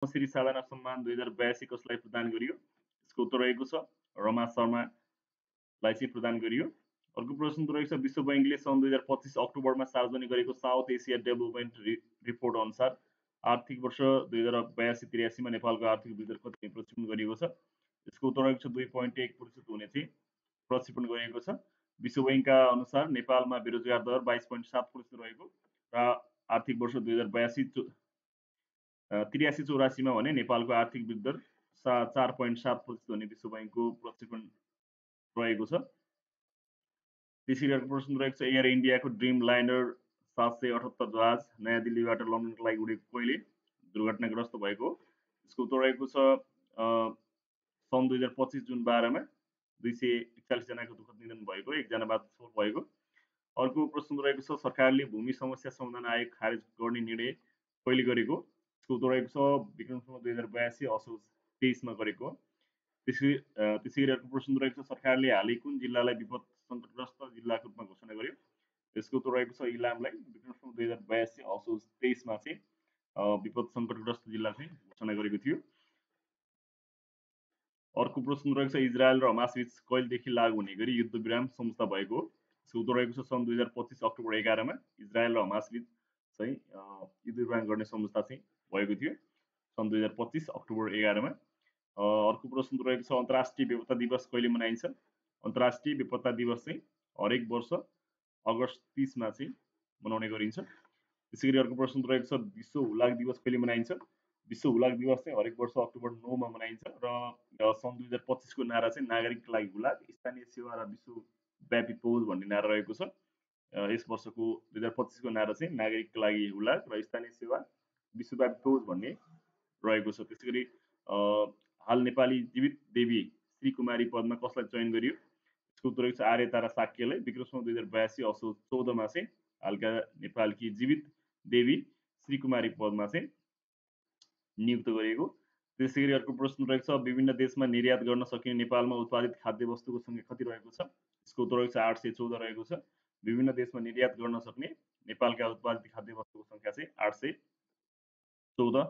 पद्मश्री साधना सम्मान 2082 कसलाई प्रदान गरियो? यसको उत्तर रहेको छ रमा शर्मालाई चाहिँ प्रदान गरियो। अर्को प्रश्न रहेको छ विश्व बैंकले सन् 2025 अक्टोबरमा सार्वजनिक गरेको साउथ एसिया डेभलपमेन्ट रिपोर्ट अनुसार आर्थिक वर्ष 2082-83 मा नेपालको आर्थिक वृद्धि कति प्रक्षेपण गरिएको छ? यसको उत्तर रहेको छ 2.1% हुने चाहिँ प्रक्षेपण गरिएको छ। विश्व बैंकका अनुसार नेपालमा बेरोजगार दर 22.7% रहेको र आर्थिक वर्ष 2082 83-84 मा भने नेपालको आर्थिक वृद्धि दर 4.7% हुने विश्व बैंकको प्रक्षेपण रहेको छ। त्यसैले अर्को प्रश्न रहेको छ एयर इन्डियाको ड्रिम लाइनर 778 जहाज नयाँ दिल्लीबाट लन्डनको लागि उडेको कहिले दुर्घटनाग्रस्त भएको? यसको उत्तर रहेको छ सन् 2025 जुन 12 मा 241 जनाको दुःखद निधन भएको, एकजना बाधित भएको। अर्को प्रश्न रहेको छ सरकारले भूमि समस्या समाधान आयोग खारेज गर्ने निर्णय कहिले गरेको? यसको उत्तर रहेको छ विक्रम सम्वत 2082 असोज 23 मा गरेको। त्यसैगरी अर्को प्रश्न रहेको छ सरकारले हालै कुन जिल्लालाई विपद सङ्कटग्रस्त जिल्लाको रूपमा घोषणा गर्यो? यसको उत्तर रहेको छ इलामलाई विक्रम सम्वत 2082 असोज 23 मा चाहिँ विपद सङ्कटग्रस्त जिल्ला चाहिँ घोषणा गरेको थियो। अर्को प्रश्न रहेको छ इजरायल र हमासबीच कहिलेदेखि लागू हुने गरी युद्ध विराम सम्झौता भएको हो? यसको उत्तर रहेको छ सन् 2025 अक्टोबर 11 मा इजरायल र हमासबीच चाहिँ युद्ध विराम गर्ने सम्झौता चाहिँ भएको थियो सन् 2025 अक्टोबर 11 मा। अर्को प्रश्न रहेको छ अन्तर्राष्ट्रिय बेपत्ता दिवस कहिले मनाइन्छ? अन्तर्राष्ट्रिय बेपत्ता दिवस चाहिँ हरेक वर्ष अगस्त 30 मा चाहिँ मनाउने गरिन्छ। त्यसैगरी अर्को प्रश्न रहेको छ विश्व हुलाक दिवस कहिले मनाइन्छ? विश्व हुलाक दिवस चाहिँ हरेक वर्ष अक्टोबर 9 मा मनाइन्छ र सन् 2025 को नारा चाहिँ नागरिकको लागि हुलाक स्थानीय सेवा र विश्वव्यापी पहुँच भन्ने नारा रहेको छ। यस वर्षको 2025 को नारा चाहिँ नागरिकको लागि हुलाक र स्थानीय सेवा विश्वव्यापी पहुँच भन्ने रहेको छ। त्यसैगरी हाल नेपाली जीवित देवी श्री कुमारी पदमा कसलाई चयन गरियो? यसको उत्तर रहेको छ आर्य तारा साक्यलाई विक्रम सम्वत 2082 असोज 14 मा चाहिँ हालका नेपालकी जीवित देवी श्री कुमारी पदमा चाहिँ नियुक्त गरिएको। त्यसैगरी अर्को प्रश्न रहेको छ विभिन्न देशमा निर्यात गर्न सकिने नेपालमा उत्पादित खाद्य वस्तुको सङ्ख्या कति रहेको छ? यसको उत्तर रहेको छ 814 रहेको छ। विभिन्न देशमा निर्यात गर्न सक्ने नेपालका उत्पादित खाद्य वस्तुको सङ्ख्या चाहिँ 814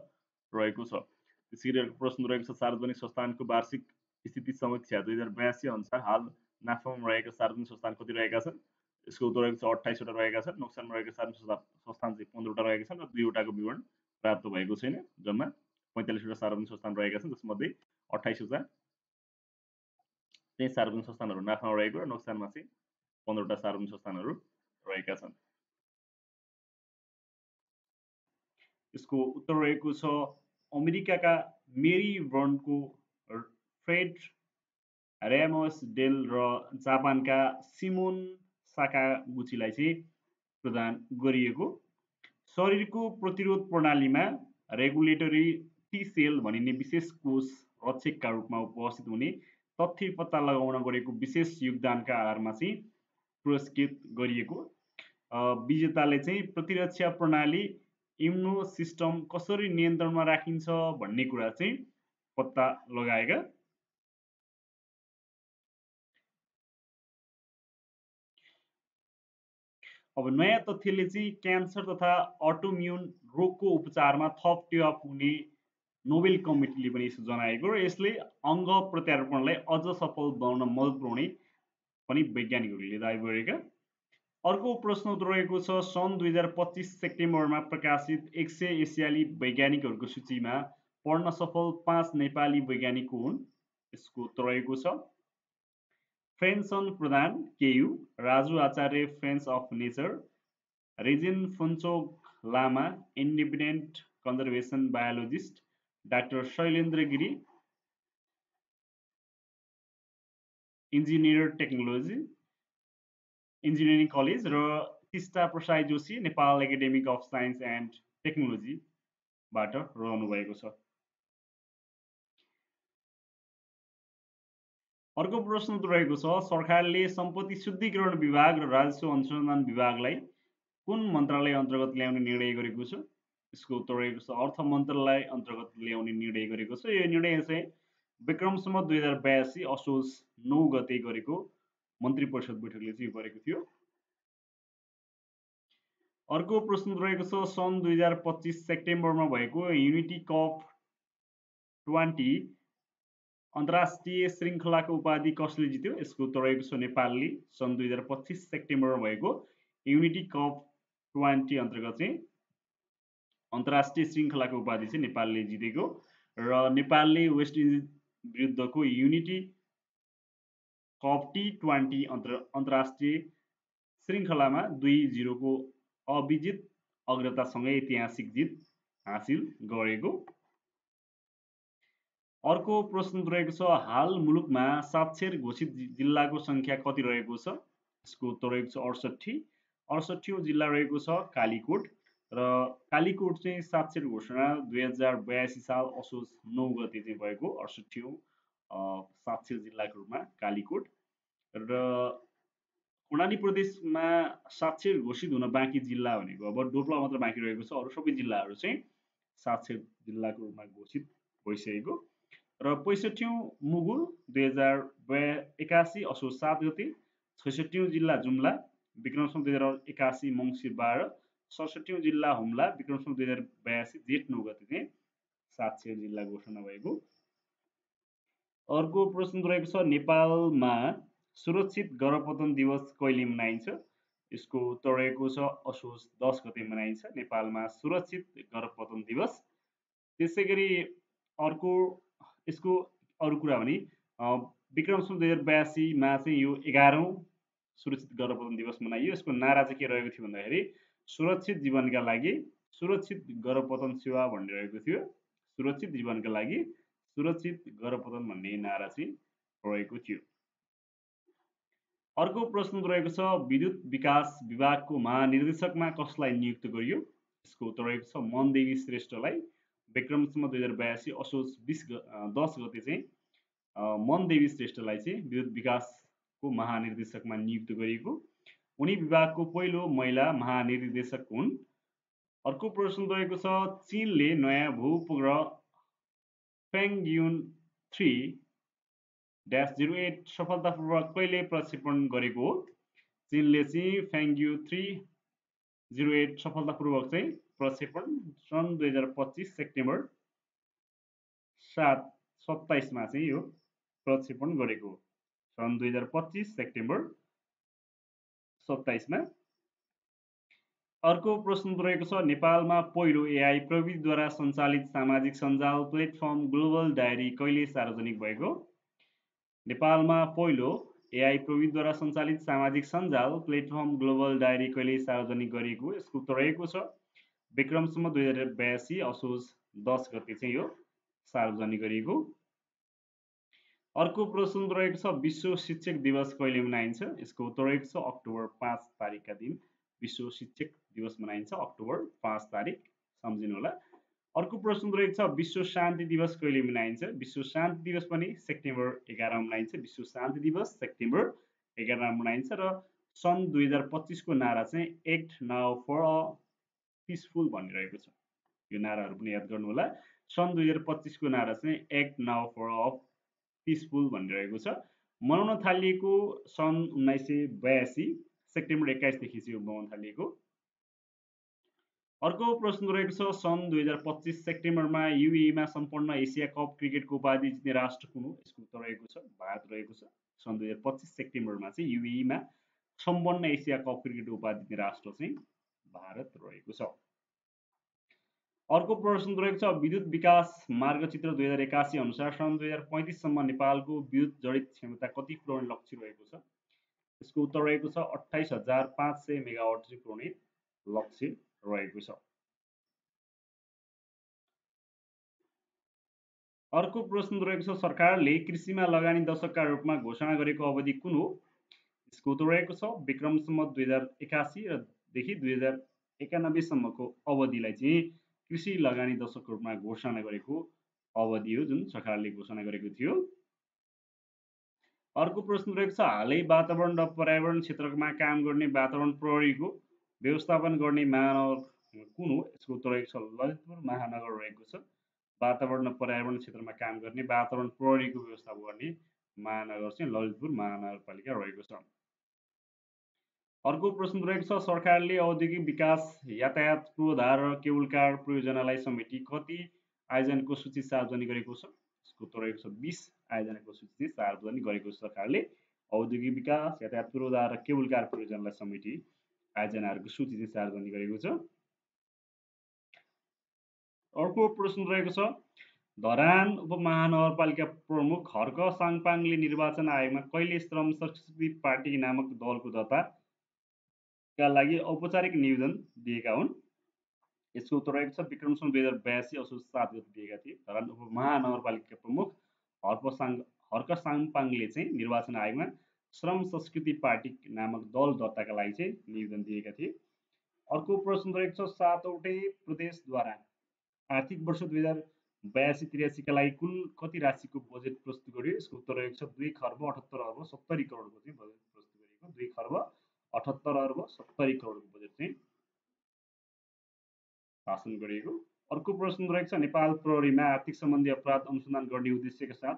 रहेको छ। त्यसैगरी अर्को प्रश्न रहेको छ सार्वजनिक संस्थानको वार्षिक स्थिति समीक्षा 2082 अनुसार हाल नाफामा रहेका सार्वजनिक संस्थान कति रहेका छन्? यसको उत्तर रहेको छ 28 वटा रहेका छन्। नोक्सानमा रहेका सार्वजनिक संस्थान चाहिँ 15 वटा रहेका छन् र 2 वटाको विवरण प्राप्त भएको छैन। जम्मा 45 वटा सार्वजनिक संस्थान रहेका छन् जसमध्ये 28 वटा चाहिँ सार्वजनिक संस्थानहरू नाफामा रहेको र नोक्सानमा चाहिँ 15 वटा सार्वजनिक संस्थानहरू रहेका छन्। यसको उत्तर रहेको छ अमेरिकाका मेरी बर्नको फ्रेड र्यामोस डेल र जापानका सिमोन साकागुचीलाई चाहिँ प्रदान गरिएको। शरीरको प्रतिरोध प्रणालीमा रेगुलेटरी टी सेल भनिने विशेष कोष रक्षकका रूपमा उपस्थित हुने तथ्य पत्ता लगाउन गरेको विशेष योगदानका आधारमा चाहिँ पुरस्कृत गरिएको। विजेताले चाहिँ प्रतिरक्षा प्रणाली इम्युनो सिस्टम कसरी नियन्त्रणमा राखिन्छ भन्ने कुरा चाहिँ पत्ता लगाएका। अब नयाँ तथ्यले चाहिँ क्यान्सर तथा अटोम्युन रोगको उपचारमा थप टेवा पुग्ने नोबेल कमिटीले पनि यसो जनाएको र यसले अङ्ग प्रत्यारोपणलाई अझ सफल बनाउन मद्दत पुर्याउने पनि वैज्ञानिकहरूले दावी गरेका। अर्को प्रश्न रहेको छ सन् 2025 सेप्टेम्बरमा प्रकाशित 100 एसियाली वैज्ञानिकहरूको सूचीमा पढ्न सफल 5 नेपाली वैज्ञानिक हुन्? यसको उत्तर रहेको छ Frenson Pradhan KU, Raju Acharya friends of nature, Rigzin Phunchok Lama independent conservation biologist, doctor Shailendra Giri engineering college र Tista Prasai Joshi Nepal academic of science and टेक्नोलोजीबाट रहनु भएको छ। अर्को प्रश्न रहेको छ सरकारले सम्पत्ति शुद्धिकरण विभाग र राजस्व अनुसन्धान विभागलाई कुन मन्त्रालय अन्तर्गत ल्याउने निर्णय गरेको छ? यसको उत्तर रहेको छ अर्थ मन्त्रालय अन्तर्गत ल्याउने निर्णय गरेको छ। यो निर्णय चाहिँ विक्रम सम्वत 2082 असोज 9 गते गरेको मन्त्री परिषद बैठकले चाहिँ गरेको थियो। अर्को प्रश्न रहेको छ सन् 2025 सेप्टेम्बरमा भएको युनिटी कप 20 अन्तर्राष्ट्रिय श्रृङ्खलाको उपाधि कसले जित्यो? यसको उत्तर रहेको छ नेपालले सन् 2025 सेप्टेम्बरमा भएको युनिटी कप 20 अन्तर्गत चाहिँ अन्तर्राष्ट्रिय श्रृङ्खलाको उपाधि चाहिँ नेपालले जितेको र नेपालले वेस्ट इन्डिज विरुद्धको युनिटी कप T20 अन्तर्राष्ट्रिय श्रृङ्खलामा 2-0 को अविजित अग्रतासँगै ऐतिहासिक जित हासिल गरेको। अर्को प्रश्न रहेको छ हाल मुलुकमा साक्षर घोषित जिल्लाको संख्या कति रहेको छ? यसको उत्तर रहेको छ 68। 68औं जिल्ला रहेको छ कालीकोट र कालीकोट चाहिँ साक्षर घोषणा 2082 साल असोज 9 गते चाहिँ भएको 68औं साक्षर जिल्लाको रूपमा कालीकोट र कर्णाली प्रदेशमा साक्षर घोषित हुन बाँकी जिल्ला भनेको अब डोप्ला मात्र बाँकी रहेको छ। अरू सबै जिल्लाहरू चाहिँ साक्षर जिल्लाको रूपमा घोषित भइसकेको र 65औं मुगुल 2081 असोज 7 गते, 66औं जिल्ला जुम्ला विक्रमसम्म 2081 मङ्सिर 12, 67औं जिल्ला हुम्ला विक्रमसम्म 2082 जेठ 9 गते चाहिँ साक्षर जिल्ला घोषणा भएको। अर्को प्रश्न रहेको छ नेपालमा सुरक्षित गर्भपतन दिवस कहिले मनाइन्छ? यसको उत्तर रहेको छ असोज 10 गते मनाइन्छ नेपालमा सुरक्षित गर्भपतन दिवस। त्यसैगरी अर्को यसको अरू कुरा भने विक्रमसम्म 2082 मा चाहिँ यो 11औं सुरक्षित गर्भपतन दिवस मनाइयो। यसको नारा चाहिँ के रहेको थियो भन्दाखेरि सुरक्षित जीवनका लागि सुरक्षित गर्भपतन सेवा भन्ने रहेको थियो। सुरक्षित जीवनका लागि सुरक्षित गर्भपतन भन्ने नारा चाहिँ रहेको थियो। अर्को प्रश्न रहेको छ विद्युत विकास विभागको महानिर्देशकमा कसलाई नियुक्त गरियो? यसको उत्तर रहेको छ मनदेवी श्रेष्ठलाई विक्रमसम्म 2082 असोज 10 गते चाहिँ मनदेवी श्रेष्ठलाई चाहिँ विद्युत विकासको महानिर्देशकमा नियुक्त गरिएको। उनी विभागको पहिलो महिला महानिर्देशक हुन्। अर्को प्रश्न रहेको छ चीनले नयाँ भूउपग्रह फेङ्ग्युन 3-08 सफलतापूर्वक कहिले प्रक्षेपण गरेको हो? चीनले चाहिँ फेङ्ग्यु 3-08 सफलतापूर्वक चाहिँ प्रक्षेपण सन् 2025 सेप्टेम्बर 27 मा चाहिँ यो प्रक्षेपण गरेको सन् 2025 सेप्टेम्बर 27 मा। अर्को प्रश्न रहेको छ नेपालमा पहिलो एआई प्रविधिद्वारा सञ्चालित सामाजिक सञ्जाल प्लेटफर्म ग्लोबल डायरी कहिले सार्वजनिक भएको? नेपालमा पहिलो एआई प्रविधिद्वारा सञ्चालित सामाजिक सञ्जाल प्लेटफर्म ग्लोबल डायरी कहिले सार्वजनिक गरिएको? यसको उत्तर रहेको छ विक्रमसम्म 2082 असोज 10 गते चाहिँ यो सार्वजनिक गरिएको। अर्को प्रश्न रहेको छ विश्व शिक्षक दिवस कहिले मनाइन्छ? यसको उत्तर रहेको छ अक्टोबर 5 तारिकका दिन विश्व शिक्षक दिवस मनाइन्छ। अक्टोबर 5 तारिक सम्झिनु होला। अर्को प्रश्न रहेको छ विश्व शान्ति दिवस कहिले मनाइन्छ? विश्व शान्ति दिवस पनि सेप्टेम्बर 11 मा मनाइन्छ। विश्व शान्ति दिवस सेप्टेम्बर 11 मा मनाइन्छ र सन् 2025 को नारा चाहिँ act now for a peaceful भनिरहेको छ। यो नाराहरू पनि याद गर्नु होला। सन् 2025 को नारा चाहिँ act now for a peaceful भनिरहेको छ। मनाउन थालिएको सन् 1982 सेप्टेम्बर 21 देखि चाहिँ यो मनाउन थालिएको। अर्को प्रश्न रहेको छ सन् 2025 सेप्टेम्बरमा युएईमा सम्पन्न एसिया कप क्रिकेटको उपाधि जित्ने राष्ट्र कुन हो? यसको उत्तर रहेको छ भारत रहेको छ। सन् 2025 सेप्टेम्बरमा चाहिँ युएईमा सम्पन्न एसिया कप क्रिकेटको उपाधि जित्ने राष्ट्र चाहिँ भारत रहेको छ। अर्को प्रश्न रहेको छ विद्युत विकास मार्गचित्र 2081 अनुसार सन् 2035 सम्म नेपालको विद्युत जडित क्षमता कति पुर्याउने लक्ष्य रहेको छ? यसको उत्तर रहेको छ 28,500 मेगावाट चाहिँ पुर्याउने लक्ष्य रहेको छ। अर्को प्रश्न रहेको छ सरकारले कृषिमा लगानी दशकका रूपमा घोषणा गरेको अवधि कुन हो? यसको उत्तर रहेको छ विक्रमसम्म 2081 देखि 2091 सम्मको अवधिलाई चाहिँ कृषि लगानी दशकको रूपमा घोषणा गरेको अवधि हो जुन सरकारले घोषणा गरेको थियो। अर्को प्रश्न रहेको छ हालै वातावरण र पर्यावरण क्षेत्रमा काम गर्ने वातावरण प्रहरीको व्यवस्थापन गर्ने महानगर कुन हो? यसको उत्तर रहेको छ ललितपुर महानगर रहेको छ। वातावरण र पर्यावरण क्षेत्रमा काम गर्ने वातावरण प्रहरीको व्यवस्थापन गर्ने महानगर चाहिँ ललितपुर महानगरपालिका रहेको छ। अर्को प्रश्न रहेको छ सरकारले औद्योगिक विकास यातायात पूर्वाधार र केबुल कार परियोजनालाई समेटी कति आयोजनको सूची सार्वजनिक गरेको छ। यसको उत्तर रहेको छ 20 आयोजनाको सूची सार्वजनिक गरेको छ सरकारले। औद्योगिक विकास, यातायात पूर्वाधार र केबुल कार परियोजनालाई समेटी आयोजनाहरूको सूची चाहिँ सार्वजनिक गरेको छ। अर्को प्रश्न रहेको छ धरान उपमहानगरपालिका प्रमुख हर्क साङपाङले निर्वाचन आयोगमा कहिले श्रम संस्कृति पार्टी नामक दलको दर्ताका लागि औपचारिक निवेदन दिएका हुन्? यसको उत्तर रहेको छ विक्रम सन् 2082 असोज 7 गते दिएका थिए। धरान उपमहानगरपालिका प्रमुख हर्क साङपाङले चाहिँ निर्वाचन आयोगमा श्रम संस्कृति पार्टी नामक दल दर्ताका लागि चाहिँ निवेदन दिएका थिए। अर्को प्रश्न रहेको छ 7वटै प्रदेशद्वारा आर्थिक वर्ष 2082-83 का लागि कुल कति राशिको बजेट प्रस्तुत गर्यो? यसको उत्तर रहेको छ 2 खर्ब 78 अर्ब 70 करोडको चाहिँ बजेट प्रस्तुत गरेको। 2 खर्ब 78 अर्ब 70 करोडको बजेट चाहिँ भाषण गरिएको। अर्को प्रश्न रहेको छ नेपाल प्रहरीमा आर्थिक सम्बन्धी अपराध अनुसन्धान गर्ने उद्देश्यका साथ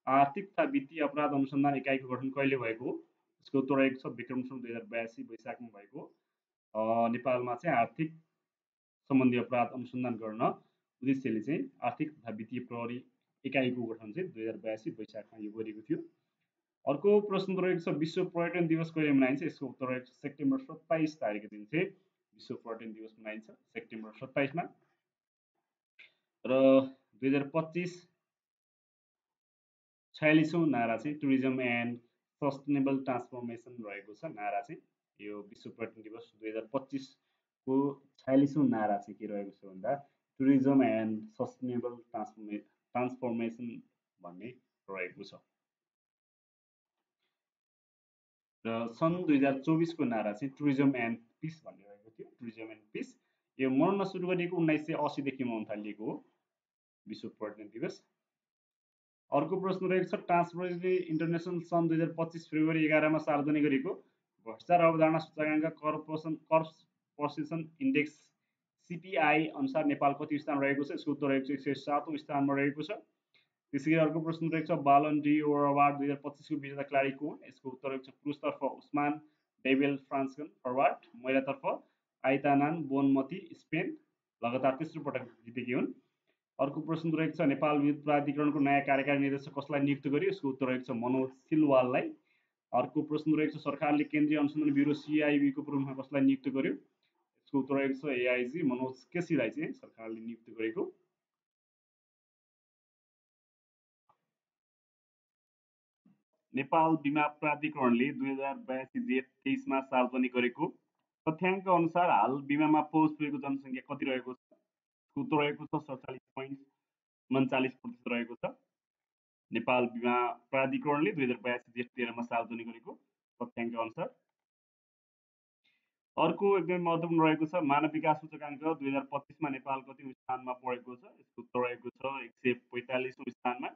आर्थिक तथा वित्तीय अपराध अनुसन्धान इकाइको गठन कहिले भएको हो? यसको उत्तर रहेको छ विक्रम सन् 2082 वैशाखमा भएको। नेपालमा चाहिँ आर्थिक सम्बन्धी अपराध अनुसन्धान गर्न उद्देश्यले चाहिँ आर्थिक तथा वित्तीय प्रहरी इकाइको गठन चाहिँ 2082 वैशाखमा यो गरिएको थियो। अर्को प्रश्न रहेको छ विश्व पर्यटन दिवस कहिले मनाइन्छ? यसको उत्तर रहेको छ सेप्टेम्बर 27 तारिकको दिन चाहिँ विश्व पर्यटन दिवस मनाइन्छ सेप्टेम्बर 27 मा। र 2025 46औं नारा चाहिँ टुरिज्म एन्ड सस्टेनेबल ट्रान्सफर्मेसन रहेको छ नारा चाहिँ। यो विश्व पर्यटन दिवस 2025 को 46औं नारा चाहिँ के रहेको छ भन्दा टुरिज्म एन्ड सस्टेनेबल ट्रान्सफर्मेसन भन्ने रहेको छ। र सन् 2024 को नारा चाहिँ टुरिज्म एन्ड पिस भन्ने रहेको थियो। टुरिज्म एन्ड पिस यो मनाउन सुरु गरेको 1980 देखि मनाउन थालिएको हो विश्व पर्यटन दिवस। अर्को प्रश्न रहेको छ ट्रान्सपरेन्सी इन्टरनेसनल सन् 2025 फेब्रुअरी 11 मा सार्वजनिक गरेको भ्रष्टाचार अवधारणा सूचकाङ्क कर्पोरेसन इन्डेक्स CPI अनुसार नेपाल कति स्थान रहेको छ? यसको उत्तर रहेको छ 107औं स्थानमा रहेको छ। त्यसैगरी अर्को प्रश्न रहेको छ बालन डी ओर अवार्ड 2025 को विजेता खेलाडी को हुन्? यसको उत्तर रहेको छ पुरुषतर्फ उस्मान डेबेल फ्रान्सकन फरवार्ड, महिलातर्फ आइतानान बोनमती स्पेन लगातार तेस्रो पटक जितेकी हुन्। अर्को प्रश्न रहेको छ नेपाल विद्युत प्राधिकरणको नयाँ कार्यकारी निर्देशक कसलाई नियुक्त गर्यो? यसको उत्तर रहेको छ मनोज सिलवाललाई। अर्को प्रश्न रहेको छ सरकारले केन्द्रीय अनुसन्धान ब्युरो CIB को प्रमुखमा कसलाई नियुक्त गर्यो? यसको उत्तर रहेको छ AIG मनोज केसीलाई चाहिँ सरकारले नियुक्त गरेको। नेपाल बीमा प्राधिकरणले 2082 जेठ 23 मा सार्वजनिक गरेको तथ्याङ्क अनुसार हाल बीमामा पहुँच पुगेको जनसङ्ख्या कति रहेको छ? उत्तर रहेको छ 47.39% रहेको छ। नेपाल बीमा प्राधिकरणले 2082 जेठ 13 मा सार्वजनिक गरेको तथ्याङ्क अनुसार। अर्को एकदमै महत्त्वपूर्ण रहेको छ मानव विकास सूचकाङ्क 2025 मा नेपाल कति स्थानमा परेको छ? यसको उत्तर रहेको छ 145औं स्थानमा।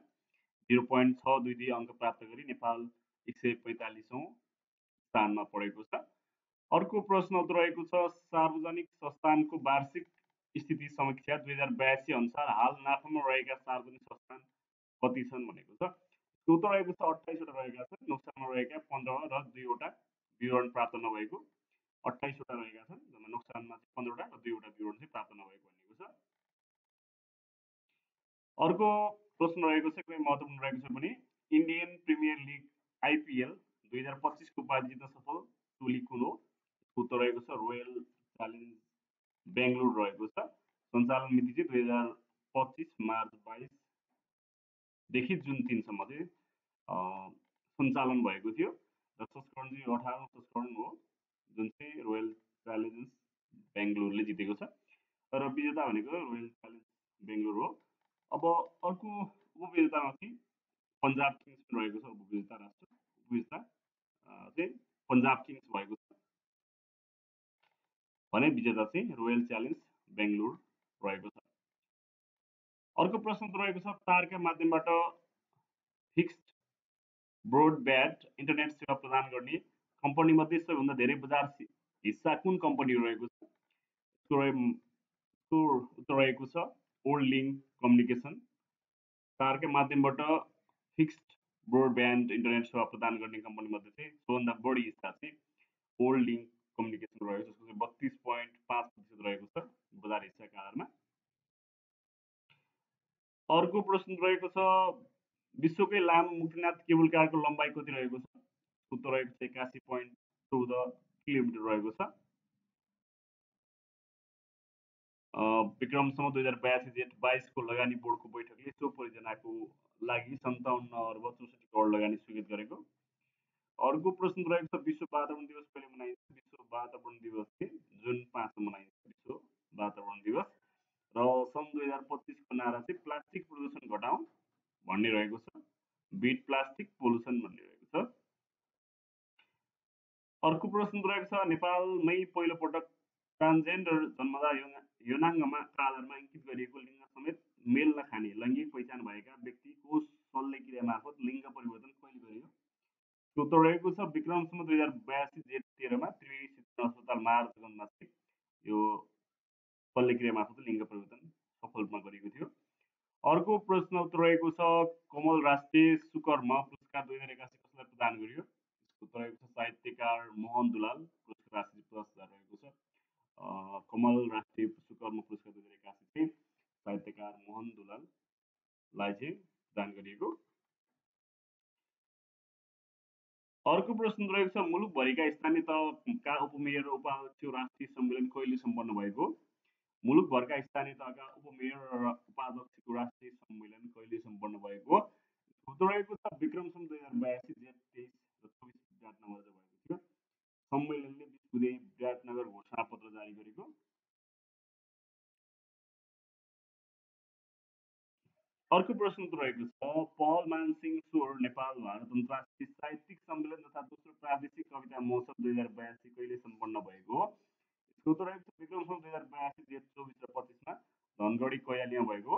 0.622 अङ्क प्राप्त गरी नेपाल 145औं स्थानमा परेको छ। अर्को प्रश्न उत्तर रहेको छ सार्वजनिक संस्थानको वार्षिक स्थिति समीक्षा 2082 अनुसार हाल नाफामा रहेका सार्वजनिक संस्थान कति छन् भनेको छ। उत्तर रहेको छ 28 वटा रहेका छन्, नोक्सानमा रहेका 15 र 2 वटा विवरण प्राप्त नभएको 28 वटा रहेका छन्, जम्मा नोक्सानमा 15 वटा र 2 वटा विवरण चाहिँ प्राप्त नभएको भनेको छ। अर्को प्रश्न रहेको छ एकदमै महत्त्वपूर्ण रहेको छ भने इन्डियन प्रिमियर लिग IPL 2025 को उपाधि जित्न सफल टोली कुन हो? उत्तर रहेको छ रोयल च्यालेन्ज बेङ्गलोर रहेको छ। सञ्चालन मिति चाहिँ 2025 मार्च 22 देखि जुन 3 सम्म चाहिँ सञ्चालन भएको थियो र संस्करण चाहिँ 18औं संस्करण हो जुन चाहिँ रोयल च्यालेन्ज बेङ्गलोरले जितेको छ र विजेता भनेको रोयल च्यालेन्ज बेङ्गलोर हो। अब अर्को उपविजेतामा चाहिँ पन्जाब किङ्स रहेको छ। उपविजेता राष्ट्र उपविजेता चाहिँ पन्जाब किङ्स भएको छ भने विजेता चाहिँ रोयल च्यालेन्ज बेङ्गलोर रहेको छ। अर्को प्रश्न रहेको छ तारका माध्यमबाट फिक्स्ड ब्रोडब्यान्ड इन्टरनेट सेवा प्रदान गर्ने कम्पनी मध्ये सबैभन्दा धेरै बजार हिस्सा कुन कम्पनी रहेको छ? यसको उत्तर रहेको छ ओल्ड लिङ्क कम्युनिकेसन। तारका माध्यमबाट फिक्स्ड ब्रोडब्यान्ड इन्टरनेट सेवा प्रदान गर्ने कम्पनी मध्ये चाहिँ सबभन्दा बढी हिस्सा चाहिँ ओल्ड लिङ्क कम्युनिकेसन रहेको छ, जसको 32.5% रहेको छ बजार हिस्साका आधारमा। अर्को प्रश्न रहेको छ विश्वकै लामो मुक्तिनाथ केबल कारको लम्बाइ कति रहेको छ? उत्तर रहेको छ 81.14 किलोमिटर रहेको छ। विक्रमसम्म 2082 जेठ 22 को लगानी बोर्डको बैठकले सो परियोजनाको लागि 57 अर्ब 64 करोड लगानी स्वीकृत गरेको। अर्को प्रश्न रहेको छ विश्व वातावरण दिवस कहिले मनाइन्छ? विश्व वातावरण दिवस चाहिँ जुन 5 मा मनाइन्छ विश्व वातावरण दिवस। र सन् 2025 को नारा चाहिँ प्लास्टिक प्रदूषण घटाऊ भन्ने रहेको छ। बीट प्लास्टिक पोल्युसन भन्ने रहेको छ। अर्को प्रश्न रहेको छ नेपालमै पहिलो पटक ट्रान्सजेन्डर जन्मदा यौनाङ्गमा आधारमा अङ्कित गरिएको लिङ्ग समेत मेल नखाने लैङ्गिक पहिचान भएका व्यक्तिको शल्यक्रिया मार्फत लिङ्ग परिवर्तन कहिले गरियो? उत्तर रहेको छ विक्रमसम्म 2082 जेठ 13 मा त्रिवेणी शिक्षण अस्पताल मार्चगञ्जमा यो शल्यक्रिया मार्फत लिङ्ग परिवर्तन सफल रूपमा गरिएको थियो। अर्को प्रश्न उत्तर रहेको छ कमल राष्ट्रिय सुकर्म पुरस्कार 2081 कसलाई प्रदान गरियो? उत्तर रहेको छ साहित्यकार मोहन दुलाल। पुरस्कार राशि 10,000 रहेको छ। कमल राष्ट्रिय सुकर्म पुरस्कार 2081 चाहिँ साहित्यकार मोहन दुलाललाई चाहिँ प्रदान गरिएको। अर्को प्रश्न रहेको छ मुलुकभरिका स्थानीय तहका उपमेयर र उपाध्यक्ष राष्ट्रिय सम्मेलन कहिले सम्पन्न भएको? मुलुकभरका स्थानीय तहका उपमेयर र उपाध्यक्षको राष्ट्रिय सम्मेलन कहिले सम्पन्न भएको? उत्तर रहेको छ विक्रमसम्म 2082 जेठ 23 र 24 विराटनगर भएको थियो। सम्मेलनले 20 बुधे विराटनगर घोषणापत्र जारी गरेको। अर्को प्रश्न रहेको छ पहल मानसिंह स्वर नेपाल भारत अन्तर्राष्ट्रिय साहित्यिक सम्मेलन तथा दोस्रो प्रादेशिक कविता महोत्सव 2082 कहिले सम्पन्न भएको? उत्तर रहेको छ विक्रमसम्म 2082 जेठ 24 र 25 मा धनगढी कैलालीमा भएको।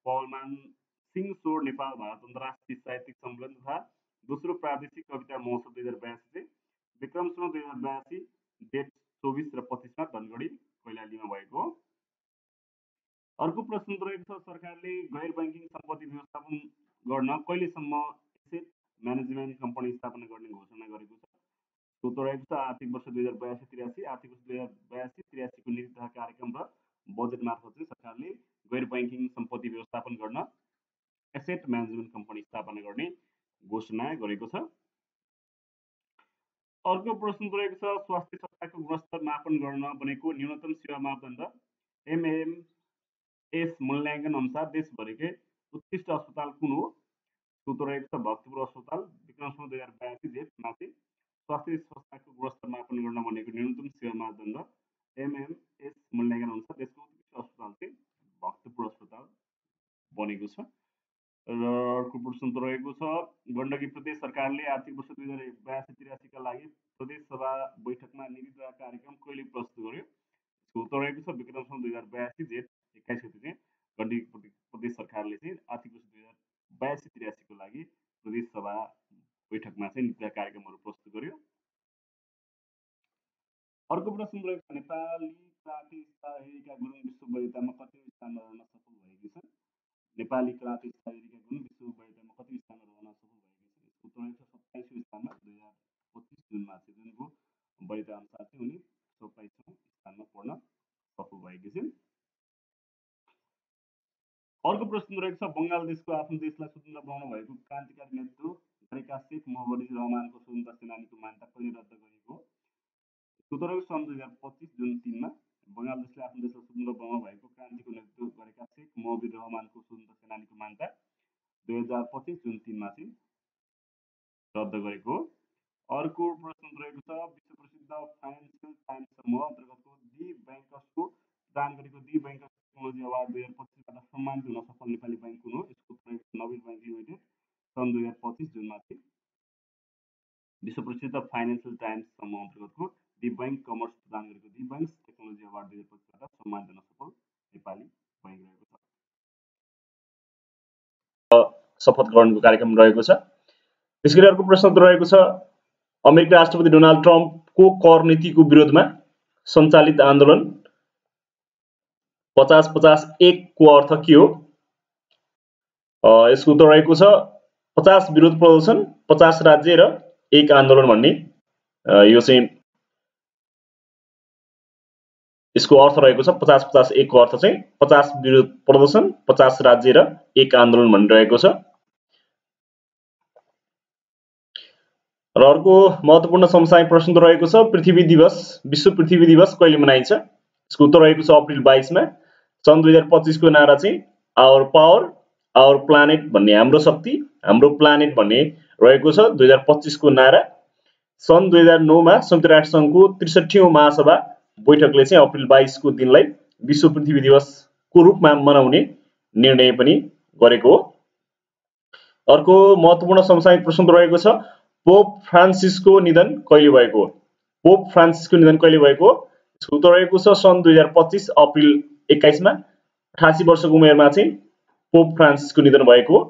पहल मानसिंह स्वर नेपाल भारत अन्तर्राष्ट्रिय साहित्यिक सम्मेलन तथा दोस्रो प्रादेशिक कविता महोत्सव 2082 चाहिँ विक्रमसम्म 2082 जेठ 24 र 25 मा धनगढी कैलालीमा भएको। अर्को प्रश्न रहेको छ सरकारले गैर बैंकिङ सम्पत्ति व्यवस्थापन गर्न कहिलेसम्म एसेट म्यानेजमेन्ट कम्पनी स्थापना गर्ने घोषणा गरेको छ? उत्तर रहेको छ आर्थिक वर्ष 2082-83 आर्थिक वर्ष 2082-83 को नीति तथा कार्यक्रम र बजेट मार्फत चाहिँ सरकारले गैर बैंकिङ सम्पत्ति व्यवस्थापन गर्न एसेट म्यानेजमेन्ट कम्पनी स्थापना गर्ने घोषणा गरेको छ। अर्को प्रश्न रहेको छ स्वास्थ्य संस्थाको गुणस्तर मापन गर्न बनेको न्यूनतम सेवा मापदण्ड MMS मूल्याङ्कन अनुसार देशभरिकै उत्कृष्ट अस्पताल कुन हो? उत्तर रहेको छ भक्तपुर अस्पताल। विक्रमसम्म 2082 जेठमा चाहिँ स्वास्थ्य संस्थाको गुणस्तर मापन गर्न बनेको न्यूनतम सेवा मापदण्ड MMS मूल्याङ्कन अनुसार देशको उत्कृष्ट अस्पताल चाहिँ भक्तपुर अस्पताल बनेको छ। र अर्को प्रश्न रहेको छ गण्डकी प्रदेश सरकारले आर्थिक वर्ष 2082-83 का लागि प्रदेश सभा बैठकमा नीति तथा कार्यक्रम कहिले प्रस्तुत गर्यो? उत्तर रहेको छ विक्रमसम्म 2082 जेठ 21 गते चाहिँ गण्डकी प्रदेश सरकारले चाहिँ आर्थिक वर्ष 2082-83 को लागि प्रदेश सभा बैठकमा चाहिँ नीति तथा कार्यक्रमहरू प्रस्तुत गर्यो। अर्को प्रश्न रहेको छ नेपाली क्रान्ति स्थायीका गुरुङ विश्व वैधतामा कति स्थानमा रहन सफल भएकी छन्? नेपाली क्रान्ति स्थायीका गुरुङ विश्व वैधतामा कति स्थानमा रहन सफल भएकी छन्? उत्तर रहेको छ 27औं स्थानमा 2025 जुनमा चाहिँ जुनको वैधता अनुसार चाहिँ उनी 27औं स्थानमा पढ्न सफल भएकी छिन्। अर्को प्रश्न रहेको छ बङ्गाल देशको आफ्नो देशलाई स्वतन्त्र बनाउन भएको क्रान्तिकारी नेतृत्व गरेका शेख मुजिबुर रहमानको स्वतन्त्रता सेनानीको मान्यता कहिले रद्द गरिएको? उत्तर रहेको सन् 2025 जुन 3 मा बङ्गाल देशले आफ्नो देशलाई स्वतन्त्र बनाउन भएको क्रान्तिको नेतृत्व गरेका शेख मुजिबुर रहमानको स्वतन्त्रता सेनानीको मान्यता 2025 जुन 3 मा चाहिँ रद्द गरेको हो। अर्को प्रश्न रहेको छ विश्व प्रसिद्ध फाइनान्शियल टाइम्स समूह अन्तर्गतको दि बैंकर्सको प्रदान गरेको दि बैंकर्स टेक्नोलोजी अवार्ड 2025 बाट सम्मानित हुन सफल नेपाली बैंक कुन हो? यसको उत्तर रहेको नवीन बैंक लिमिटेड सन् 2025 जुनमा चाहिँ विश्व प्रसिद्ध फाइनान्शियल टाइम्स समूह अन्तर्गतको दि बैंक कमर्स प्रदान गरेको दि बैंक टेक्नोलोजी अवार्ड 2025 बाट सम्मानित हुन सफल नेपाली बैंक रहेको छ। शपथ ग्रहणको कार्यक्रम रहेको छ। त्यसैगरी अर्को प्रश्न रहेको छ अमेरिकी राष्ट्रपति डोनाल्ड ट्रम्पको कर नीतिको विरोधमा सञ्चालित आन्दोलन 50-50-1 को अर्थ के हो? यसको उत्तर रहेको छ 50 विरोध प्रदर्शन 50 राज्य र 1 आन्दोलन भन्ने यो चाहिँ यसको अर्थ रहेको छ 50-50 1 को अर्थ चाहिँ 50 विरोध प्रदर्शन 50 राज्य र 1 आन्दोलन भनिरहेको छ। र अर्को महत्त्वपूर्ण समसामयिक प्रश्न त रहेको छ पृथ्वी दिवस विश्व पृथ्वी दिवस कहिले मनाइन्छ? यसको उत्तर रहेको छ अप्रिल 22 मा। सन् 2025 को नारा चाहिँ आवर पावर आवर प्लानेट भन्ने हाम्रो शक्ति हाम्रो प्लानेट भन्ने रहेको छ 2025 को नारा। सन् 2009 मा संयुक्त राष्ट्र संघको 63औं महासभा बैठकले चाहिँ अप्रिल 22 को दिनलाई विश्व पृथ्वी दिवसको रूपमा मनाउने निर्णय पनि गरेको हो। अर्को महत्त्वपूर्ण समसामयिक प्रश्न रहेको छ पोप फ्रान्सिसको निधन कहिले भएको हो? पोप फ्रान्सिसको निधन कहिले भएको हो? यसको उत्तर रहेको छ सन् 2025 अप्रिल 21 मा 88 वर्षको उमेरमा चाहिँ पोप फ्रान्सिसको निधन भएको हो।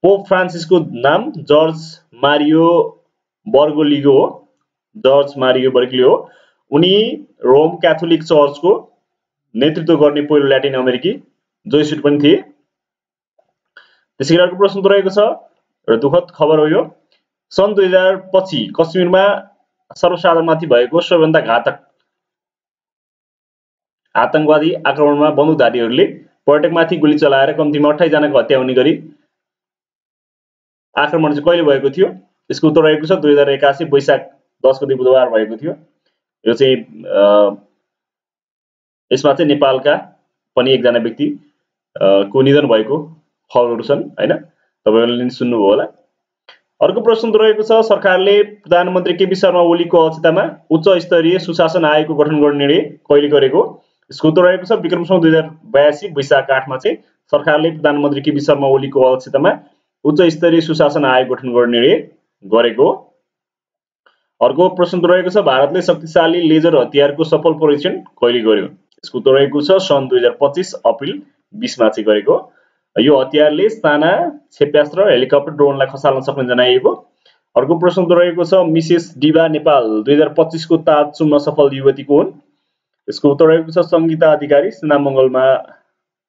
पोप फ्रान्सिसको नाम जर्ज मारियो बर्गोलियो हो। जर्ज मारियो बर्गोलियो हो। उनी रोम क्याथोलिक चर्चको नेतृत्व गर्ने पहिलो ल्याटिन अमेरिकी जेसुइट पनि थिए। त्यसैगरी अर्को प्रश्न रहेको छ र दुःखद खबर हो यो। सन् 2025 कश्मीरमा सर्वसाधारणमाथि भएको सबैभन्दा घातक आतंकवादी आक्रमणमा बन्दुकधारीहरूले पर्यटकमाथि गोली चलाएर कम्तीमा 28 जनाको हत्या हुने गरी आक्रमण चाहिँ कहिले भएको थियो? यसको उत्तर रहेको छ 2081 वैशाख 10 गते बुधबार भएको थियो। यो चाहिँ यसमा चाहिँ नेपालका पनि एकजना व्यक्ति को निधन भएको खबरहरू छन् हैन, तपाईहरुले सुन्नुभयो होला। अर्को प्रश्न रहेको छ सरकारले प्रधानमन्त्री केपी शर्मा ओलीको अध्यक्षतामा उच्च स्तरीय सुशासन आयोगको गठन गर्ने निर्णय कहिले गरेको? यसको उत्तर रहेको छ विक्रम सम्वत 2082 वैशाख 8 मा चाहिँ सरकारले प्रधानमन्त्री केपी शर्मा ओलीको अध्यक्षतामा उच्च स्तरीय सुशासन आयोग गठन गर्ने निर्णय गरेको। अर्को प्रश्न रहेको छ भारतले शक्तिशाली लेजर हतियारको सफल परीक्षण कहिले गर्यो? यसको उत्तर रहेको छ सन् 2025 अप्रिल 20 मा चाहिँ गरेको। यो हतियारले साना क्षेप्यास्त्र हेलिकप्टर ड्रोनलाई खसाल्न सक्ने जनाइएको। अर्को प्रश्न रहेको छ मिसेस डिभा नेपाल 2025 को ताज चुम्न सफल युवती को हुन्? यसको उत्तर रहेको छ संगीता अधिकारी सेना मङ्गलमा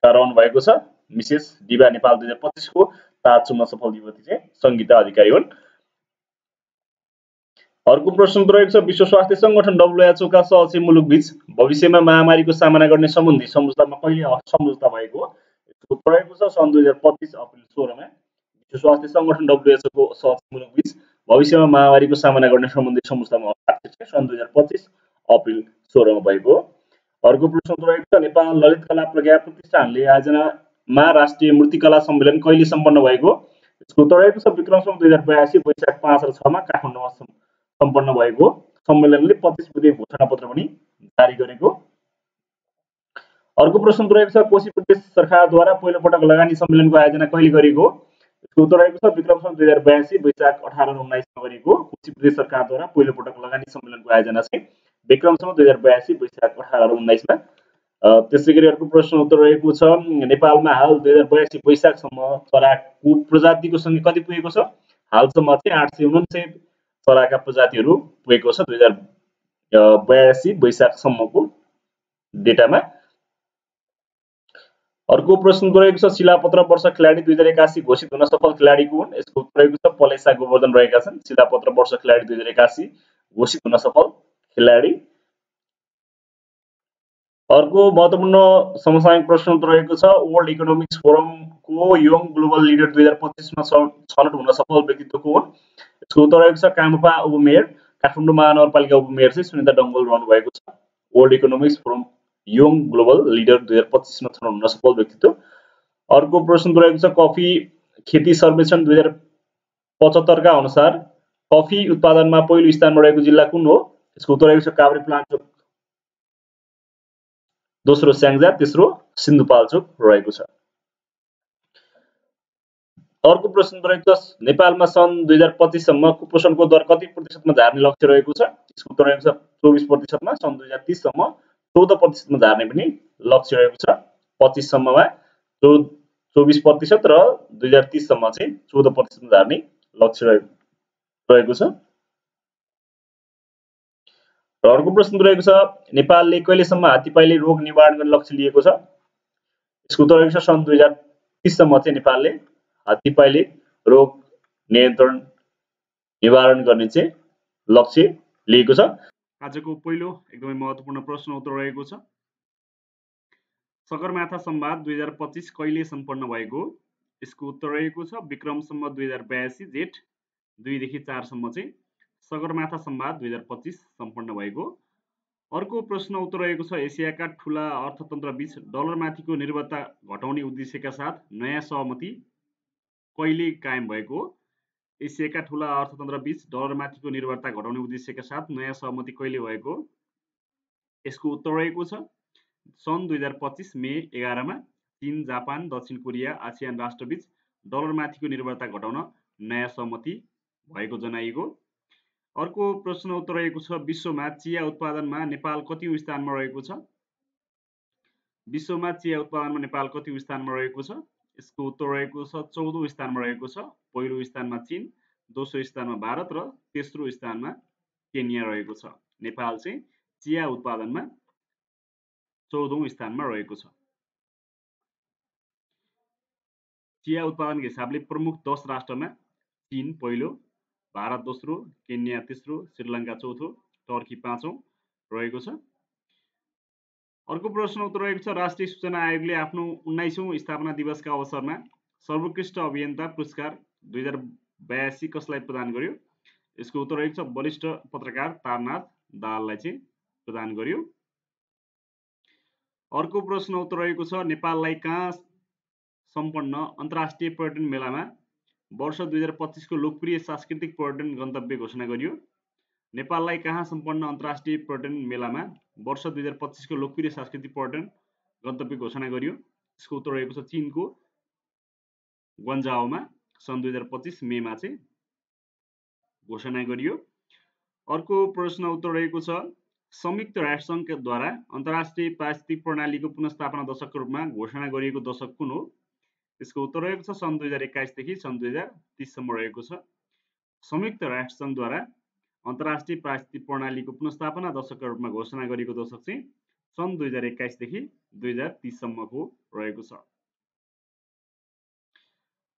रहनु भएको छ। मिसेस डिभा नेपाल 2025 को ताज चुम्न सफल युवती चाहिँ संगीता अधिकारी हुन्। अर्को प्रश्न रहेको छ विश्व स्वास्थ्य संगठन WHO का सदस्य मुलुकबीच भविष्यमा महामारीको सामना गर्ने सम्बन्धी सम्झौतामा कहिले सम्झौता भएको? यसको उत्तर रहेको छ सन् 2025 अप्रिल 16 मा विश्व स्वास्थ्य संगठन WHO को सदस्य मुलुकबीच भविष्यमा महामारीको सामना गर्ने सम्बन्धी सम्झौतामा हस्ताक्षर सन् 2025 अप्रिल 16 मा भएको। अर्को प्रश्न रहेको छ नेपाल ललित कला प्रज्ञा प्रतिष्ठानले आयोजनामा राष्ट्रिय मूर्तिकला सम्मेलन कहिले सम्पन्न भएको? यसको उत्तर रहेको छ विक्रम सम्वत 2082 वैशाख 5 र 6 मा काठमाडौँमा सम्पन्न भएको। सम्मेलनले 25 बुँदे घोषणापत्र पनि जारी गरेको। अर्को प्रश्न रहेको छ कोशी प्रदेश सरकारद्वारा पहिलो पटक लगानी सम्मेलनको आयोजना कहिले गरेको? यसको उत्तर रहेको छ विक्रम सम्वत 2082 वैशाख 18 र 19 मा गरेको। कोशी प्रदेश सरकारद्वारा पहिलो पटक लगानी सम्मेलनको आयोजना चाहिँ विक्रम सम्वत 2082 वैशाख 18 र 19 मा। त्यसैगरी अर्को प्रश्न उत्तर रहेको छ नेपालमा हाल 2082 वैशाखसम्म चराको प्रजातिको संख्या कति पुगेको छ? हालसम्म चाहिँ 849 चराका प्रजातिहरू पुगेको छ 2082 वैशाखसम्मको डेटामा। अर्को प्रश्न रहेको छ शिलापत्र वर्ष खेलाडी 2081 घोषित हुन सफल खेलाडी को हुन्? यसको उत्तर रहेको छ पलेसा गोवर्धन रहेका छन् शिलापत्र वर्ष खेलाडी 2081 घोषित हुन सफल खेलाडी। अर्को महत्त्वपूर्ण समसामयिक प्रश्न रहेको छ world economics फोरमको young global leader 2025 मा छनौट हुन सफल व्यक्तित्व को हुन्? यसको उत्तर रहेको छ कामपा उपमेयर काठमाडौँ महानगरपालिका उपमेयर चाहिँ सुनिता डङ्गोल रहनु भएको छ। World economics forum young global leader 2025 मा छनौट हुन सफल व्यक्तित्व। अर्को प्रश्न रहेको छ कफी खेती सर्वेक्षण 2075 का अनुसार कफी उत्पादनमा पहिलो स्थानमा रहेको जिल्ला कुन हो? यसको उत्तर रहेको छ काभ्रेपलाञ्चोक, दोस्रो स्याङ्जा, तेस्रो सिन्धुपाल्चोक रहेको छ। अर्को प्रश्न रहेको छ नेपालमा सन् 2025 सम्म कुपोषणको दर कति प्रतिशतमा झार्ने लक्ष्य रहेको छ? यसको उत्तर रहेको छ 24% मा, सन् 2030 सम्म 14% मा झार्ने पनि लक्ष्य रहेको छ। 25 सम्ममा 24% र 2030 सम्म चाहिँ 14% मा झार्ने लक्ष्य रहेको छ। र अर्को प्रश्न रहेको छ नेपालले कहिलेसम्म हात्तीपाइले रोग निवारण गर्ने लक्ष्य लिएको छ? यसको उत्तर रहेको छ सन् 2030 सम्म चाहिँ नेपालले हात्तीपाइले रोग नियन्त्रण निवारण गर्ने चाहिँ लक्ष्य लिएको छ। आजको पहिलो एकदमै महत्त्वपूर्ण प्रश्न उत्तर रहेको छ सगरमाथा संवाद 2025 कहिले सम्पन्न भएको? यसको उत्तर रहेको छ विक्रम सम्वत 2082 जेठ 2 देखि 4 सम्म चाहिँ सगरमाथा संवाद 2025 सम्पन्न भएको। अर्को प्रश्न उत्तर रहेको छ एसियाका ठूला अर्थतन्त्र बीच डलरमाथिको निर्भरता घटाउने उद्देश्यका साथ नयाँ सहमति कहिले कायम भएको? एसियाका ठूला अर्थतन्त्र बीच डलरमाथिको निर्भरता घटाउने उद्देश्यका साथ नयाँ सहमति कहिले भएको? यसको उत्तर रहेको छ सन् 2025 मे 11 मा चीन, जापान, दक्षिण कोरिया, आसियान राष्ट्रबीच डलरमाथिको निर्भरता घटाउन नयाँ सहमति भएको जनाइएको। अर्को प्रश्न उत्तर रहेको छ विश्वमा चिया उत्पादनमा नेपाल कतिौं स्थानमा रहेको छ? विश्वमा चिया उत्पादनमा नेपाल कतिौं स्थानमा रहेको छ? यसको उत्तर रहेको छ 14औं स्थानमा रहेको छ। पहिलो स्थानमा चीन, दोस्रो स्थानमा भारत र तेस्रो स्थानमा केन्या रहेको छ। नेपाल चाहिँ चिया उत्पादनमा 14औं स्थानमा रहेको छ। चिया उत्पादनको हिसाबले प्रमुख 10 राष्ट्रमा चीन पहिलो, भारत दोस्रो, केन्या तेस्रो, श्रीलङ्का चौथो, टर्की 5औं रहेको छ। अर्को प्रश्न उत्तर रहेको छ राष्ट्रिय सूचना आयोगले आफ्नो 19औं स्थापना दिवसका अवसरमा सर्वोत्कृष्ट अभियन्ता पुरस्कार 2082 कसलाई प्रदान गर्यो? यसको उत्तर रहेको छ वरिष्ठ पत्रकार तारनाथ दाहाललाई चाहिँ प्रदान गर्यो। अर्को प्रश्न उत्तर रहेको छ नेपाललाई कहाँ सम्पन्न अन्तर्राष्ट्रिय पर्यटन मेलामा वर्ष 2025 को लोकप्रिय सांस्कृतिक पर्यटन गन्तव्य घोषणा गरियो? नेपाललाई कहाँ सम्पन्न अन्तर्राष्ट्रिय पर्यटन मेलामा वर्ष 2025 को लोकप्रिय सांस्कृतिक पर्यटन गन्तव्य घोषणा गरियो? यसको उत्तर रहेको छ चीनको ग्वान्जाओमा सन् 2025 मे मा चाहिँ घोषणा गरियो। अर्को प्रश्न उत्तर रहेको छ संयुक्त राष्ट्रसङ्घद्वारा अन्तर्राष्ट्रिय पारिस्थितिक प्रणालीको पुनर्स्थापना दशकको रूपमा घोषणा गरिएको दशक कुन हो? यसको उत्तर रहेको छ सन् 2021 देखि सन् 2030 सम्म रहेको छ। संयुक्त राष्ट्रसङ्घद्वारा अन्तर्राष्ट्रिय पारिस्थितिक प्रणालीको पुनर्स्थापना दशकका रूपमा घोषणा गरिएको दशक चाहिँ सन् 2021 देखि 2030 सम्मको रहेको छ।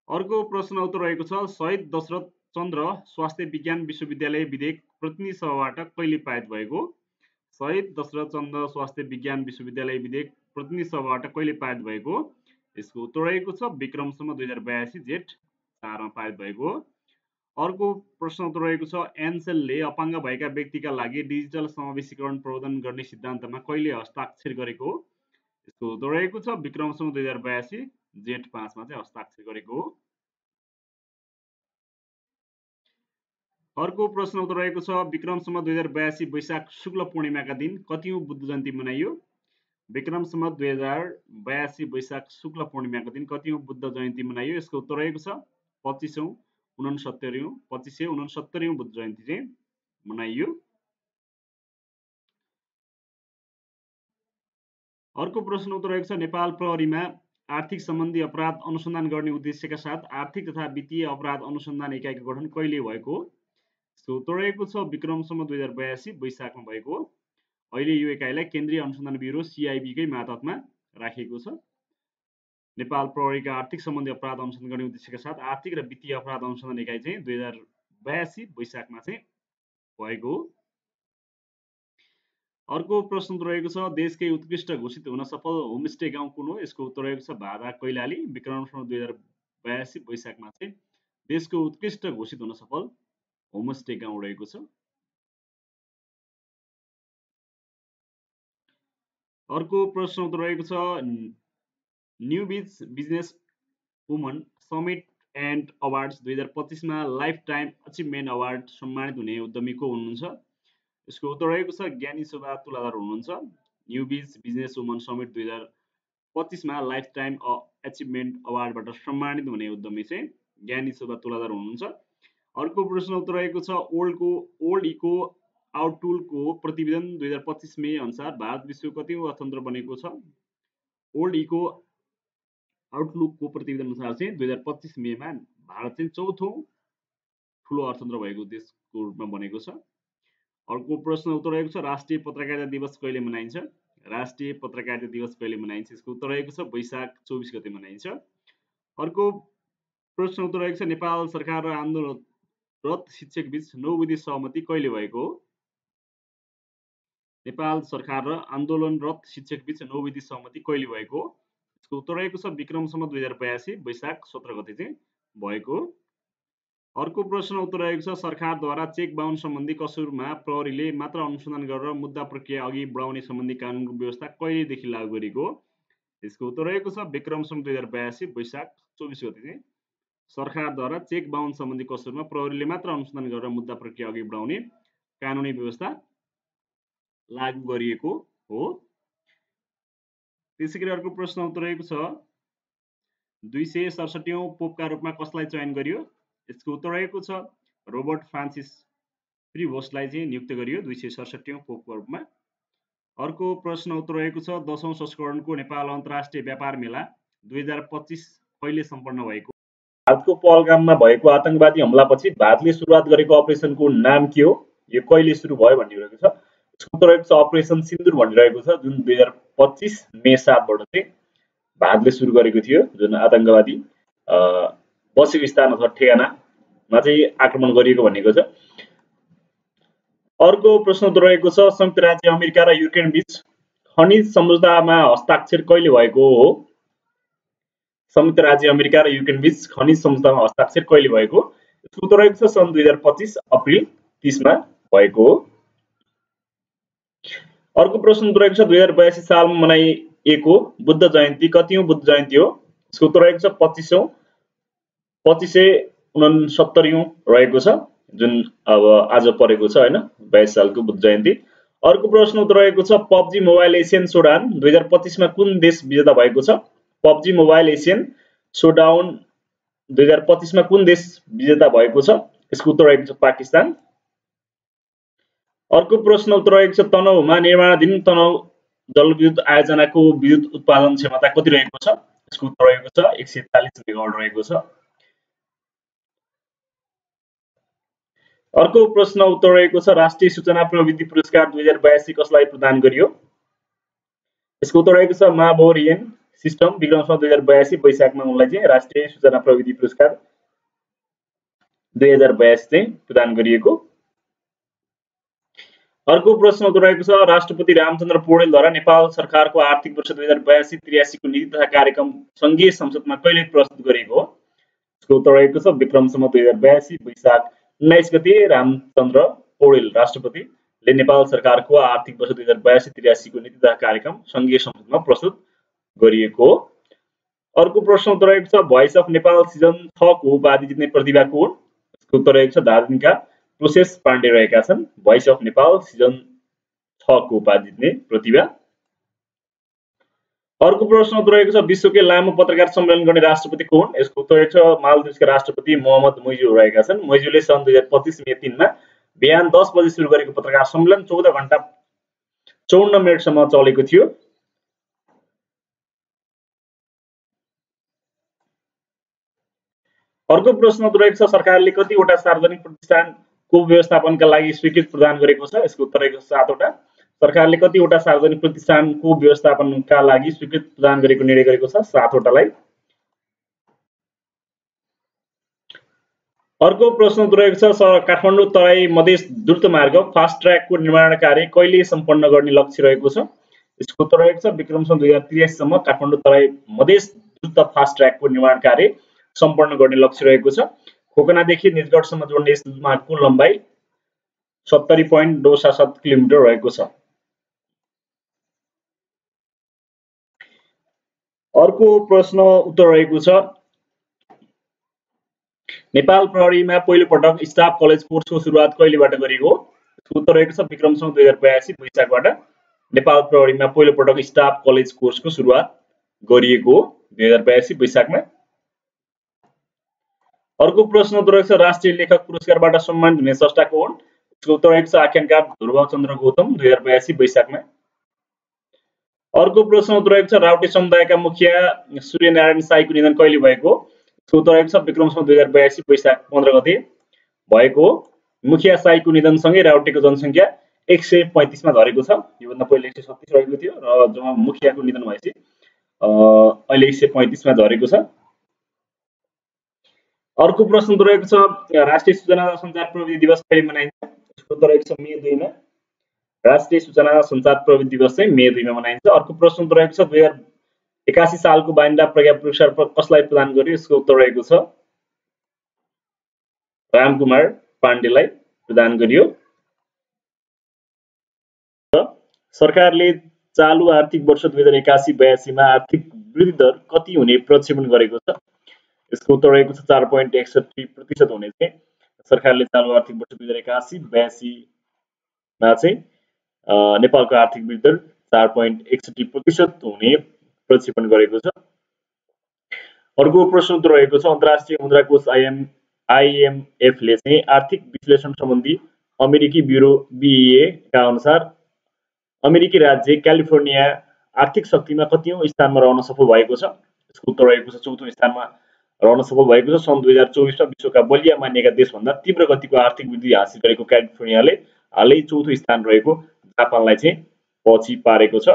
अर्को प्रश्न उत्तर रहेको छ शहीद दशरथ चन्द्र स्वास्थ्य विज्ञान विश्वविद्यालय विधेयक प्रतिनिधि सभाबाट कहिले पारित भएको? शहीद दशरथ चन्द्र स्वास्थ्य विज्ञान विश्वविद्यालय विधेयक प्रतिनिधि सभाबाट कहिले पारित भएको? यसको उत्तर रहेको छ विक्रम सम्वत 2082 जेठ 4 मा पारित भएको। अर्को प्रश्न उत्तर रहेको छ एनसेलले अपाङ्ग भएका व्यक्तिका लागि डिजिटल समावेशीकरण प्रवर्धन गर्ने सिद्धान्तमा कहिले हस्ताक्षर गरेको हो? यसको उत्तर रहेको छ विक्रम सम्वत 2082 जेठ 5 मा चाहिँ हस्ताक्षर गरेको हो। अर्को प्रश्न उत्तर रहेको छ विक्रम सम्वत 2082 वैशाख शुक्ल पूर्णिमाका दिन कतिौं बुद्ध जयन्ती मनाइयो? विक्रम सम्वत 2082 वैशाख शुक्ल पूर्णिमाका दिन कतिौं बुद्ध जयन्ती मनाइयो? यसको उत्तर रहेको छ 2569औं बुद्ध जयन्ती चाहिँ मनाइयो। अर्को प्रश्न उत्तर रहेको छ नेपाल प्रहरीमा आर्थिक सम्बन्धी अपराध अनुसन्धान गर्ने उद्देश्यका साथ आर्थिक तथा वित्तीय अपराध अनुसन्धान इकाइको गठन कहिले भएको? यसको उत्तर रहेको छ विक्रम सम्वत 2082 वैशाखमा भएको हो। अहिले यो इकाइलाई केन्द्रीय अनुसन्धान ब्युरो CIB कै मातहतमा राखिएको छ। नेपाल प्रहरीका आर्थिक सम्बन्धी अपराध अनुसन्धान गर्ने उद्देश्यका साथ आर्थिक र वित्तीय अपराध अनुसन्धान इकाइ चाहिँ 2082 वैशाखमा चाहिँ भएको हो। अर्को प्रश्न रहेको छ देशकै उत्कृष्ट घोषित हुन सफल होमस्टे गाउँ कुन हो? यसको उत्तर रहेको छ बाधा कैलाली विक्रम सम्वत 2082 वैशाखमा चाहिँ देशको उत्कृष्ट घोषित हुन सफल होमस्टे गाउँ रहेको छ। अर्को प्रश्न उत्तर रहेको छ Newbiz business woman summit and awards 2025 मा लाइफ टाइम अचिभमेन्ट अवार्ड सम्मानित हुने उद्यमी को हुनुहुन्छ? यसको उत्तर रहेको छ ज्ञानी शोभा तुलाधर हुनुहुन्छ। न्युबिज बिजनेस वुमन समिट 2025 मा लाइफ टाइम अचिभमेन्ट अवार्डबाट सम्मानित हुने उद्यमी चाहिँ ज्ञानी शोभा तुलाधर हुनुहुन्छ। अर्को प्रश्न उत्तर रहेको छ ओल्ड इको आउटलुकको प्रतिवेदन 2025 मे अनुसार भारत विश्वको कतिौं अर्थतन्त्र बनेको छ? ओल्ड इको आउटलुकको प्रतिवेदन अनुसार चाहिँ 2025 मे मा भारत चाहिँ चौथो ठुलो अर्थतन्त्र भएको देशको रूपमा बनेको छ। अर्को प्रश्न उत्तर रहेको छ राष्ट्रिय पत्रकारिता दिवस कहिले मनाइन्छ? राष्ट्रिय पत्रकारिता दिवस कहिले मनाइन्छ? यसको उत्तर रहेको छ वैशाख 24 गते मनाइन्छ। अर्को प्रश्न उत्तर रहेको छ नेपाल सरकार र आन्दोलनरत शिक्षक बीच 9 बुँदे सहमति कहिले भएको हो? नेपाल सरकार र आन्दोलनरत शिक्षक बीच नौविधि सहमति कहिले भएको? यसको उत्तर रहेको छ विक्रमसम्म 2082 वैशाख 17 गते चाहिँ भएको। अर्को प्रश्न उत्तर रहेको छ सरकारद्वारा चेक बाउन्स सम्बन्धी कसुरमा प्रहरीले मात्र अनुसन्धान गरेर मुद्दा प्रक्रिया अघि बढाउने सम्बन्धी कानुनको व्यवस्था कहिलेदेखि लागू गरेको? यसको उत्तर रहेको छ विक्रमसम्म 2082 वैशाख 24 गते चाहिँ सरकारद्वारा चेक बाउन्स सम्बन्धी कसुरमा प्रहरीले मात्र अनुसन्धान गरेर मुद्दा प्रक्रिया अघि बढाउने कानुनी व्यवस्था लागू गरिएको हो। त्यसैगरी अर्को प्रश्न उत्तर रहेको छ 267औं पोपका रूपमा कसलाई चयन गरियो? यसको उत्तर रहेको छ रोबर्ट फ्रान्सिस प्रिभोस्टलाई चाहिँ नियुक्त गरियो 267औं पोपका रूपमा। अर्को प्रश्न उत्तर रहेको छ 10औं संस्करणको नेपाल अन्तर्राष्ट्रिय व्यापार मेला 2025 कहिले सम्पन्न भएको? भारतको पहलगाममा भएको आतंकवादी हमलापछि भारतले सुरुवात गरेको अपरेसनको नाम के हो? यो कहिले सुरु भयो भनिरहेको छ। यसको उत्तर रहेको छ अपरेसन सिन्दुर भनिरहेको छ, जुन 2025 मे 7 बाट चाहिँ भारतले सुरु गरेको थियो, जुन आतंकवादी बसेको स्थान अथवा ठेगानामा चाहिँ आक्रमण गरिएको भनेको छ। अर्को प्रश्न उत्तर रहेको छ संयुक्त राज्य अमेरिका र युक्रेन बीच खनिज सम्झौतामा हस्ताक्षर कहिले भएको हो? संयुक्त राज्य अमेरिका र युक्रेन बीच खनिज सम्झौतामा हस्ताक्षर कहिले भएको? यसको उत्तर रहेको छ सन् 2025 अप्रिल 30 मा भएको हो। अर्को प्रश्न उत्तर रहेको छ 2082 सालमा मनाइएको बुद्ध जयन्ती कतिौं बुद्ध जयन्ती हो? यसको उत्तर रहेको छ 2569औं रहेको छ, जुन अब आज परेको छ हैन, 22 सालको बुद्ध जयन्ती। अर्को प्रश्न उत्तर रहेको छ पबजी मोबाइल एसियन सोडाउन 2025 मा कुन देश विजेता भएको छ? पबजी मोबाइल एसियन सोडाउन 2025 मा कुन देश विजेता भएको छ? यसको उत्तर रहेको छ पाकिस्तान। अर्को प्रश्न उत्तर रहेको छ तनहुँमा निर्माणाधीन तनहुँ जलविद्युत आयोजनाको विद्युत उत्पादन क्षमता कति रहेको छ? यसको उत्तर रहेको छ 140 मेगावाट रहेको छ। अर्को प्रश्न उत्तर रहेको छ राष्ट्रिय सूचना प्रविधि पुरस्कार 2082 कसलाई प्रदान गरियो? यसको उत्तर रहेको छ माभोरियन सिस्टम विक्रमसम्म 2082 वैशाखमा उनलाई चाहिँ राष्ट्रिय सूचना प्रविधि पुरस्कार 2082 चाहिँ प्रदान गरिएको। अर्को प्रश्न उत्तर रहेको छ राष्ट्रपति रामचन्द्र पौडेलद्वारा नेपाल सरकारको आर्थिक वर्ष 2082-83 को नीति तथा कार्यक्रम संघीय संसदमा कहिले प्रस्तुत गरिएको हो? यसको उत्तर रहेको छ विक्रमसम्म 2082 वैशाख 19 गते रामचन्द्र पौडेल राष्ट्रपतिले नेपाल सरकारको आर्थिक वर्ष 2082-83 को नीति तथा कार्यक्रम संघीय संसदमा प्रस्तुत गरिएको हो। अर्को प्रश्न उत्तर रहेको छ भोइस अफ नेपाल सिजन 6 को उपाधि जित्ने प्रतिभा को हुन्? यसको उत्तर रहेको छ दार्जिलिङका प्रोसेस पाण्डे रहेका छन् भोइस अफ नेपाल सिजन 6 को उपाधि जित्ने प्रतिभा। अर्को प्रश्न उत्तर रहेको छ विश्वकै लामो पत्रकार सम्मेलन गर्ने राष्ट्रपति को हुन्? यसको उत्तर रहेको छ मालदिभ्सका राष्ट्रपति मोहम्मद मुइजु रहेका छन्। मुइजुले सन् 2025 मे 3 मा बिहान 10 बजे सुरु गरेको पत्रकार सम्मेलन 14 घण्टा 54 मिनेटसम्म चलेको थियो। अर्को प्रश्न उत्तर रहेको छ सरकारले कतिवटा सार्वजनिक प्रतिष्ठानको व्यवस्थापनका लागि स्वीकृति प्रदान गरेको छ? यसको उत्तर रहेको छ 7 वटा। सरकारले कतिवटा सार्वजनिक प्रतिष्ठानको व्यवस्थापनका लागि स्वीकृति प्रदान गरेको निर्णय गरेको छ? 7 वटालाई। अर्को प्रश्न उत्तर रहेको छ काठमाडौँ तराई मधेस द्रुत मार्ग फास्ट ट्र्याकको निर्माण कार्य कहिले सम्पन्न गर्ने लक्ष्य रहेको छ? यसको उत्तर रहेको छ विक्रमसम्म 2083 सम्म काठमाडौँ तराई मधेस द्रुत फास्ट ट्र्याकको निर्माण कार्य सम्पन्न गर्ने लक्ष्य रहेको छ। खोकनादेखि निजगढसम्म जोड्ने यस मार्गको लम्बाइ 70.277 किलोमिटर रहेको छ। अर्को प्रश्न उत्तर रहेको छ नेपाल प्रहरीमा पहिलो पटक स्टाफ कलेज कोर्सको सुरुवात कहिलेबाट गरिएको हो? यसको उत्तर रहेको छ विक्रमसम्म 2082 वैशाखबाट नेपाल प्रहरीमा पहिलो पटक स्टाफ कलेज कोर्सको सुरुवात गरिएको हो 2082 वैशाखमा। अर्को प्रश्न उत्तर रहेको छ राष्ट्रिय लेखक पुरस्कारबाट सम्मानित हुने स्रष्टा को हुन्? यसको उत्तर रहेको छ आख्यानकार ध्रुवचन्द्र गौतम 2082 वैशाखमा। अर्को प्रश्न उत्तर रहेको छ राउटे समुदायका मुखिया सूर्यनारायण साईको निधन कहिले भएको हो? यसको उत्तर रहेको छ विक्रमसम्म 2082 वैशाख 15 गते भएको हो। मुखिया साईको निधनसँगै राउटेको जनसङ्ख्या 135 मा झरेको छ। योभन्दा पहिले 136 रहेको थियो र जब मुखियाको निधन भएपछि अहिले 135 मा झरेको छ। अर्को प्रश्न उत्तर रहेको छ राष्ट्रिय सूचना र सञ्चार प्रविधि दिवस कहिले मनाइन्छ? यसको उत्तर रहेको छ मे 2 मा। राष्ट्रिय सूचना सञ्चार प्रविधि दिवस चाहिँ मे 2 मा मनाइन्छ। अर्को प्रश्न उत्तर रहेको छ 2081 सालको बानिन्दा प्रज्ञा पुरस्कार कसलाई प्रदान गर्यो? यसको उत्तर रहेको छ रामकुमार पाण्डेलाई प्रदान गरियो। सरकारले चालु आर्थिक वर्ष 2081-82 मा आर्थिक वृद्धि दर कति हुने प्रक्षेपण गरेको छ? यसको उत्तर रहेको छ 4.61% हुने चाहिँ सरकारले चालु आर्थिक वर्ष 2081-82 मा चाहिँ नेपालको आर्थिक वृद्धि दर 4.61% हुने प्रक्षेपण गरेको छ। अर्को प्रश्न उत्तर रहेको छ अन्तर्राष्ट्रिय मुद्रा कोष IMF ले चाहिँ आर्थिक विश्लेषण सम्बन्धी अमेरिकी ब्युरो BEA का अनुसार अमेरिकी राज्य क्यालिफोर्निया आर्थिक शक्तिमा कतिौं स्थानमा रहन सफल भएको छ? यसको उत्तर रहेको छ 4थो स्थानमा रहन सफल भएको छ। सन् 2024 मा विश्वका बलिया मानिएका देशभन्दा तीव्र गतिको आर्थिक वृद्धि हासिल गरेको क्यालिफोर्नियाले हालै 4थो स्थान रहेको जापानलाई चाहिँ पछि पारेको छ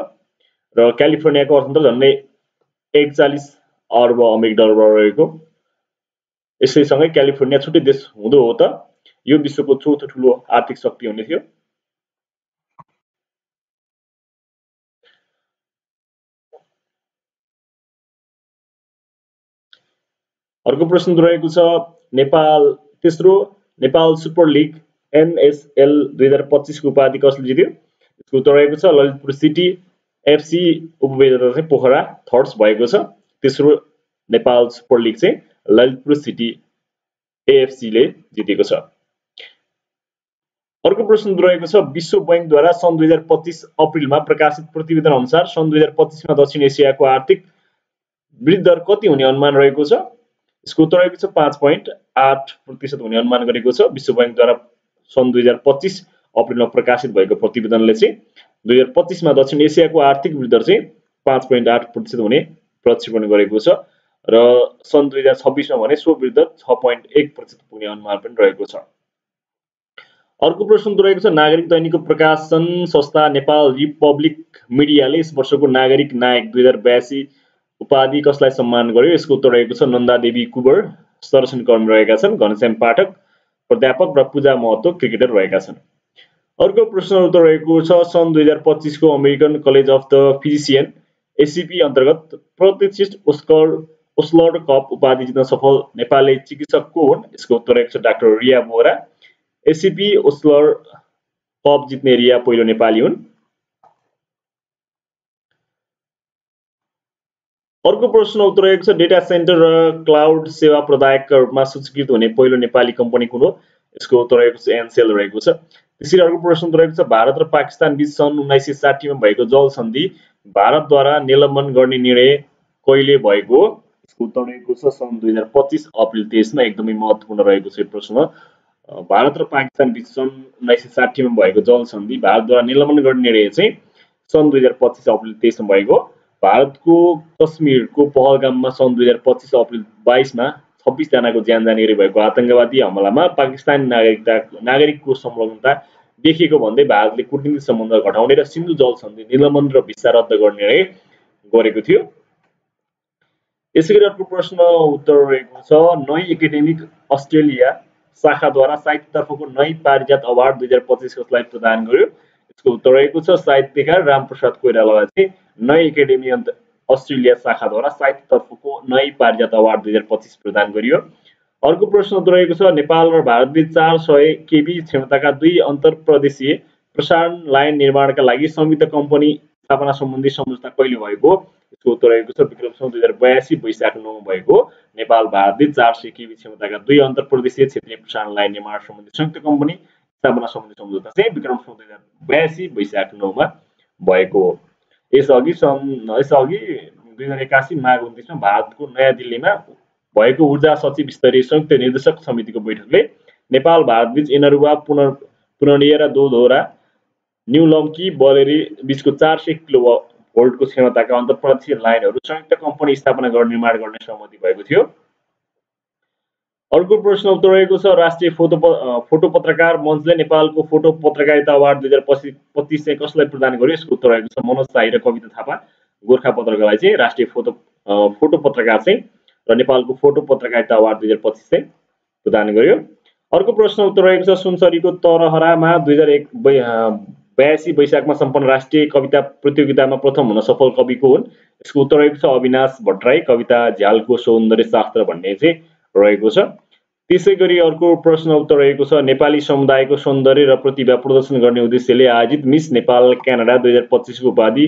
र क्यालिफोर्नियाको अर्थतन्त्र झन्डै 41 अर्ब अमेरिकी डलर रहेको। यसैसँगै क्यालिफोर्निया छुट्टै देश हुँदो हो त यो विश्वको 4थो ठूलो आर्थिक शक्ति हुने थियो। अर्को प्रश्न रहेको छ तेस्रो नेपाल सुपर लिग NSL 2025 को उपाधि कसले जित्यो? यसको उत्तर रहेको छ ललितपुर सिटी FC उपविजेता चाहिँ पोखरा थर्ड्स भएको छ। तेस्रो नेपाल सुपर लिग चाहिँ ललितपुर सिटी AFC ले जितेको छ। अर्को प्रश्न रहेको छ विश्व बैंकद्वारा सन् 2025 अप्रिलमा प्रकाशित प्रतिवेदन अनुसार सन् 2025 मा दक्षिण एसियाको आर्थिक वृद्धि दर कति हुने अनुमान रहेको छ? यसको उत्तर रहेको छ 5.8% हुने अनुमान गरेको छ। विश्व बैंकद्वारा सन् 2025 अप्रिलमा प्रकाशित भएको प्रतिवेदनले चाहिँ 2025 मा दक्षिण एसियाको आर्थिक वृद्धि दर चाहिँ 5.8% हुने प्रक्षेपण गरेको छ र सन् 2026 मा भने सो वृद्धि दर 6.1% पुग्ने अनुमान पनि रहेको छ। अर्को प्रश्न रहेको छ नागरिक दैनिकको प्रकाशन संस्था नेपाल रिपब्लिक मिडियाले यस वर्षको नागरिक नायक 2082 उपाधि कसलाई सम्मान गर्यो? यसको उत्तर रहेको छ नन्दा देवी कुबर संरक्षण कर्मी रहेका छन्, घनश्याम पाठक प्राध्यापक र पूजा महतो क्रिकेटर रहेका छन्। अर्को प्रश्न उत्तर रहेको छ सन् 2025 को American college of the physician ACP अन्तर्गत प्रतिष्ठित ओस्लर कप उपाधि जित्न सफल नेपाली चिकित्सक को हुन्? यसको उत्तर रहेको छ doctor Riya Bohra. ACP Osler cup जित्ने रिया पहिलो नेपाली हुन्। अर्को प्रश्न उत्तर रहेको छ डेटा सेन्टर र क्लाउड सेवा प्रदायकका रूपमा सूचीकृत हुने पहिलो नेपाली कम्पनी कुन हो? यसको उत्तर रहेको छ एनसेल रहेको छ। त्यसैले अर्को प्रश्न उत्तर रहेको छ भारत र पाकिस्तान बीच सन् 1960 मा भएको जल सन्धि भारतद्वारा निलम्बन गर्ने निर्णय कहिले भएको? यसको उत्तर रहेको छ सन् 2025 अप्रिल 23 मा। एकदमै महत्त्वपूर्ण रहेको छ यो प्रश्न। भारत र पाकिस्तान बीच सन् 1960 मा भएको जल सन्धि भारतद्वारा निलम्बन गर्ने निर्णय चाहिँ सन् 2025 अप्रिल 23 मा भएको। भारतको कश्मीरको पहलगाममा सन् 2025 अप्रिल 22 मा 26 जनाको ज्यान जाने गरी भएको आतंकवादी हमलामा पाकिस्तानी नागरिकको संलग्नता देखिएको भन्दै भारतले कूटनीतिक सम्बन्ध घटाउने र सिन्धु जल सन्धि निलम्बन र भिसा रद्द गर्ने निर्णय गरेको थियो। यसैगरी अर्को प्रश्न उत्तर रहेको छ नई एकाडेमिक अस्ट्रेलिया शाखाद्वारा साहित्यतर्फको नई पारिजात अवार्ड 2025 कसलाई प्रदान गर्यो? यसको उत्तर रहेको छ साहित्यकार रामप्रसाद कोइरालालाई चाहिँ नई एकाडेमी अस्ट्रेलिया शाखाद्वारा साहित्यतर्फको नई पारिजात अवार्ड 2025 प्रदान गरियो। अर्को प्रश्न उत्तर रहेको छ नेपाल र भारतबीच 400 kV क्षमताका 2 अन्तर्प्रदेशीय प्रसारण लाइन निर्माणका लागि संयुक्त कम्पनी स्थापना सम्बन्धी सम्झौता कहिले भएको? यसको उत्तर रहेको छ विक्रम सम्वत 2082 वैशाख 9 भएको नेपाल भारतबीच 400 kV क्षमताका 2 अन्तर्प्रदेशीय क्षेत्रीय प्रसारण लाइन निर्माण सम्बन्धी संयुक्त कम्पनी स्थापना सम्बन्धी सम्झौता चाहिँ विक्रम सम्वत 2082 वैशाख 9 मा भएको हो। यसअघि 2081 माघ 29 मा भारतको नयाँ दिल्लीमा भएको ऊर्जा सचिव स्तरीय संयुक्त निर्देशक समितिको बैठकले नेपाल भारतबीच एनरुवा पुनर्नीय र दोधोरा न्युलम्की बलेरी बीचको 400 किलोभोल्टको क्षमताका अन्तर्प्रदेशीय लाइनहरू संयुक्त कम्पनी स्थापना गर्ने निर्माण गर्ने सहमति भएको थियो। अर्को प्रश्न उत्तर रहेको छ राष्ट्रिय फोटो पत्रकार मञ्चले नेपालको फोटो पत्रकारिता अवार्ड 2025 चाहिँ कसलाई प्रदान गर्यो? यसको उत्तर रहेको छ मनोज शाही र कविता थापा गोर्खा पत्रकारलाई चाहिँ राष्ट्रिय फोटो पत्रकार चाहिँ र नेपालको फोटो पत्रकारिता अवार्ड 2025 चाहिँ प्रदान गर्यो। अर्को प्रश्न उत्तर रहेको छ सुनसरीको तरहरामा 82 वैशाखमा सम्पन्न राष्ट्रिय कविता प्रतियोगितामा प्रथम हुन सफल कवि को हुन्? यसको उत्तर रहेको छ अविनाश भट्टराई। कविता झ्यालको सौन्दर्य शास्त्र भन्ने चाहिँ रहेको छ। त्यसै गरी अर्को प्रश्न उत्तर रहेको छ नेपाली समुदायको सौन्दर्य र प्रतिभा प्रदर्शन गर्ने उद्देश्यले आयोजित मिस नेपाल क्यानाडा 2025 को उपाधि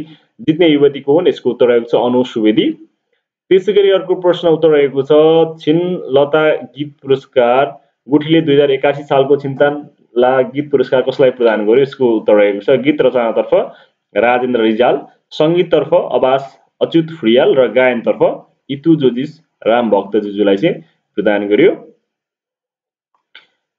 जित्ने युवती को हुन्? यसको उत्तर रहेको छ अनु सुवेदी। त्यसै गरी अर्को प्रश्न उत्तर रहेको छ छिनलता गीत पुरस्कार गुठीले 2081 सालको छिन्ताला गीत पुरस्कार कसलाई प्रदान गर्यो? यसको उत्तर रहेको छ गीत रचनातर्फ राजेन्द्र रिजाल, सङ्गीततर्फ अबास अच्युत फुरियाल र गायनतर्फ इतु जोजिस राम भक्तज्यूलाई चाहिँ प्रदान गर्यो।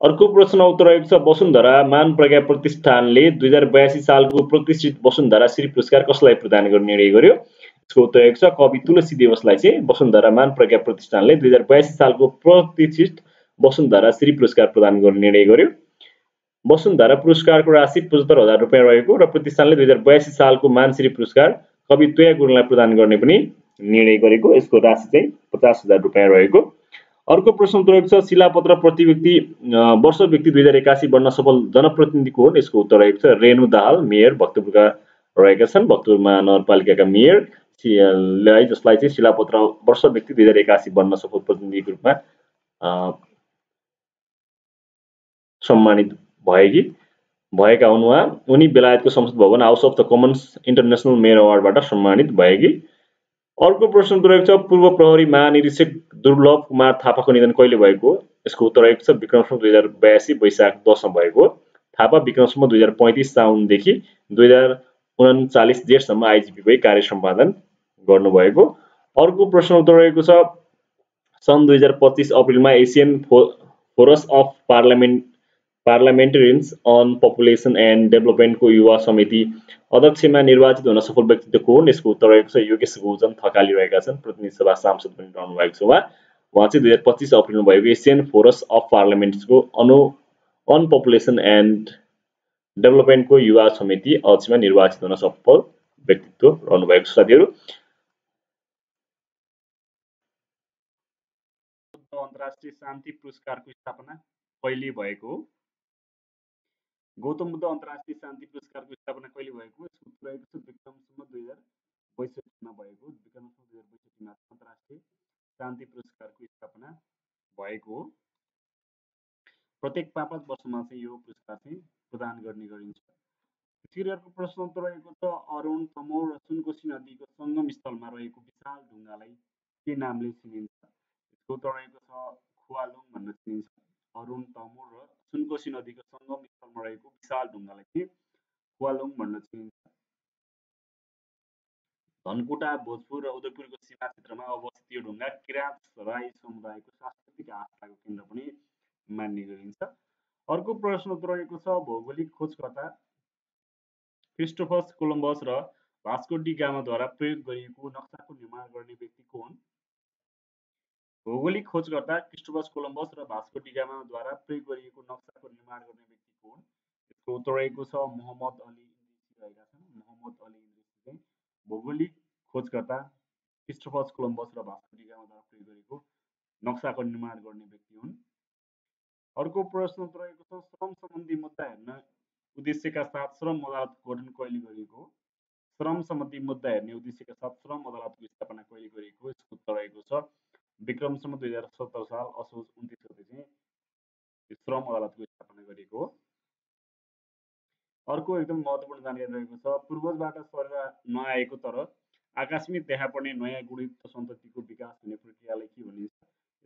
अर्को प्रश्न उत्तर रहेको छ वसुन्धरा मान प्रज्ञा प्रतिष्ठानले 2082 सालको प्रतिष्ठित वसुन्धरा श्री पुरस्कार कसलाई प्रदान गर्ने निर्णय गर्यो? यसको उत्तर रहेको छ कवि तुलसी देवसलाई चाहिँ वसुन्धरा मान प्रज्ञा प्रतिष्ठानले 2082 सालको प्रतिष्ठित वसुन्धरा श्री पुरस्कार प्रदान गर्ने निर्णय गर्यो। वसुन्धरा पुरस्कारको राशि 75,000 रुपियाँ रहेको र प्रतिष्ठानले 2082 सालको मानश्री पुरस्कार कवि तोया गुरुङलाई प्रदान गर्ने पनि निर्णय गरेको। यसको राशि चाहिँ 50,000 रुपियाँ रहेको। अर्को प्रश्न उत्तर रहेको छ शिलापत्र प्रति व्यक्ति वर्ष व्यक्ति 2081 बन्न सफल जनप्रतिनिधि को हुन्? यसको उत्तर रहेको छ रेणु दाहाल मेयर भक्तपुरका रहेका छन्। भक्तपुर महानगरपालिकाका मेयर जसलाई चाहिँ शिलापत्र वर्ष व्यक्ति 2081 बन्न सफल प्रतिनिधिको रूपमा सम्मानित भएका हुन्। उनी बेलायतको संसद भवन house of the commons international mayor अवार्डबाट सम्मानित भएकी। अर्को प्रश्न उत्तर रहेको छ पूर्व प्रहरी महानिरीक्षक दुर्लभ कुमार थापाको निधन कहिले भएको? यसको उत्तर रहेको छ विक्रमसम्म 2082 वैशाख 10 मा भएको। थापा विक्रमसम्म 2035 साउनदेखि 2039 जेठसम्म आइजिपी भई कार्य सम्पादन गर्नुभएको। अर्को प्रश्न उत्तर रहेको छ सन् 2025 अप्रिलमा Asian forum of parliamentarians on population and डेभलपमेन्टको युवा समिति अध्यक्षमा निर्वाचित हुन सफल व्यक्तित्व को हुन्? यसको उत्तर रहेको छ योगेश गौतम थकाली रहेका छन्। प्रतिनिधि सभा सांसद पनि रहनु भएको छ। उहाँ चाहिँ 2025 अप्रिलमा भएको एसियन फोरस अफ पार्लियामेन्ट्सको अन पपुलेसन एन्ड डेभलपमेन्टको युवा समिति अध्यक्षमा निर्वाचित हुन सफल व्यक्तित्व रहनु भएको छ। साथीहरू अन्तर्राष्ट्रिय शान्ति पुरस्कारको स्थापना कहिले भएको? गौतम बुद्ध अन्तर्राष्ट्रिय शान्ति पुरस्कारको स्थापना कहिले भएको? यसको उत्तर रहेको छ विक्रमसम्म 2062 मा भएको। विक्रमसम्म 2062 मा अन्तर्राष्ट्रिय शान्ति पुरस्कारको स्थापना भएको हो। प्रत्येक 5 वर्षमा चाहिँ यो पुरस्कार चाहिँ प्रदान गर्ने गरिन्छ। त्यसैगरी अर्को प्रश्न उत्तर रहेको छ अरुण तमोर र सुनकोशी नदीको संगम स्थलमा रहेको विशाल ढुङ्गालाई के नामले चिनिन्छ? यसको उत्तर रहेको छ खुवालुङ भनेर चिनिन्छ। अरुण तमोर र सुनकोशी नदीको संगम स्थलमा रहेको विशाल ढुङ्गालाई चाहिँ खुवालुङ भनेर चिनिन्छ। धनकुटा भोजपुर र उदयपुरको सीमा क्षेत्रमा अवस्थित यो ढुङ्गा किराँत राई समुदायको सांस्कृतिक आस्थाको केन्द्र पनि मान्ने गरिन्छ। अर्को प्रश्न उत्तर रहेको छ भौगोलिक खोजकर्ता क्रिस्टोफर कोलम्बस र भास्को डी गामाद्वारा प्रयोग गरिएको नक्साको निर्माण गर्ने व्यक्ति को हुन्? भौगोलिक खोजकर्ता क्रिस्टोफर कोलम्बस र भास्को डी गामाद्वारा प्रयोग गरिएको नक्साको निर्माण गर्ने व्यक्ति को हुन्? यसको उत्तर रहेको छ मोहम्मद अली इन्द्रिसी रहेका छन्। मोहम्मद अली इन्द्रिसी चाहिँ भौगोलिक खोजकर्ता क्रिस्टोफर कोलम्बस र भास्को डी गामाद्वारा प्रयोग गरेको नक्साको निर्माण गर्ने व्यक्ति हुन्। अर्को प्रश्न उत्तर रहेको छ श्रम सम्बन्धी मुद्दा हेर्न उद्देश्यका साथ श्रम अदालतको गठन कहिले गरिएको? श्रम सम्बन्धी मुद्दा हेर्ने उद्देश्यका साथ श्रम अदालतको स्थापना कहिले गरिएको? यसको उत्तर रहेको छ विक्रमसम्म 2070 साल असोज 29 गते चाहिँ श्रम अदालतको स्थापना गरिएको हो। अर्को एकदम महत्त्वपूर्ण जानकारी रहेको छ पूर्वजबाट सरेर नआएको तर आकस्मिक देखा पर्ने नयाँ गुणयुक्त सन्ततिको विकास हुने प्रक्रियालाई के भनिन्छ?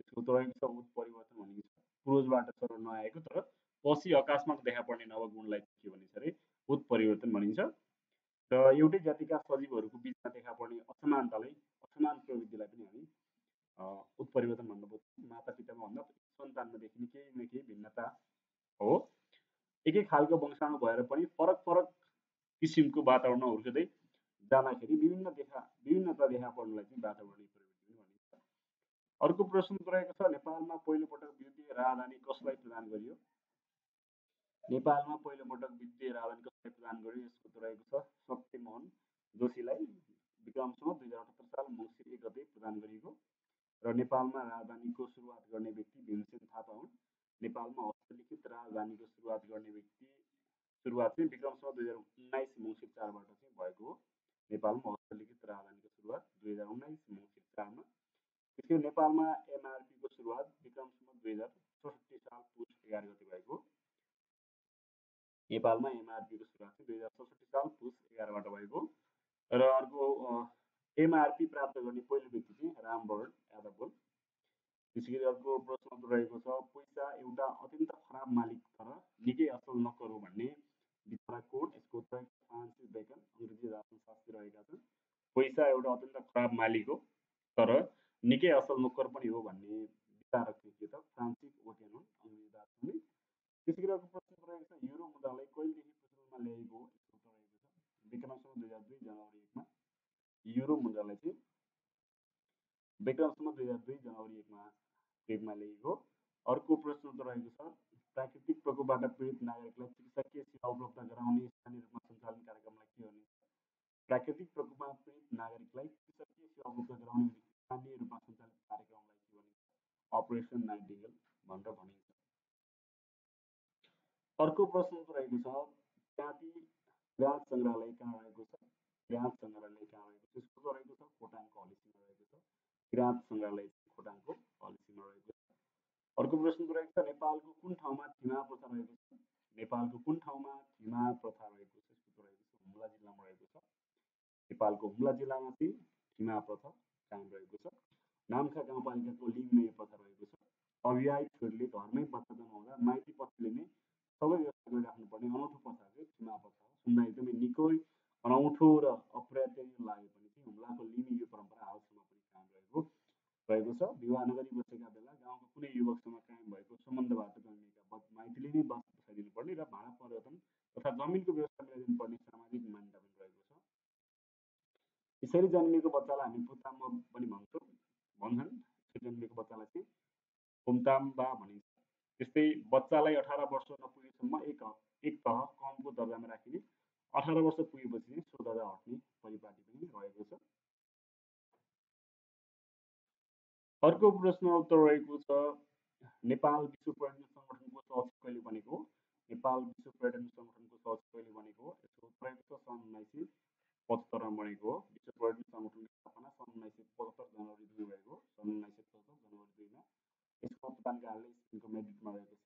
यसको उत्तर रहेको छ उत्परिवर्तन भनिन्छ। पूर्वजबाट सरेर नआएको तर पछि अकस्मात देखा पर्ने नव गुणलाई के भनिन्छ अरे उत्परिवर्तन भनिन्छ। र एउटै जातिका सजीवहरूको बिचमा देखा पर्ने असमान प्रवृत्तिलाई पनि हामी उत्परिवर्तन भन्न सक्छौँ। माता पितामा भन्दा सन्तानमा देखिने केही न केही भिन्नता हो। एकै खालको वंशाणु भएर पनि फरक फरक किसिमको वातावरणमा हुर्किँदै जाँदाखेरि विभिन्नता देखा पर्नुलाई चाहिँ वातावरणीय प्रवृत्ति भनिन्छ। अर्को प्रश्न रहेको छ नेपालमा पहिलो पटक विद्युतीय राजधानी कसलाई प्रदान गरियो? नेपालमा पहिलो पटक विद्युतीय राजधानी कसलाई प्रदान गरियो? यसको उत्तर रहेको छ सत्यमोहन जोशीलाई। विक्रमसम्म 2078 साल मङ्सिर 1 गते प्रदान गरिएको र नेपालमा राजधानीको सुरुवात गर्ने व्यक्ति भीमसेन थापा हुन्। नेपालमा हस्तलिखित राजधानीको सुरुवात गर्ने व्यक्ति सुरुवात चाहिँ विक्रमसँग 2019 मङ्सिर 4 बाट चाहिँ भएको हो। नेपालमा हस्तलिखित राजधानीको सुरुवात 2019 मङ्सिर 4 मा। त्यसै नेपालमा एमआरपी को सुरुवात विक्रमसँग 2064 साल पुस 11 गते भएको। नेपालमा एमआरपी को सुरुवात चाहिँ 2064 साल पुस 11 बाट भएको। र अर्को एमआरपी प्राप्त गर्ने पहिलो व्यक्ति चाहिँ रामवरण यादव हुन्। त्यसैगरी अर्को प्रश्न रहेको छ, पैसा एउटा अत्यन्त खराब मालिक तर निकै असल नोकर हो भन्ने विचार कोड। यसको उत्तर फ्रान्सिस बेकन अङ्ग्रेजी दार्शनिकशास्त्री रहेका छन्। पैसा एउटा अत्यन्त खराब मालिक हो तर निकै असल नोकर पनि हो भन्ने विचारक चाहिँ के त फ्रान्सिस बेकन हुन् अङ्ग्रेजी दार्शनिक। त्यसैगरी अर्को प्रश्न रहेको छ, युरो मुद्रालाई कहिलेदेखि प्रचलनमा ल्याइएको हो। यसको उत्तर रहेको छ विक्रमसँग 2002 जनवरी 1 मा। युरो मुद्रालाई चाहिँ विक्रमसँग 2002 जनवरी 1 मा ल्याइएको। अर्को प्रश्न त रहेको छ, प्राकृतिक प्रकोपबाट पीडित नागरिकलाई चिकित्सकीय सेवा उपलब्ध गराउने स्थानीय रूपमा सञ्चालन कार्यक्रमलाई के भनिन्छ। प्राकृतिक प्रकोपमा पीडित नागरिकलाई चिकित्सकीय सेवा उपलब्ध गराउने स्थानीय रूपमा सञ्चालित कार्यक्रमलाई के भनिन्छ। अपरेसन नाइटिङ्गेल भनेर भनिन्छ। अर्को प्रश्न रहेको छ, त्याती ग्राँच सङ्ग्रहालय कहाँ रहेको छ। ग्राँच सङ्ग्रहालय कहाँ रहेको छ। त्यसको रहेको छ खोटाङको हलिसीमा रहेको छ। ग्राँच सङ्ग्रहालय खोटाङको हलिसीमा रहेको छ। अर्को प्रश्न रहेको छ, नेपालको कुन ठाउँमा थिमा प्रथा रहेको छ। नेपालको कुन ठाउँमा थिमा प्रथा रहेको छ। यसको रहेको छ हुम्ला जिल्लामा रहेको छ। नेपालको हुम्ला जिल्लामा चाहिँ थिमा प्रथा कायम रहेको छ। नाम्खा गाउँपालिकाको लिङमा यो प्रथा रहेको छ। अविवाहित छोरीले घरमै बच्चा जन्माउँदा माइती पक्षले नै सबै व्यवस्था गरिराख्नुपर्ने अनौठो प्रथा चाहिँ थिमा प्रथा हो। सुन्दा एकदमै निकै अनौठो र अप्राप्य लागे पनि चाहिँ हुम्लाको लिङी यो परम्परा हालसम्म पनि कायम रहेको छ। विवाह नगरी बसेका बेला गाउँको कुनै युवकसँग कायम भएको सम्बन्धबाट जन्मिएका माइतीले नै बास बसाइदिनुपर्ने र भाडा परिवर्तन तथा जमिनको व्यवस्था मिलाइदिनुपर्ने सामाजिक मान्यता पनि रहेको छ। यसरी जन्मिएको बच्चालाई हामी पुताम्बा पनि भन्छन्। यसरी जन्मिएको बच्चालाई चाहिँ पुताम्बा भनिन्छ। त्यस्तै बच्चालाई 18 वर्ष नपुगेसम्म एक तह कमको दर्जामा राखिने, 18 वर्ष पुगेपछि चाहिँ सो दर्जा हट्ने परिपाटी पनि रहेको छ। अर्को प्रश्न उत्तर रहेको छ, नेपाल विश्व पर्यटन सङ्गठनको सदस्य कहिले बनेको। नेपाल विश्व पर्यटन सङ्गठनको सदस्य कहिले बनेको हो। यसको उत्तर रहेको छ सन् 1975 मा बनेको हो। विश्व पर्यटन सङ्गठनको स्थापना सन् 1975 जनवरी 2 भएको। सन् 1975 जनवरी 2 मा। यसको मतदान कार्यालय स्पेनको मेड्रिडमा रहेको छ।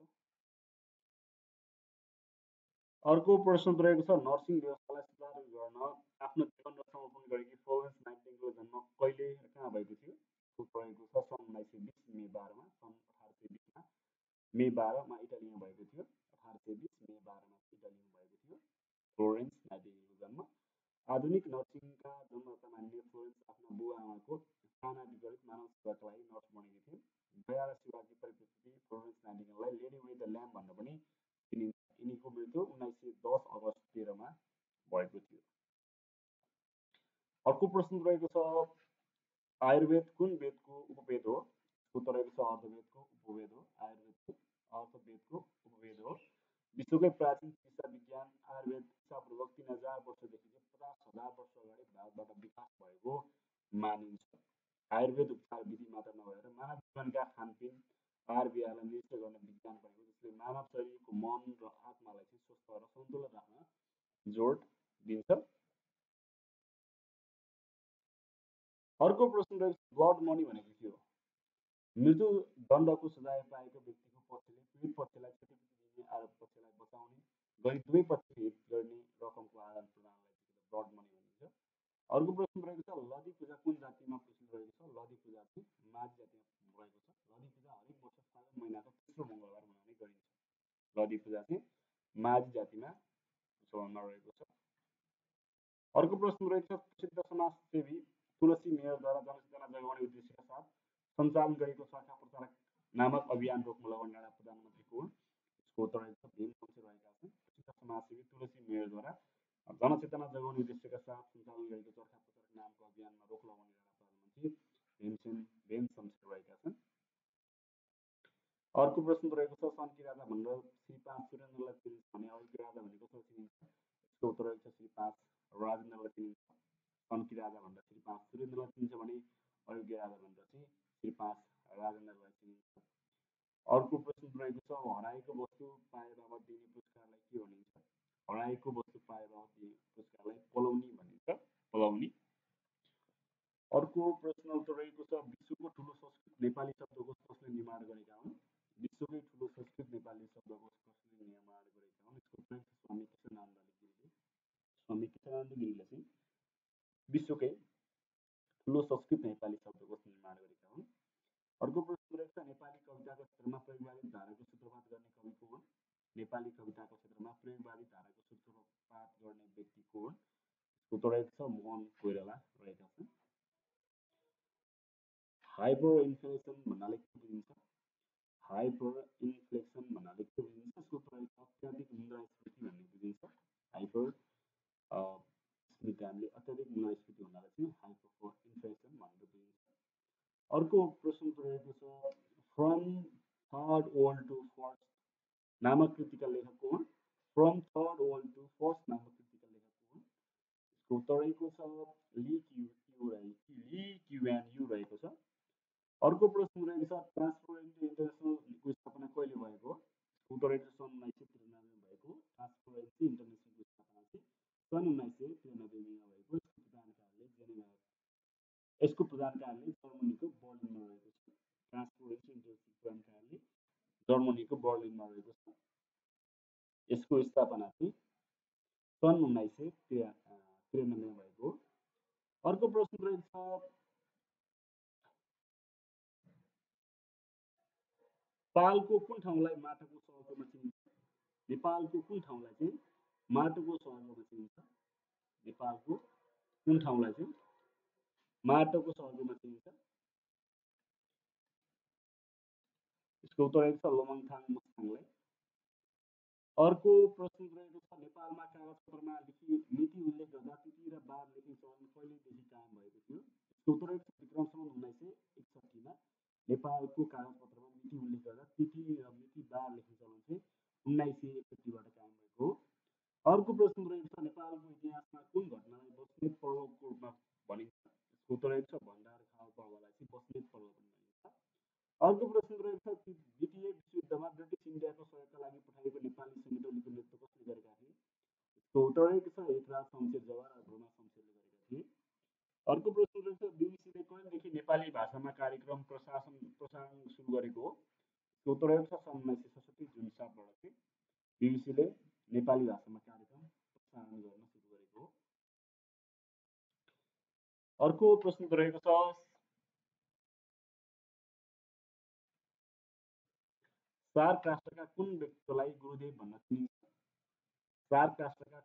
अर्को प्रश्न रहेको छ, नर्सिङ व्यवस्थालाई सुधार गर्न आफ्नो जीवन समर्पण गरेकी फ्लोरेन्स नाइटिङ्गेलको जन्म कहिले र कहाँ भएको थियो। रहेको छ सन् 1920 मे 12 मा। सन् 1820 मा मे 12 मा इटालीमा भएको थियो। 1820 मे 12 मा इटालीमा भएको थियो फ्लोरेन्स नाइटिङ्गेलको जन्म। आधुनिक नर्सिङका जन्मदाता मानिने फ्लोरेन्स आफ्ना बुबा आमाको साना विपरीत मानव सेवाका लागि नर्स बनेकी थिइन्। दया र सेवाकी परिप्रेक्षी फ्लोरेन्स नाइटिङ्गेललाई लेडी विथ द ल्याम्प भनेर पनि चिनिन्छ। यिनीको मृत्यु 1910 अगस्त 13 मा भएको थियो। अर्को प्रश्न रहेको छ, आयुर्वेद कुन वेदको उपवेद हो। उत्तर रहेको छ अर्थवेदको उपवेद हो। आयुर्वेद अर्थवेदको उपवेद हो। विश्वकै प्राचीन चिकित्सा विज्ञान आयुर्वेद ईसापूर्व 3000 वर्षदेखि 50,000 वर्ष अगाडि भारतबाट विकास भएको मानिन्छ। आयुर्वेद उपचार विधि मात्र नभएर मानव जीवनका खानपिन आहार विहारलाई निरीक्षण गर्ने विज्ञान पनि हो, जसले मानव शरीरको मन र आत्मालाई चाहिँ स्वस्थ र सन्तुलन राख्न जोड दिन्छ। अर्को प्रश्न रहेको ब्लड मनी भनेको के हो। मृत्यु दण्डको सजाय पाएको व्यक्तिको पक्षले पीडित पक्षलाई क्षतिपूर्ति दिने, आरोप पक्षलाई बचाउने गरी दुवै पक्ष हित गर्ने रकमको आदान प्रदानलाई ब्लड मनी भनिन्छ। अर्को प्रश्न रहेको छ, लदी पूजा कुन जातिमा प्रचलित रहेको छ। लदी पूजा चाहिँ माझी जातिमा रहेको छ। लदी पूजा हरेक वर्ष फागुन महिनाको तेस्रो मङ्गलबार मनाउने गरिन्छ। लदी पूजा चाहिँ माझी जातिमा प्रचलनमा रहेको छ। अर्को प्रश्न रहेको छ, प्रसिद्ध समाजसेवी तुलसी मेयरद्वारा जनचेतना जगाउने उद्देश्यका साथ सञ्चालन गरेको शाखा प्रचारक नामक अभियान रोक्न लगाउने डाँडा प्रधानमन्त्री को हुन्। यसको उत्तर रहेको छ भीम शमशेर रहेका छन्। प्रसिद्ध समाजसेवी तुलसी मेयरद्वारा जनचेतना जगाउने उद्देश्यका साथ सञ्चालन गरेको चरखा प्रचारक नामको अभियानमा रोक लगाउने डाँडा प्रधानमन्त्री भीम शमशेर रहेका छन्। अर्को प्रश्न रहेको छ, सनकी राजा भनेर श्री 5 सुरेन्द्रलाई चिनिन्छ भने अयोग्य राजा भनेको कसलाई चिनिन्छ। यसको उत्तर रहेको छ श्री 5 राजेन्द्रलाई चिनिन्छ। सनकी राजा भनेर श्री 5 सुरेन्द्रलाई चिनिन्छ भने अयोग्य राजा भनेर चाहिँ श्री 5 राजेन्द्रलाई चिनिन्छ। अर्को प्रश्न रहेको छ, हराएको वस्तु पाए बापत दिने पुरस्कारलाई के भनिन्छ। हराएको वस्तु पाएर त्यो पुरस्कारलाई पलाउनी भनिन्छ, पलाउनी। अर्को प्रश्न उत्तर रहेको छ विश्वको ठुलो संस्कृत नेपाली शब्दकोश कसले निर्माण गरेका हुन्? विश्वकै ठुलो संस्कृत नेपाली शब्दकोश कसले निर्माण गरेका हुन्? यसको उत्तर स्वामी केशवानन्द गिरीले। स्वामी केशवानन्द गिरीले चाहिँ विश्वकै ठुलो संस्कृत नेपाली शब्दकोश निर्माण गरेका हुन्। अर्को प्रश्न रहेको छ नेपाली कविताको क्षेत्रमा प्रयोगवादी धाराको सूत्रपात गर्ने कवि को हुन्? नेपाली कविताको क्षेत्रमा प्रयोगवादी धाराको सूत्रपात गर्ने व्यक्ति को हुन्? यसको उत्तर रहेको छ मोहन कोइराला रहेका छन्। हाइपर इन्फ्लेसन भन्नाले के बुझिन्छ? हाइपर इन्फ्लेसन भन्नाले के बुझिन्छ? यसको उत्तर रहेको छ अत्याधिक मुद्रास्फीति भन्ने बुझिन्छ। हाइपर स्मृति हामीले अत्याधिक मुद्रास्फीति हुनाले चाहिँ हाइपर इन्फ्लेसन भनेर बुझिन्छ। अर्को प्रश्न रहेको छ from third world to first नामक कृतिका लेखक को हुन्? From third world to first नामक कृतिका लेखक को हुन्? यसको उत्तर रहेको छ ली क्युएन यू रहेको छ। अर्को प्रश्न रहेको छ ट्रान्सपरेन्सी इन्टरनेसनलको स्थापना कहिले भएको? उत्तर रहेको छ सन् 1993 भएको। ट्रान्सपरेन्सी इन्टरनेसनलको स्थापना चाहिँ सन् 1993 मा भएको। यसको प्रधान कार्यालय जर्मनीको बर्लिनमा रहेको छ। ट्रान्सपरेन्सी इन्टरनेसनल प्रधान कार्यालय जर्मनीको बर्लिनमा रहेको छ। यसको स्थापना चाहिँ सन् 1993 मा भएको। अर्को प्रश्न रहेको छ नेपालको कुन ठाउँलाई माटोको सहरमा चिनिन्छ? नेपालको कुन ठाउँलाई चाहिँ माटोको सहरमा चिनिन्छ? नेपालको कुन ठाउँलाई चाहिँ माटोको सहरमा चिनिन्छ? यसको उत्तर रहेको छ लमङथाङ मुस्ताङलाई। अर्को प्रश्न रहेको छ नेपालमा कागजपत्रमा मिति उल्लेख गर्दा तिथि र बार लेख्ने चलन कहिलेदेखि कायम भएको थियो? यसको उत्तर रहेको छ विक्रम सम्वत 1961 मा नेपालको कागजपत्रमा मिति उल्लेख गर्दा तिथि र मिति बार लेख्ने चलन चाहिँ 1961 बाट कायम भएको हो। अर्को प्रश्न रहेको छ नेपालको इतिहासमा कुन घटनालाई बस्नेत पर्वको रूपमा भनिन्छ? यसको उत्तर रहेको छ भण्डार खाल पर्वलाई चाहिँ बस्नेत पर्व पनि भनिन्छ। अर्को प्रश्न रहेको छ द्वितीय विश्वयुद्धमा ब्रिटिस इन्डियाको सहयोगका लागि पठाइएको नेपाली सैन्य टोलीको नेतृत्व कसले गरेका थिए? यसको उत्तर रहेको छ एकराज शमशेर जवार र ब्रह्मा शमशेरले गरेका थिए। अर्को प्रश्न रहेको छ बीबीसीले कहिलेदेखि नेपाली भाषामा कार्यक्रम प्रसारण सुरु गरेको हो? यसको उत्तर रहेको छ सन् 1967 जुन 7बाट चाहिँ बीबीसीले नेपाली भाषामा कार्यक्रम प्रसारण गर्न सुरु गरेको हो। अर्को प्रश्न रहेको छ सार्क राष्ट्रका कुन व्यक्तित्वलाई गुरुदेव भन्न चिनिन्छ? सार्क राष्ट्रका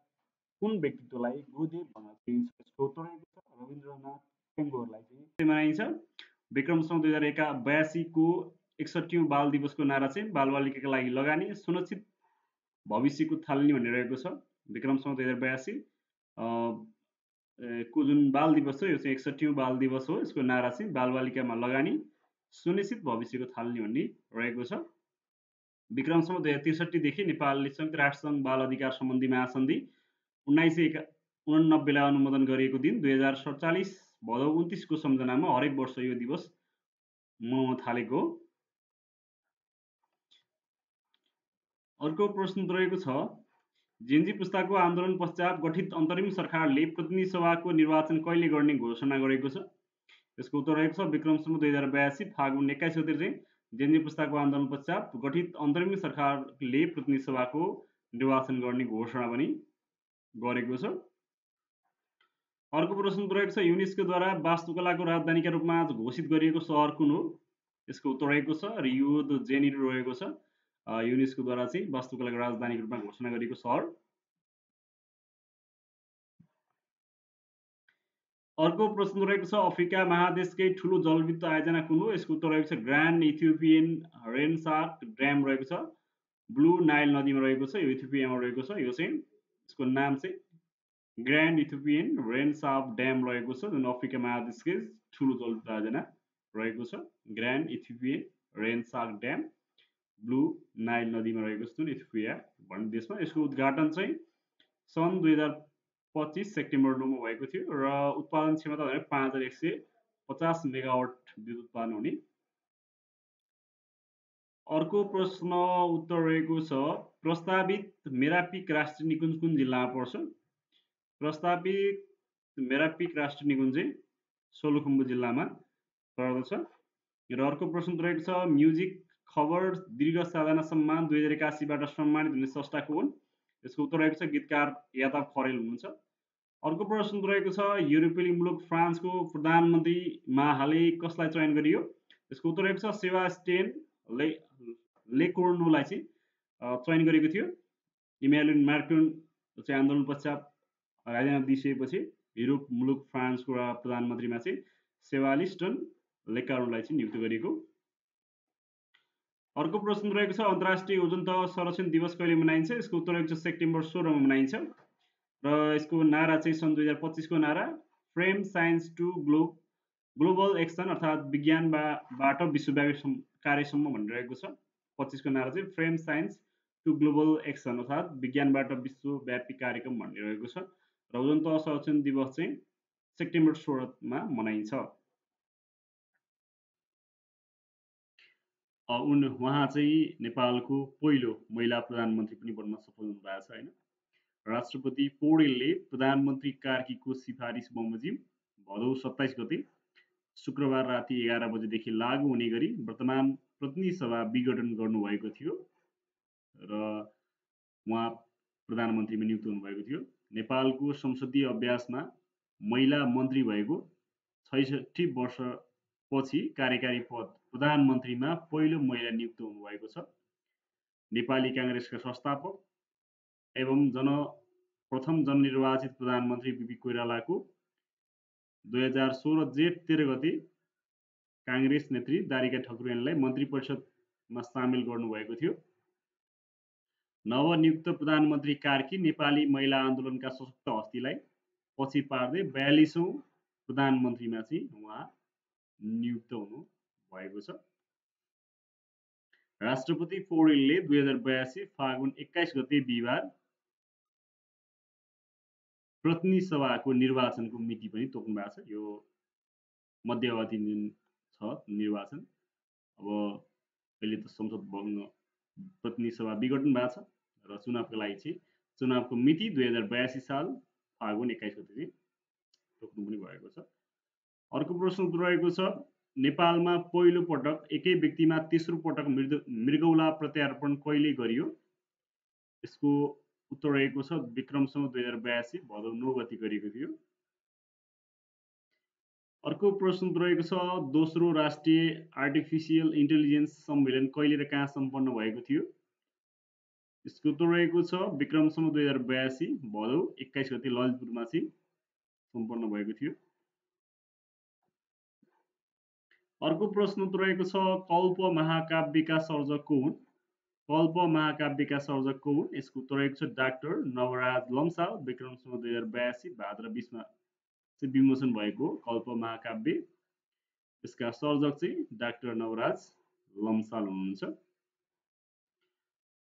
कुन व्यक्तित्वलाई गुरुदेव भन्न चिनिन्छ? यसको उत्तर रहेको छ रविन्द्रनाथ टेगोरलाई चाहिँ मनाइन्छ। विक्रम सम्वत 2082 को 61औं बाल दिवसको नारा चाहिँ बालबालिकाका लागि लगानी सुनिश्चित भविष्यको थालनी भन्ने रहेको छ। विक्रम सम्वत 2082 को जुन बाल दिवस छ यो चाहिँ 61औं बाल दिवस हो। यसको नारा चाहिँ बालबालिकामा लगानी सुनिश्चित भविष्यको थालनी भन्ने रहेको छ। विक्रम सम्वत 2063 देखि नेपालले संयुक्त राष्ट्रसङ्घ बाल अधिकार सम्बन्धी महासन्धि 1989 लाई अनुमोदन गरिएको दिन 2047 भदौ 29 को सम्झनामा हरेक वर्ष यो दिवस मनाउन थालेको हो। अर्को प्रश्न रहेको छ जेन्जी पुस्ताको आन्दोलन पश्चात गठित अन्तरिम सरकारले प्रतिनिधि सभाको निर्वाचन कहिले गर्ने घोषणा गरेको छ? यसको उत्तर रहेको छ विक्रम सम्वत 2082 फागुन 21 गते चाहिँ जेन्जी पुस्ताको आन्दोलन पश्चात गठित अन्तरिम सरकारले प्रतिनिधि सभाको निर्वाचन गर्ने घोषणा पनि गरेको छ। अर्को प्रश्न रहेको छ युनेस्कोद्वारा वास्तुकलाको राजधानीका रूपमा घोषित गरिएको सहर कुन हो? यसको उत्तर रहेको छ रियो द जेनेरो रहेको छ। युनेस्कोद्वारा चाहिँ वास्तुकलाको राजधानीको रूपमा घोषणा गरिएको सहर। अर्को प्रश्न रहेको छ अफ्रिका महादेशकै ठुलो जलविद्युत आयोजना कुन हो? यसको उत्तर रहेको छ ग्रान्ड इथियोपियन रेनसार्क ड्याम रहेको छ। ब्लू नाइल नदीमा रहेको छ। यो इथियोपियामा रहेको छ। यो चाहिँ यसको नाम चाहिँ ग्रान्ड इथियोपियन रेनसार्क ड्याम रहेको छ जुन अफ्रिका महादेशकै ठुलो जलविद्युत आयोजना रहेको छ। Grand Ethiopian renaissance dam blue Nile नदीमा रहेको छ जुन इथियोपिया भन्ने देशमा। यसको उद्घाटन चाहिँ सन् 2025 सेप्टेम्बर 9 मा भएको थियो र उत्पादन क्षमता भनेको 5150 मेगावाट विद्युत उत्पादन हुने अर्को प्रश्न उत्तर रहेको छ प्रस्तावित मेरापिक राष्ट्रिय निकुञ्ज कुन जिल्लामा पर्छ? प्रस्तावित मेरापिक राष्ट्रिय निकुञ्ज चाहिँ सोलुखुम्बु जिल्लामा पर्दछ। र अर्को प्रश्न रहेको छ म्युजिक खबर दीर्घ साधना सम्मान 2081बाट सम्मानित हुने संस्था को हुन्? यसको उत्तर रहेको छ गीतकार यादव खरेल हुनुहुन्छ। अर्को प्रश्न रहेको छ युरोपेली मुलुक फ्रान्सको प्रधानमन्त्रीमा हालै कसलाई चयन गरियो? यसको उत्तर रहेको छ सेबास्टियन लेकोर्नुलाई चाहिँ चयन गरेको थियो। इमानुएल म्याक्रोन चाहिँ आन्दोलन पश्चात राजीनामा दिइसकेपछि युरोप मुलुक फ्रान्सको प्रधानमन्त्रीमा चाहिँ सेबास्टियन लेकोर्नुलाई चाहिँ नियुक्त गरिएको। अर्को प्रश्न रहेको छ अन्तर्राष्ट्रिय ओजोन तह संरक्षण दिवस कहिले मनाइन्छ? यसको उत्तर रहेको छ सेप्टेम्बर 16 मा मनाइन्छ। र यसको नारा चाहिँ सन् 2025 को नारा from science to global action अर्थात् विज्ञानबाट विश्वव्यापी कार्यसम्म भनिरहेको छ। 25 को नारा चाहिँ from science to global action अर्थात् विज्ञानबाट विश्वव्यापी कार्यक्रम भनिरहेको छ। र ओजोन तह संरक्षण दिवस चाहिँ सेप्टेम्बर 16 मा मनाइन्छ। उहाँ चाहिँ नेपालको पहिलो महिला प्रधानमन्त्री पनि बन्न सफल हुनुभएको छ होइन। राष्ट्रपति पौडेलले प्रधानमन्त्री कार्कीको सिफारिस बमोजिम भदौ 27 गते शुक्रबार राति 11 बजेदेखि लागू हुने गरी वर्तमान प्रतिनिधि सभा विघटन गर्नुभएको थियो र उहाँ प्रधानमन्त्रीमा नियुक्त हुनुभएको थियो। नेपालको संसदीय अभ्यासमा महिला मन्त्री भएको 66 वर्षपछि कार्यकारी पद प्रधानमन्त्रीमा पहिलो महिला नियुक्त हुनुभएको छ। नेपाली काङ्ग्रेसका संस्थापक एवं प्रथम जननिर्वाचित प्रधानमन्त्री बिपी कोइरालाको 2016 जेठ 13 गते काङ्ग्रेस नेत्री दारिका ठकुरेनलाई मन्त्री परिषदमा सामेल गर्नुभएको थियो। नवनियुक्त प्रधानमन्त्री कार्की नेपाली महिला आन्दोलनका सशक्त हस्तीलाई पछि पार्दै 42औं प्रधानमन्त्रीमा चाहिँ उहाँ नियुक्त हुनु भएको छ। राष्ट्रपति पौडेलले 2082 फागुन 21 गते बिहिबार प्रतिनिधि सभाको निर्वाचनको मिति पनि तोक्नु भएको छ। यो मध्यवधि छ निर्वाचन। अब अहिले त संसद भङ्ग प्रतिनिधि सभा विघटन भएको छ र चुनावको लागि चाहिँ चुनावको मिति 2082 साल फागुन 21 गते चाहिँ तोक्नु पनि भएको छ। अर्को प्रश्न रहेको छ नेपालमा पहिलो पटक एकै व्यक्तिमा तेस्रो पटक मृगौला प्रत्यारोपण कहिले गरियो? यसको उत्तर रहेको छ विक्रमसँग 2082 भदौ 9 गते गरिएको थियो। अर्को प्रश्न रहेको छ दोस्रो राष्ट्रिय आर्टिफिसियल इन्टेलिजेन्स सम्मेलन कहिले र कहाँ सम्पन्न भएको थियो? यसको उत्तर रहेको छ विक्रमसँग 2082 भदौ 21 गते ललितपुरमा चाहिँ सम्पन्न भएको थियो। अर्को प्रश्न रहेको छ कल्प महाकाव्यका सर्जक को हुन्? कल्प महाकाव्यका सर्जक को हुन्? यसको उत्तर रहेको छ डाक्टर नवराज लम्साल। विक्रमसँग 2082 भाद्र 20 मा चाहिँ विमोचन भएको कल्प महाकाव्य। यसका सर्जक चाहिँ डाक्टर नवराज लम्साल हुनुहुन्छ।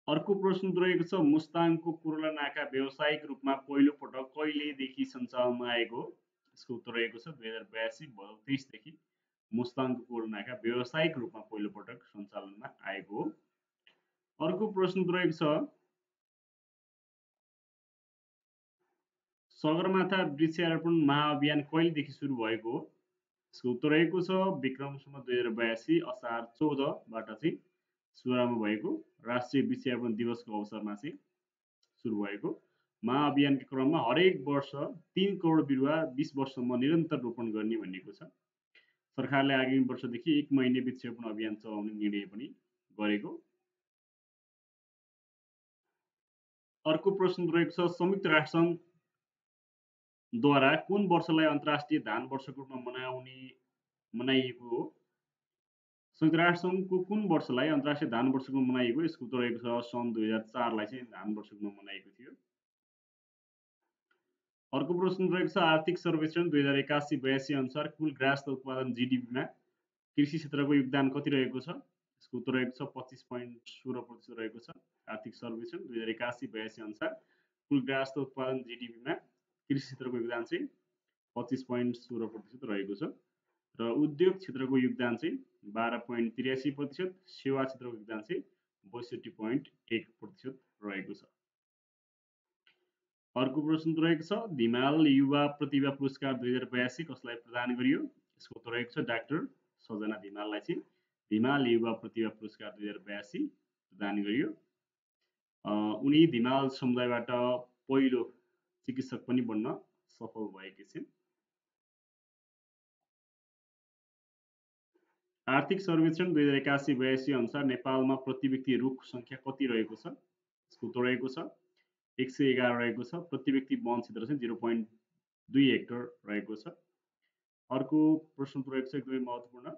अर्को प्रश्न रहेको छ मुस्ताङको कोरोला नाका व्यावसायिक रूपमा पहिलो पटक कहिलेदेखि सञ्चालनमा आएको? यसको उत्तर रहेको छ 2082 भदौ 23 देखि मुस्ताङको कोरोला नाका व्यावसायिक रूपमा पहिलो पटक सञ्चालनमा आएको हो। अर्को प्रश्न रहेको छ सगरमाथा वृक्षारोपण महाअभियान कहिलेदेखि सुरु भएको हो? यसको उत्तर रहेको छ विक्रमसँग 2082 असार 14 बाट चाहिँ सुरुवात भएको राष्ट्रिय वृक्षारोपण दिवसको अवसरमा चाहिँ सुरु भएको। महाअभियानका क्रममा हरेक वर्ष 3 करोड बिरुवा 20 वर्षसम्म निरन्तर रोपण गर्ने भनिएको छ। सरकारले आगामी वर्षदेखि 1 महिने वृक्षारोपण अभियान चलाउने निर्णय पनि गरेको। अर्को प्रश्न रहेको छ संयुक्त राष्ट्रसङ्घ द्वारा कुन वर्षलाई अन्तर्राष्ट्रिय धान वर्षको रूपमा मनाइएको हो? संयुक्त राष्ट्रसङ्घको कुन वर्षलाई अन्तर्राष्ट्रिय धान वर्षको मनाइएको? यसको उत्तर रहेको छ सन् 2004 लाई चाहिँ धान वर्षको मनाइएको थियो। अर्को प्रश्न रहेको छ आर्थिक सर्वेक्षण 2081-82 अनुसार कुल ग्राहस्थ उत्पादन जीडीपीमा कृषि क्षेत्रको योगदान कति रहेको छ? यसको उत्तर रहेको छ 25.16% रहेको छ। आर्थिक सर्वेक्षण 2081-82 अनुसार कुल ग्राहस्थ उत्पादन जीडीपीमा कृषि क्षेत्रको योगदान चाहिँ 25.16% रहेको छ र उद्योग क्षेत्रको योगदान चाहिँ 12.83%, सेवा क्षेत्रको योगदान चाहिँ 62.1% रहेको छ। अर्को प्रश्न रहेको छ धिमाल युवा प्रतिभा पुरस्कार 2082 कसलाई प्रदान गरियो? यसको उत्तर रहेको छ डाक्टर सजना धिमाललाई चाहिँ धिमाल युवा प्रतिभा पुरस्कार 2082 प्रदान गरियो। उनी धिमाल समुदायबाट पहिलो चिकित्सक पनि बन्न सफल भएकी छिन्। आर्थिक सर्वेक्षण 2081-82 अनुसार नेपालमा प्रति व्यक्ति रुख संख्या कति रहेको छ? यसको उत्तर रहेको छ 111 रहेको छ। प्रति व्यक्ति वन क्षेत्र चाहिँ 0.2 हेक्टर रहेको छ। अर्को प्रश्न रहेको छ एकदमै महत्त्वपूर्ण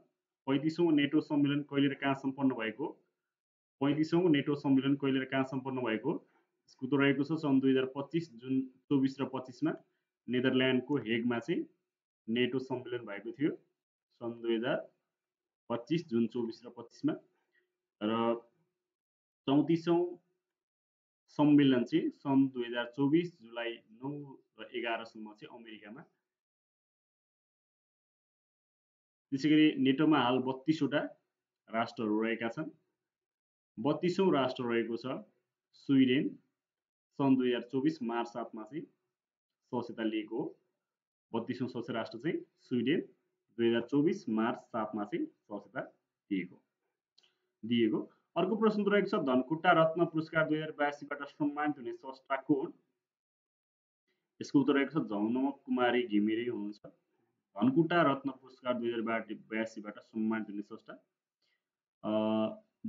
35औं नेटो सम्मेलन कहिले र कहाँ सम्पन्न भएको? 35औं नेटो सम्मेलन कहिले र कहाँ सम्पन्न भएको? यसको उत्तर रहेको छ सन् 2025 जुन 24 र 25 मा नेदरल्यान्डको हेगमा चाहिँ नेटो सम्मेलन भएको थियो सन् 2025 जुन 24 र 25 मा र 34औं सम्मेलन चाहिँ सन् 2024 जुलाई 9 र 11 सम्म चाहिँ अमेरिकामा। त्यसैगरी नेटोमा हाल 32 वटा राष्ट्रहरू रहेका छन्। 32औं राष्ट्र रहेको छ स्विडेन सन् 2024 मार्च 7 मा चाहिँ सदस्यता लिएको हो। 32औं सदस्य राष्ट्र चाहिँ स्विडेन 2024 मार्च 7 मा चाहिँ सदस्यता दिएको। अर्को प्रश्न रहेको छ धनकुटा रत्न पुरस्कार 2082 बाट सम्मानित हुने स्रष्टा कोन? यसको उत्तर रहेको छ झौनम कुमारी घिमिरे हुनुहुन्छ। धनकुटा रत्न पुरस्कार 2082 बाट सम्मानित हुने स्रष्टा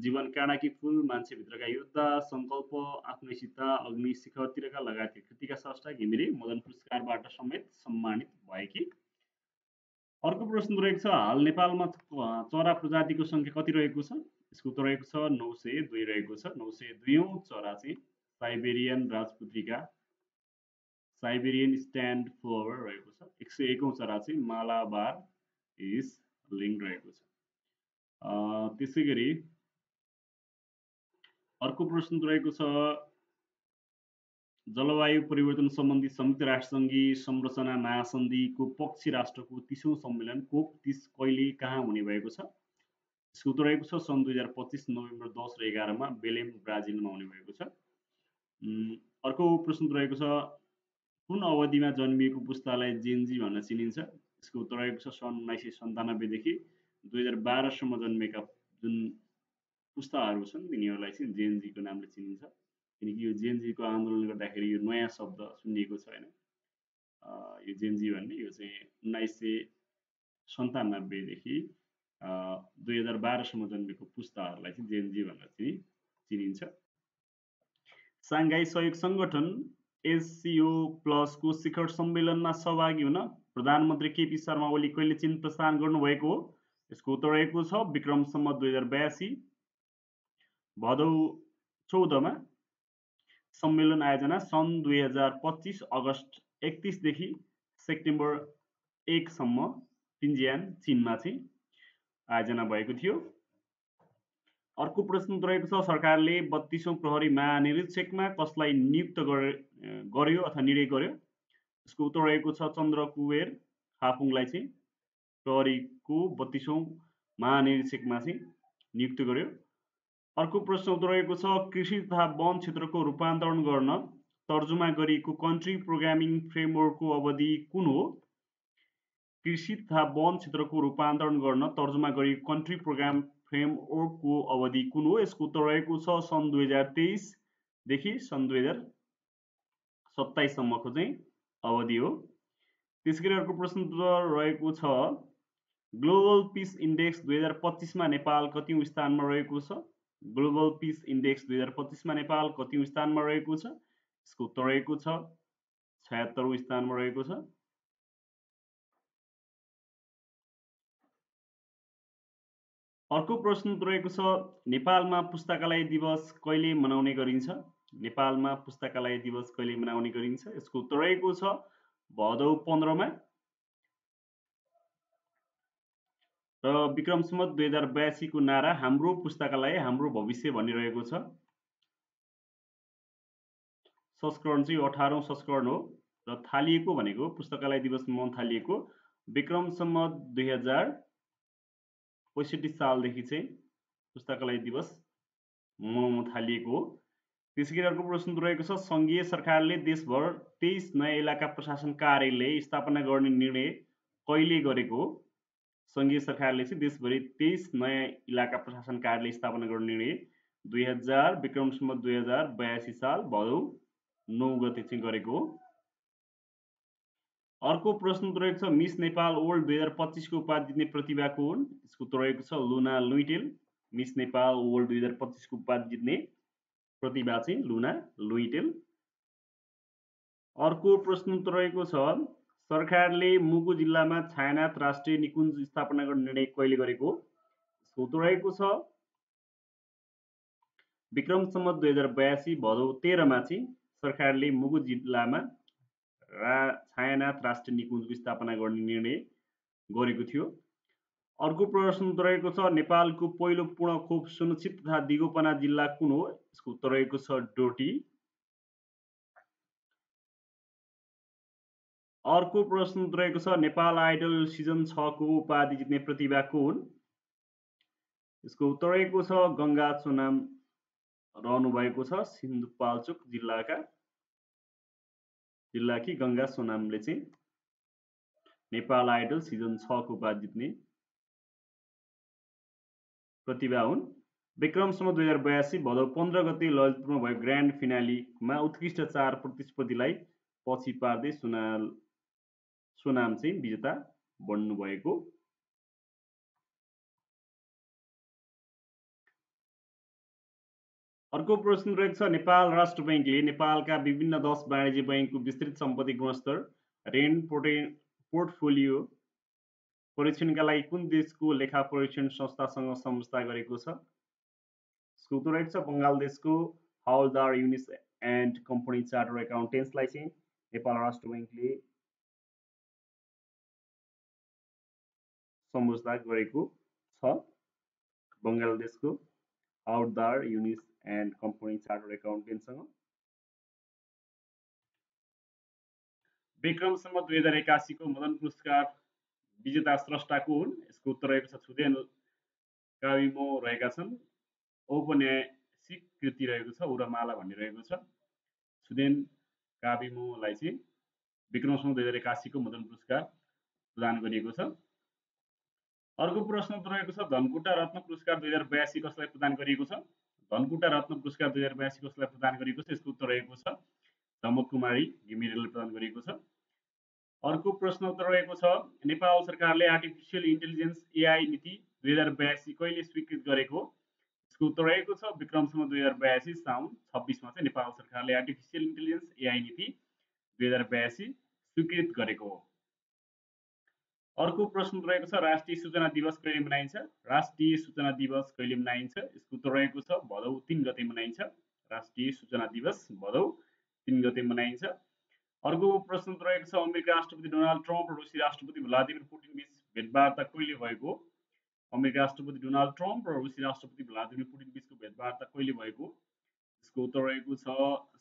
जीवन काँडाकी फूल, मान्छेभित्रका योद्धा, संकल्प, आफ्नैसिता, अग्नि शिखरतिरका लगायतका कृतिका स्रष्टा घिमिरे मदन पुरस्कारबाट समेत सम्मानित भएकी। अर्को प्रश्न रहेको छ हाल नेपालमा चरा प्रजातिको संख्या कति रहेको छ? यसको उत्तर रहेको छ 902 रहेको छ। 902औं चरा चाहिँ साइबेरियन राजपुत्रिका साइबेरियन स्ट्यान्ड फ्लावर रहेको छ। 101औं चरा चाहिँ मालाबार इज लिङ रहेको छ। त्यसैगरी अर्को प्रश्न रहेको छ जलवायु परिवर्तन सम्बन्धी संयुक्त राष्ट्रसङ्घीय संरचना महासन्धिको पक्षी राष्ट्रको 30औं सम्मेलन कोप 30 कहिले कहाँ हुने भएको छ? यसको उत्तर रहेको छ सन् 2025 नोभेम्बर 10 र 11 मा बेलेम ब्राजिलमा हुने भएको छ। अर्को प्रश्न रहेको छ कुन अवधिमा जन्मिएको पुस्तालाई जेनजी भन्न चिनिन्छ? यसको उत्तर रहेको छ सन् 1997 देखि 2012 सम्म जन्मेका जुन पुस्ताहरू छन् तिनीहरूलाई चाहिँ जेनजीको नामले चिनिन्छ। किनकि यो जेनजीको आन्दोलन गर्दाखेरि यो नयाँ शब्द सुनिएको छ हैन। यो जेनजी भन्ने यो चाहिँ 1997 देखि 2012 सम्म जन्मेको पुस्ताहरूलाई चाहिँ जेनजी भनेर चिनिन्छ। साङ्घाई सहयोग संगठन SCO+ को शिखर सम्मेलनमा सहभागी हुन प्रधानमन्त्री केपी शर्मा ओली कहिले चीन प्रस्थान गर्नुभएको हो? यसको उत्तर रहेको छ विक्रम सम्वत 2082 भदौ 14 मा। सम्मेलन आयोजना सन् 2025 अगस्त 31 देखि सेप्टेम्बर 1 सम्म पिन्जियान चीनमा चाहिँ आयोजना भएको थियो। अर्को प्रश्न रहेको छ सरकारले 32औं प्रहरी महानिरीक्षकमा कसलाई नियुक्त गर्यो अथवा निर्णय गर्यो? यसको उत्तर रहेको छ चन्द्र कुबेर खापुङलाई चाहिँ प्रहरीको 32औं महानिरीक्षकमा चाहिँ नियुक्त गर्यो। अर्को प्रश्न उत्तर रहेको छ कृषि तथा वन क्षेत्रको रूपान्तरण गर्न तर्जुमा गरिएको कन्ट्री प्रोग्रामिङ फ्रेमवर्कको अवधि कुन हो? कृषि तथा वन क्षेत्रको रूपान्तरण गर्न तर्जुमा गरिएको कन्ट्री प्रोग्राम फ्रेमवर्कको अवधि कुन हो? यसको उत्तर रहेको छ सन् 2023 देखि सन् 2027 सम्मको चाहिँ अवधि हो। त्यसैगरी अर्को प्रश्न रहेको छ ग्लोबल पीस इन्डेक्स 2025 मा नेपाल कतिौं स्थानमा रहेको छ? ग्लोबल पीस इन्डेक्स 2025 मा नेपाल कतिौं स्थानमा रहेको छ? यसको उत्तर रहेको छ 76औं स्थानमा रहेको छ। अर्को प्रश्न रहेको छ नेपालमा पुस्तकालय दिवस कहिले मनाउने गरिन्छ? नेपालमा पुस्तकालय दिवस कहिले मनाउने गरिन्छ? यसको उत्तर रहेको छ भदौ 15 मा र विक्रम सम्वत 2082 को नारा हाम्रो पुस्तकालय हाम्रो भविष्य भनिरहेको छ। संस्करण चाहिँ 18औं संस्करण हो र थालिएको भनेको पुस्तकालय दिवस मनाउन थालिएको विक्रम सम्वत 2000 65 सालदेखि चाहिँ पुस्तकालय दिवस मनाउन थालिएको हो। त्यसैगरी अर्को प्रश्न रहेको छ, सङ्घीय सरकारले देशभर 23 नयाँ इलाका प्रशासन कार्यालय स्थापना गर्ने निर्णय कहिले गरेको हो? सङ्घीय सरकारले चाहिँ देशभरि 23 नयाँ इलाका प्रशासन कार्यालय स्थापना गर्ने निर्णय 2000 विक्रम सम्वत 2082 साल भदौ 9 गते चाहिँ गरेको हो। अर्को प्रश्न रहेको छ, मिस नेपाल वर्ल्ड 2025 को उपाधि जित्ने प्रतिभा को हुन्? यसको उत्तर रहेको छ Luna Luitel. Miss Nepal world 2025 को उपाधि जित्ने प्रतिभा चाहिँ लुना लुइटेल। अर्को प्रश्न रहेको छ, सरकारले मुगु जिल्लामा छायानाथ राष्ट्रिय निकुञ्ज स्थापना गर्ने निर्णय कहिले गरेको? यसको उत्तर रहेको छ विक्रम सम्वत 2082 भदौ 13 मा चाहिँ सरकारले मुगु जिल्लामा छायानाथ राष्ट्रिय निकुञ्जको स्थापना गर्ने निर्णय गरेको थियो। अर्को प्रश्न रहेको छ, नेपालको पहिलो पूर्ण खोप सुनिश्चित तथा दिगोपना जिल्ला कुन हो? यसको उत्तर रहेको छ डोटी। अर्को प्रश्न रहेको छ, नेपाल आइडल सिजन 6 को उपाधि जित्ने प्रतिभा को हुन्? यसको उत्तर रहेको छ गङ्गा सोनाम रहनु भएको छ सिन्धुपाल्चोक जिल्लाकी गङ्गा सोनामले चाहिँ नेपाल आइडल सिजन 6 को उपाधि जित्ने प्रतिभा हुन्। विक्रम सम्वत 2082 भदौ 15 गते ललितपुरमा भएको ग्रान्ड फिनालीमा उत्कृष्ट 4 प्रतिस्पर्धीलाई पछि पार्दै सोनाम चाहिँ विजेता बन्नु भएको। अर्को प्रश्न रहेको छ, नेपाल राष्ट्र बैंकले नेपालका विभिन्न 10 वाणिज्य बैंकको विस्तृत सम्पत्ति गुणस्तर ऋण पोर्टफोलियो परीक्षणका लागि कुन देशको लेखा परीक्षण संस्थासँग सम्झौता गरेको छ? यसको उत्तर रहेको छ बङ्गलादेशको Hawladar Yunus and company charter एकाउन्टेन्ट्सलाई चाहिँ नेपाल राष्ट्र बैंकले सम्झौता गरेको छ। बङ्गलादेशको Hawladar Yunus and company charter एकाउन्टेन्टसँग। विक्रम सम्वत 2081 को मदन पुरस्कार विजेता स्रष्टा को हुन्? यसको उत्तर रहेको छ छुदेन काविमो रहेका छन्। औपन्यासिक कृति रहेको छ उरामाला भन्ने रहेको छ। छुदेन काविमोलाई चाहिँ विक्रम सम्वत 2081 को मदन पुरस्कार प्रदान गरिएको छ। अर्को प्रश्न रहेको छ, धनकुटा रत्न पुरस्कार 2082 कसलाई प्रदान गरिएको छ? धनकुटा रत्न पुरस्कार 2082 कसलाई प्रदान गरिएको छ? यसको उत्तर रहेको छ झमक कुमारी घिमिरेले प्रदान गरिएको छ। अर्को प्रश्न रहेको छ, नेपाल सरकारले आर्टिफिसियल इन्टेलिजेन्स एआई नीति 2082 कहिले स्वीकृत गरेको? यसको उत्तर रहेको छ विक्रम सम्वत 2082 साउन 26 मा चाहिँ नेपाल सरकारले आर्टिफिसियल इन्टेलिजेन्स एआई नीति 2082 स्वीकृत गरेको हो। अर्को प्रश्न रहेको छ, राष्ट्रिय सूचना दिवस कहिले मनाइन्छ? राष्ट्रिय सूचना दिवस कहिले मनाइन्छ? यसको उत्तर रहेको छ भदौ 3 गते मनाइन्छ। राष्ट्रिय सूचना दिवस भदौ 3 गते मनाइन्छ। अर्को प्रश्न रहेको छ, अमेरिका राष्ट्रपति डोनाल्ड ट्रम्प र रुसी राष्ट्रपति भ्लादिमिर पुटिन बीच भेटवार्ता कहिले भएको? अमेरिका राष्ट्रपति डोनाल्ड ट्रम्प र रुसी राष्ट्रपति भ्लादिमिर पुटिन बीचको भेटवार्ता कहिले भएको? यसको उत्तर रहेको छ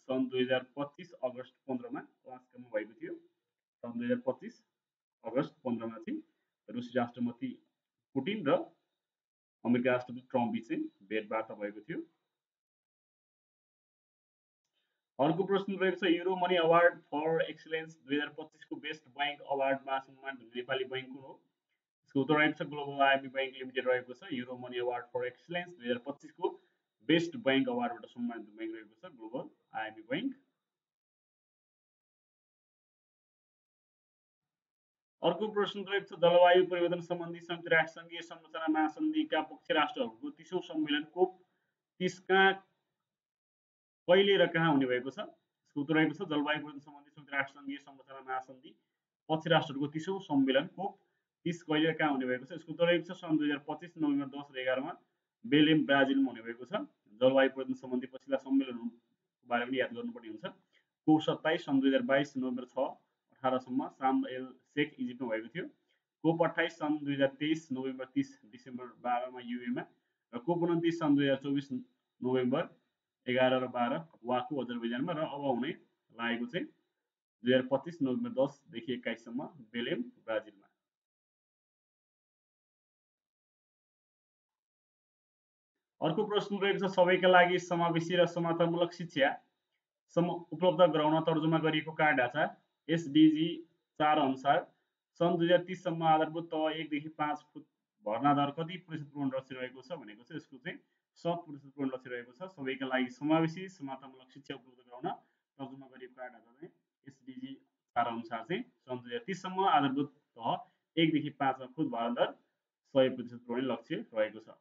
सन् 2025 अगस्त 15 मा अलास्कामा भएको थियो। सन् 2025 अगस्त 15 मा चाहिँ रुसी राष्ट्रपति पुटिन र अमेरिका राष्ट्रपति ट्रम्प बीच चाहिँ भेटवार्ता भएको थियो। अर्को प्रश्न रहेको छ, euro money award for excellence 2025 को बेस्ट बैंक अवार्डमा सम्मानित हुने नेपाली बैंक कुन हो? यसको उत्तर रहेको छ ग्लोबल आइएमबी बैंक लिमिटेड रहेको छ। Euro money award for excellence 2025 को बेस्ट बैंक अवार्डबाट सम्मानित बैंक रहेको छ ग्लोबल आइएमबी बैंक। अर्को प्रश्न रहेको छ, जलवायु परिवर्तन सम्बन्धी संयुक्त राष्ट्र सङ्घीय संरचना महासन्धिका पक्ष राष्ट्रहरूको 30औं सम्मेलन कोप 30 कहाँ कहिले र कहाँ हुने भएको छ? यसको उत्तर रहेको छ जलवायु परिवर्तन सम्बन्धी संयुक्त राष्ट्र सङ्घीय संरचना महासन्धि पक्ष राष्ट्रहरूको 30औं सम्मेलन कोप 30 कहिले र कहाँ हुने भएको छ? यसको उत्तर रहेको छ सन् 2025 नोभेम्बर 10 र 11 मा बेलेम ब्राजिलमा हुने भएको छ। जलवायु परिवर्तन सम्बन्धी पछिल्ला सम्मेलनको बारे पनि याद गर्नुपर्ने हुन्छ। कोप 27 सन् 2022 नोभेम्बर 6-18 सम्म सार्म एल शेख इजिप्टमा भएको थियो। कोप 28 सन् 2023 नोभेम्बर 30 डिसेम्बर 12 मा युएमा र कोप 29 सन् 2024 नोभेम्बर 11 र 12 वाको अजरबैजानमा र अब हुने लागेको चाहिँ 2025 नोभेम्बर 10 देखि 21 सम्म बेलेम ब्राजिलमा। अर्को प्रश्न रहेको छ सबैका लागि समावेशी र समानतामूलक शिक्षा उपलब्ध गराउन तर्जुमा गरिएको कार्य ढाँचा एसडिजी 4 अनुसार सन् 2030 सम्म आधारभूत तह 1 देखि 5 फुट भर्ना दर कति प्रतिशत पूर्ण लक्ष्य रहेको छ भनेको छ। यसको चाहिँ 100% पूर्ण लक्ष्य रहेको छ। सबैका लागि समावेशी समानतामूलक शिक्षा उपलब्ध गराउन तर्जुमा गरिएको कार्य ढाँचा चाहिँ एसडिजी 4 अनुसार चाहिँ सन् 2030 सम्म आधारभूत तह 1 देखि 5 फुट भर्ना दर 100% पूर्ण लक्ष्य रहेको छ।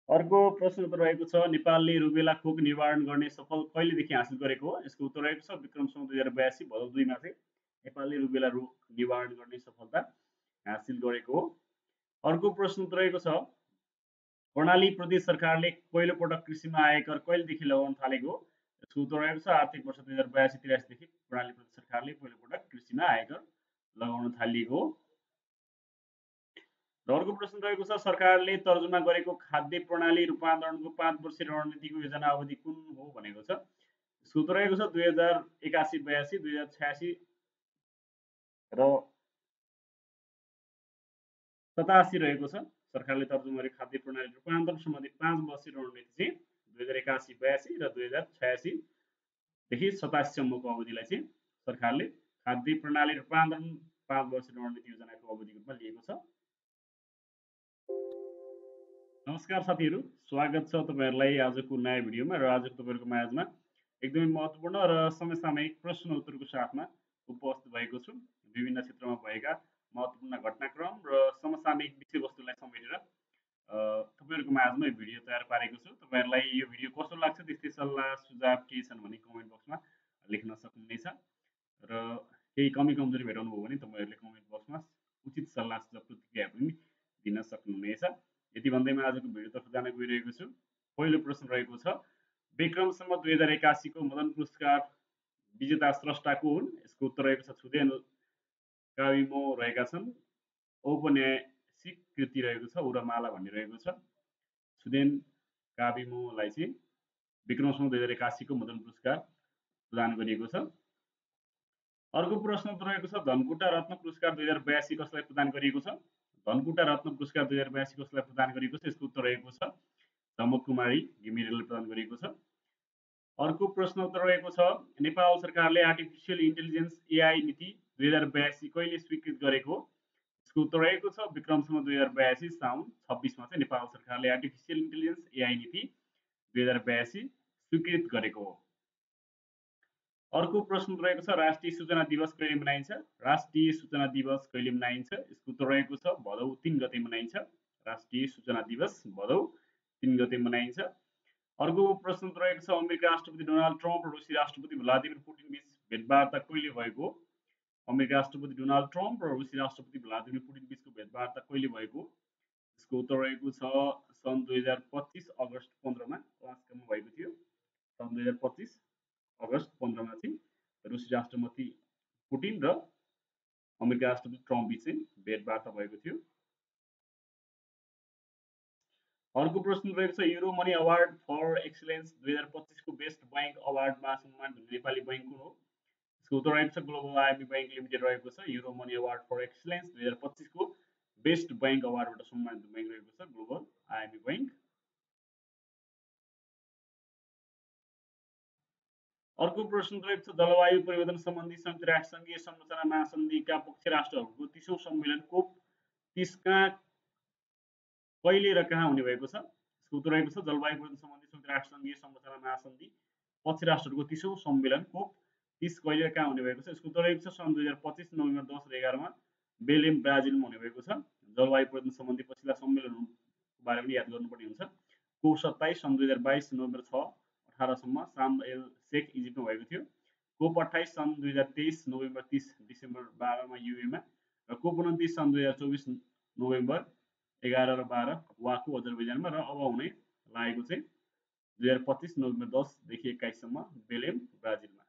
अर्को प्रश्न उत्तर रहेको छ नेपालले रुबेला खोक निवारण गर्ने सफल कहिलेदेखि हासिल गरेको हो। यसको उत्तर रहेको छ विक्रम सम्वत 2082 भदौ 2 मा चाहिँ नेपालले रुबेला रोग निवारण गर्ने सफलता हासिल गरेको हो। अर्को प्रश्न उत्तर रहेको छ कर्णाली प्रदेश सरकारले पहिलो पटक कृषिमा आयकर कहिलेदेखि लगाउन थालेको हो। यसको उत्तर रहेको छ आर्थिक वर्ष 2082-83 देखि कर्णाली प्रदेश सरकारले पहिलो पटक कृषिमा आयकर लगाउन थालिएको हो। अर्को प्रश्न रहेको छ सरकारले तर्जुमा गरेको खाद्य प्रणाली रूपान्तरणको 5 वर्षीय रणनीतिको योजना अवधि कुन हो भनेको छ। यसको उत्तर रहेको छ 2081-82, 2086 र 87 रहेको छ। सरकारले तर्जुमा गरेको खाद्य प्रणाली रूपान्तरण सम्बन्धी 5 वर्षीय रणनीति चाहिँ 2081-82 र 2086 देखि 87 सम्मको अवधिलाई चाहिँ सरकारले खाद्य प्रणाली रूपान्तरण 5 वर्षीय रणनीति योजनाको अवधिको रूपमा लिएको छ। नमस्कार साथीहरू, स्वागत छ तपाईहरुलाई आजको नयाँ भिडियोमा र आज तपाईहरुको माझमा एकदमै महत्त्वपूर्ण र समसामयिक प्रश्न उत्तरको साथमा उपस्थित भएको छु। विभिन्न क्षेत्रमा भएका महत्त्वपूर्ण घटनाक्रम र समसामयिक विषयवस्तुलाई समेटेर तपाईहरुको माझमा यो भिडियो तयार पारेको छु। तपाईहरुलाई यो भिडियो कस्तो लाग्छ त्यस्तै सल्लाह सुझाव केही छन् भने कमेन्ट बक्समा लेख्न सक्नुहुनेछ र केही कमी कमजोरी भेटाउनु भयो भने तपाईहरुले कमेन्ट बक्समा उचित सल्लाह सुझाव प्रतिक्रिया पनि दिन सक्नुहुनेछ। यति भन्दैमा आजको भिडियोतर्फ जान गइरहेको छु। पहिलो प्रश्न रहेको छ विक्रम सम्वत 2081 को मदन पुरस्कार विजेता स्रष्टा को हुन्। यसको उत्तर रहेको छ छुदेन काविमो रहेका छन्। औपन्यासिक कृति रहेको छ उरामाला भन्ने रहेको छ। छुदेन काविमोलाई चाहिँ विक्रम सम्वत 2081 को मदन पुरस्कार प्रदान गरिएको छ। अर्को प्रश्न उत्तर रहेको छ धनकुटा रत्न पुरस्कार 2082 कसलाई प्रदान गरिएको छ। धनकुटा रत्न पुरस्कार 2082 कसलाई प्रदान गरिएको छ। यसको उत्तर रहेको छ झमक कुमारी घिमिरेलाई प्रदान गरिएको छ। अर्को प्रश्न उत्तर रहेको छ नेपाल सरकारले आर्टिफिसियल इन्टेलिजेन्स एआई नीति 2082 कहिले स्वीकृत गरेको हो। यसको उत्तर रहेको छ विक्रम सम्वत 2082 साउन 26 मा चाहिँ नेपाल सरकारले आर्टिफिसियल इन्टेलिजेन्स एआई नीति 2082 स्वीकृत गरेको हो। अर्को प्रश्न रहेको छ राष्ट्रिय सूचना दिवस कहिले मनाइन्छ। राष्ट्रिय सूचना दिवस कहिले मनाइन्छ। यसको उत्तर रहेको छ भदौ 3 गते मनाइन्छ। राष्ट्रिय सूचना दिवस भदौ 3 गते मनाइन्छ। अर्को प्रश्न रहेको छ अमेरिका राष्ट्रपति डोनाल्ड ट्रम्प र रुसी राष्ट्रपति भ्लादिमिर पुटिन बीच भेटवार्ता कहिले भएको। अमेरिका राष्ट्रपति डोनाल्ड ट्रम्प र रुसी राष्ट्रपति भ्लादिमिर पुटिन बीचको भेटवार्ता कहिले भएको। यसको उत्तर रहेको छ सन् 2025 अगस्त 15 मा वास्कोमा भएको थियो। सन् 2025 अगस्त 15 मा चाहिँ रुसी राष्ट्रपति पुटिन र अमेरिका राष्ट्रपति ट्रम्प बीच चाहिँ भेटवार्ता भएको थियो। अर्को प्रश्न रहेको छ euro money award for excellence 2025 को बेस्ट बैंक अवार्डमा सम्मानित हुने नेपाली बैंक कुन हो। यसको उत्तर रहेको छ ग्लोबल आईएमबी बैंक लिमिटेड रहेको छ। Euro money award for excellence 2025 को बेस्ट बैंक अवार्डबाट सम्मानित बैंक रहेको छ ग्लोबल आईएमबी बैंक। अर्को प्रश्न रहेको छ जलवायु परिवर्तन सम्बन्धी संयुक्त राष्ट्र संघीय संरचना महासन्धिका पक्ष राष्ट्रहरूको 30औं सम्मेलन कोप 30 कहाँ कहिले र कहाँ हुने भएको छ। यसको उत्तर रहेको छ जलवायु परिवर्तन सम्बन्धी संयुक्त राष्ट्र संघीय संरचना महासन्धि पक्ष राष्ट्रहरूको 30औं सम्मेलन कोप 30 कहिले र कहाँ हुने भएको छ। यसको उत्तर रहेको छ सन् 2025 नोभेम्बर 10 र 11 मा बेलेम ब्राजिलमा हुने भएको छ। जलवायु परिवर्तन सम्बन्धी पछिल्ला सम्मेलनको बारे पनि याद गर्नुपर्ने हुन्छ। कोप 27 सन् 2022 नोभेम्बर 6-18 सम्म सार्म एल शेख इजिप्टमा भएको थियो। कोप 28 सन् 2023 नोभेम्बर 30 डिसेम्बर 12 मा युएमा र कोप 29 सन् 2024 नोभेम्बर 11 र 12 वाकु अजरबैजानमा र अब हुने लागेको चाहिँ 2025 नोभेम्बर 10 देखि 21 सम्म बेलेम ब्राजिलमा।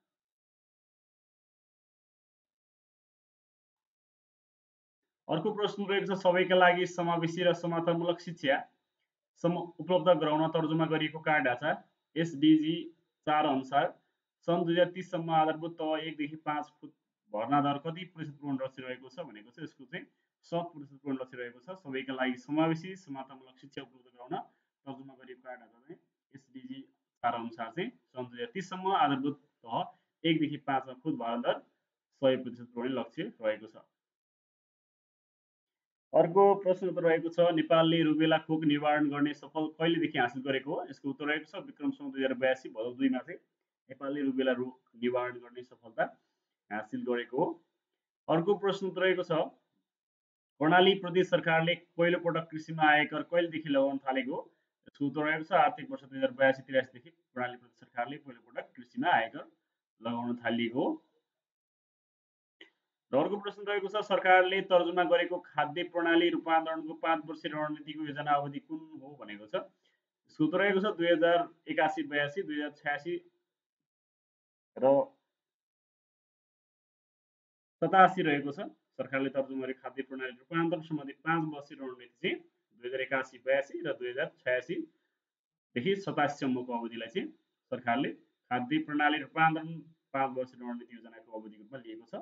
अर्को प्रश्न रहेको छ सबैका लागि समावेशी र समानतामूलक शिक्षा उपलब्ध गराउन तर्जुमा गरिएको कार्य ढाँचा एसडिजी 4 अनुसार सन् 2030 सम्म आधारभूत तह 1 देखि 5 फुट भर्ना दर कति प्रतिशत पूर्ण लक्ष्य रहेको छ भनेको छ। यसको चाहिँ 100% लक्ष्य रहेको छ सबैका लागि समावेशी समानतामूलक शिक्षा उपलब्ध गराउन तर्जुमा गरिएको कार्ड चाहिँ एसडिजी 4 अनुसार चाहिँ सन् 2030 सम्म आधारभूत तह 1 देखि 5 मा खुद भाडा दर 100% पुर्याउने लक्ष्य रहेको छ। अर्को प्रश्न उत्तर रहेको छ नेपालले रुबेला खोक निवारण गर्ने सफल कहिलेदेखि हासिल गरेको हो? यसको उत्तर रहेको छ विक्रम सम्वत 2082 भदौ 2 मा चाहिँ नेपालले रुबेला रोग निवारण गर्ने सफलता हासिल गरेको हो। अर्को प्रश्न उत्तर रहेको छ कर्णाली प्रदेश सरकारले पहिलो पटक कृषिमा आयकर कहिलेदेखि लगाउन थालेको हो? यसको उत्तर रहेको छ आर्थिक वर्ष 2082-83 देखि कर्णाली प्रदेश सरकारले पहिलो पटक कृषिमा आयकर लगाउन थालिएको हो। र अर्को प्रश्न रहेको छ सरकारले तर्जुमा गरेको खाद्य प्रणाली रूपान्तरणको 5 वर्षीय रणनीतिको योजना अवधि कुन हो भनेको छ। यसको उत्तर रहेको छ 2081-82, 2086 र 87 रहेको छ। सरकारले तर्जुमा गरेको खाद्य प्रणाली रूपान्तरण सम्बन्धी 5 वर्षीय रणनीति चाहिँ 2081-82 र 2086 देखि 87 सम्मको अवधिलाई चाहिँ सरकारले खाद्य प्रणाली रूपान्तरण 5 वर्षीय रणनीति योजनाको अवधिको रूपमा लिएको छ।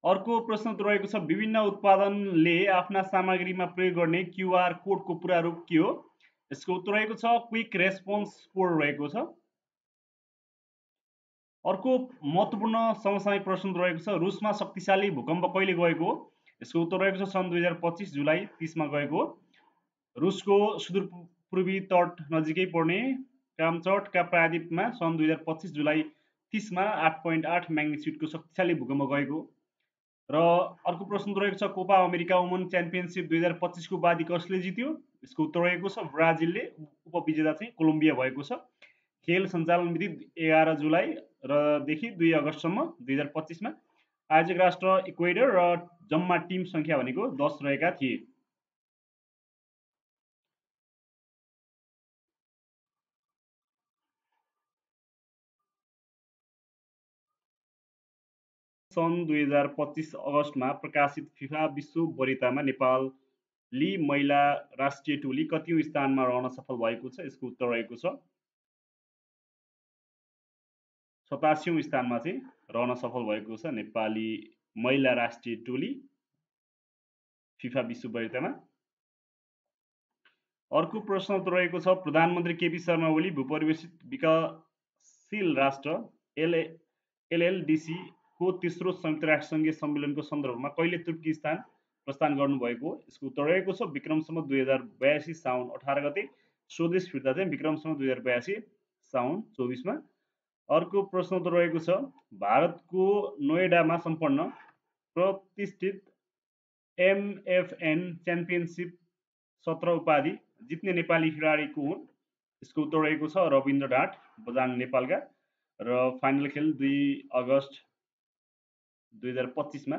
अर्को प्रश्न रहेको छ विभिन्न उत्पादनले आफ्ना सामग्रीमा प्रयोग गर्ने क्युआर कोडको पूरा रूप के हो? यसको उत्तर रहेको छ क्विक रेस्पोन्स कोड रहेको छ। अर्को महत्त्वपूर्ण समसामयिक प्रश्न रहेको छ रुसमा शक्तिशाली भूकम्प कहिले गएको हो? यसको उत्तर रहेको छ सन् 2025 जुलाई 30 मा गएको हो। रुसको सुदूरपूर्वी तट नजिकै पर्ने कामचटका प्रायद्वीपमा सन् 2025 जुलाई 30 मा 8.8 म्याग्निट्युडको शक्तिशाली भूकम्प गएको। र अर्को प्रश्न रहेको छ कोपा अमेरिका वुमन च्याम्पियनसिप 2025 को उपाधि कसले जित्यो? यसको उत्तर रहेको छ ब्राजिलले, उपविजेता चाहिँ कोलम्बिया भएको छ। खेल सञ्चालन मिति 11 जुलाई र देखि 2 अगस्तसम्म 2025 मा। आयोजक राष्ट्र इक्वेडर र जम्मा टिम सङ्ख्या भनेको 10 रहेका थिए। सन् 2025 अगस्तमा प्रकाशित फिफा विश्व वरियतामा नेपाली महिला राष्ट्रिय टोली कतिौं स्थानमा रहन सफल भएको छ? यसको उत्तर रहेको छ 87औं स्थानमा चाहिँ रहन सफल भएको छ नेपाली महिला राष्ट्रिय टोली फिफा विश्व वरियतामा। अर्को प्रश्न उत्तर रहेको छ प्रधानमन्त्री केपी शर्मा ओली भूपरिवेशित विकासशील राष्ट्र एलएलडीसी को तेस्रो संयुक्त राष्ट्रसङ्घीय सम्मेलनको सन्दर्भमा कहिले तुर्किस्तान प्रस्थान गर्नुभएको हो? यसको उत्तर रहेको छ विक्रम सम्वत 2082 साउन 18 गते स्वदेश फिर्ता चाहिँ विक्रम सम्वत 2082 साउन 24 मा। अर्को प्रश्न उत्तर रहेको छ भारतको नोएडामा सम्पन्न प्रतिष्ठित एमएफएन च्याम्पियनसिप 17 उपाधि जित्ने नेपाली खेलाडी को हुन्? यसको उत्तर रहेको छ रविन्द्र ढाँट बझाङ नेपालका। र फाइनल खेल 2 अगस्त 2025 मा।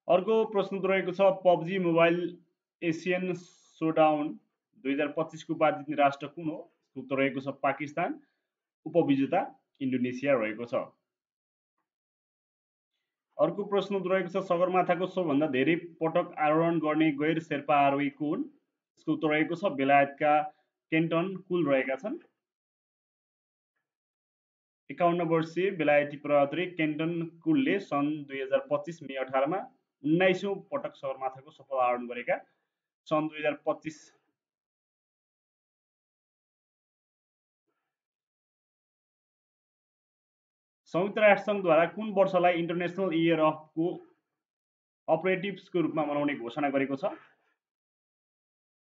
अर्को प्रश्न रहेको छ पबजी मोबाइल एसियन सोडाउन 2025 को उपाधि जित्ने राष्ट्र कुन हो? यसको उत्तर रहेको छ पाकिस्तान, उपविजेता इन्डोनेसिया रहेको छ। अर्को प्रश्न रहेको छ सगरमाथाको सबभन्दा धेरै पटक आरोहण गर्ने गैर शेर्पा आरोही को हुन्? यसको उत्तर रहेको छ बेलायतका केन्टन कुल रहेका छन्। 51 वर्षीय बेलायती प्रयात्री केन्टन कुलले सन् 2025 मे 18 मा 19औं पटक सगरमाथाको सफल आरोहण गरेका। सन् 2025 संयुक्त राष्ट्रसङ्घद्वारा कुन वर्षलाई इन्टरनेसनल इयर अफ को अपरेटिभ्सको रूपमा मनाउने घोषणा गरेको छ?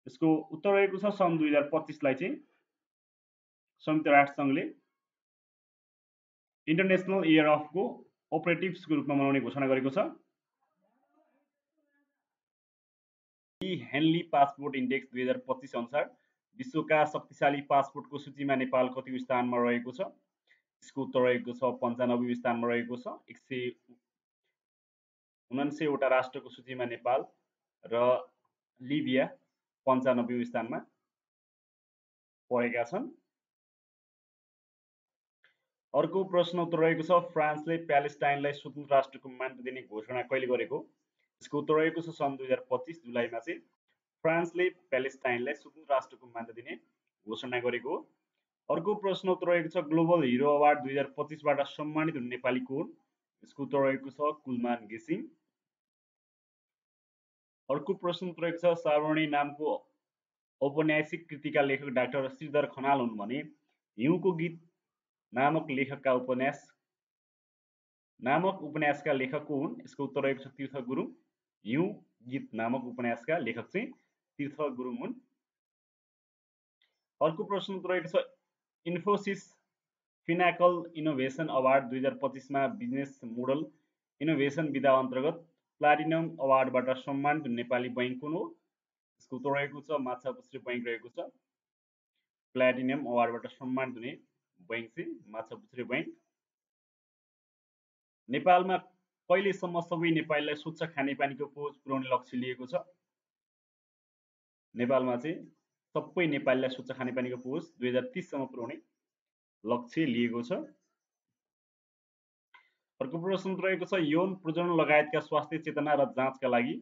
यसको उत्तर रहेको छ सन् 2025 लाई चाहिँ संयुक्त राष्ट्रसङ्घले इन्टरनेसनल इयर अफ को अपरेटिभ्सको रूपमा मनाउने घोषणा गरेको छ। हेनली पासपोर्ट इन्डेक्स 2025 अनुसार विश्वका शक्तिशाली पासपोर्टको सूचीमा नेपाल कति स्थानमा रहेको छ? यसको उत्तर रहेको छ 95औं स्थानमा रहेको छ। 179 वटा राष्ट्रको सूचीमा नेपाल र लिबिया 95औं स्थानमा परेका छन्। अर्को प्रश्न उत्तर रहेको छ फ्रान्सले प्यालेस्टाइनलाई स्वतन्त्र राष्ट्रको मान्यता दिने घोषणा कहिले गरेको? यसको उत्तर रहेको छ सन् 2025 जुलाईमा चाहिँ फ्रान्सले प्यालेस्टाइनलाई स्वतन्त्र राष्ट्रको मान्यता दिने घोषणा गरेको हो। अर्को प्रश्न उत्तर रहेको छ ग्लोबल हिरो अवार्ड 2025 बाट सम्मानित हुने नेपाली को हुन्? यसको उत्तर रहेको छ कुलमान घिसिङ। अर्को प्रश्न रहेको छ सावर्णी नामको औपन्यासिक कृतिका लेखक डाक्टर श्रीधर खनाल हुन् भने हिउँको गीत नामक उपन्यासका लेखक को हुन्? यसको उत्तर रहेको छ तीर्थ गुरुङ। हिउँ गीत नामक उपन्यासका लेखक चाहिँ तीर्थ गुरुङ हुन्। अर्को प्रश्न रहेको छ इन्फोसिस फिनाकल इनोभेसन अवार्ड 2025 मा बिजनेस मोडल इनोभेसन विधा अन्तर्गत प्लाटिनम अवार्डबाट सम्मानित नेपाली बैंक कुन हो? यसको उत्तर रहेको छ माछापुच्छ्रे बैंक रहेको छ। प्लाटिनम अवार्डबाट सम्मानित हुने बैंक चाहिँ माछापुच्छ्रे बैंक। नेपालमा कहिलेसम्म सबै नेपालीलाई स्वच्छ खानेपानीको पहुँच पुर्याउने लक्ष्य लिएको छ? नेपालमा चाहिँ सबै नेपालीलाई स्वच्छ खानेपानीको पहुँच 2030 सम्म पुर्याउने लक्ष्य लिएको छ। अर्को प्रश्न रहेको छ यौन प्रजनन लगायतका स्वास्थ्य चेतना र जाँचका लागि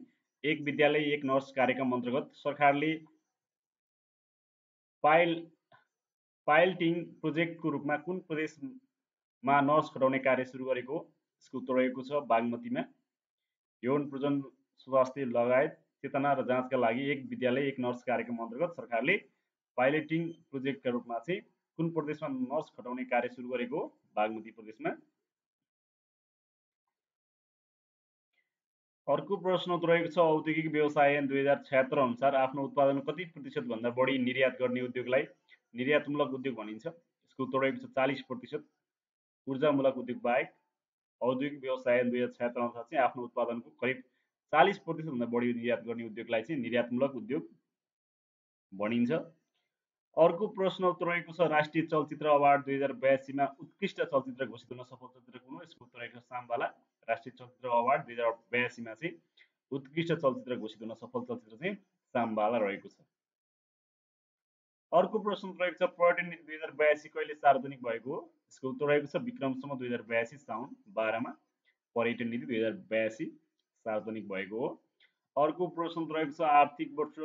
एक विद्यालय एक नर्स कार्यक्रम अन्तर्गत सरकारले पाइलटिङ प्रोजेक्टको रूपमा कुन प्रदेशमा नर्स खटाउने कार्य सुरु गरेको हो? यसको उत्तर रहेको छ बागमतीमा। यौन प्रजनन स्वास्थ्य लगायत चेतना र जाँचका लागि एक विद्यालय एक नर्स कार्यक्रम अन्तर्गत सरकारले पाइलटिङ प्रोजेक्टका रूपमा चाहिँ कुन प्रदेशमा नर्स खटाउने कार्य सुरु गरेको हो? बागमती प्रदेशमा। अर्को प्रश्न रहेको छ औद्योगिक व्यवसाय ऐन 2076 अनुसार आफ्नो उत्पादन कति प्रतिशत भन्दा बढी निर्यात गर्ने उद्योगलाई निर्यातमूलक उद्योग भनिन्छ? यसको उत्तर रहेको छ 40%। ऊर्जामूलक उद्योग बाहेक औद्योगिक व्यवसाय ऐन 2076 अनुसार चाहिँ आफ्नो उत्पादनको करिब 40% भन्दा बढी निर्यात गर्ने उद्योगलाई चाहिँ निर्यातमूलक उद्योग भनिन्छ। अर्को प्रश्न उत्तर रहेको छ राष्ट्रिय चलचित्र अवार्ड 2082 मा उत्कृष्ट चलचित्र घोषित हुन सफल चलचित्र कुन हो? यसको उत्तर रहेको छ साम्बाला। राष्ट्रिय चलचित्र अवार्ड 2082 मा चाहिँ उत्कृष्ट चलचित्र घोषित हुन सफल चलचित्र चाहिँ साम्बाला रहेको छ। अर्को प्रश्न रहेको छ पर्यटन नीति 2082 कहिले सार्वजनिक भएको हो? यसको उत्तर रहेको छ विक्रमसम्म 2082 साउन 12 मा पर्यटन नीति 2082 सार्वजनिक भएको हो। अर्को प्रश्न रहेको छ आर्थिक वर्ष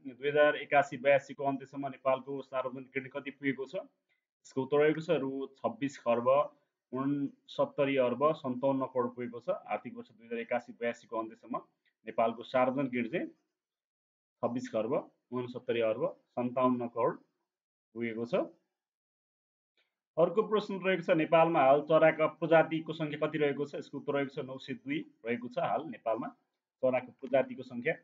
2081-82 को अन्त्यसम्म नेपालको सार्वजनिक ऋण कति पुगेको छ? यसको उत्तर रहेको छ रु 26 खर्ब 69 अर्ब 57 करोड पुगेको छ। आर्थिक वर्ष 2081-82 को अन्त्यसम्म नेपालको सार्वजनिक ऋण चाहिँ 26 खर्ब 69 अर्ब 57 करोड पुगेको छ। अर्को प्रश्न रहेको छ नेपालमा हाल चराका प्रजातिको संख्या कति रहेको छ? यसको उत्तर रहेको छ 902 रहेको छ हाल नेपालमा चराको प्रजातिको संख्या।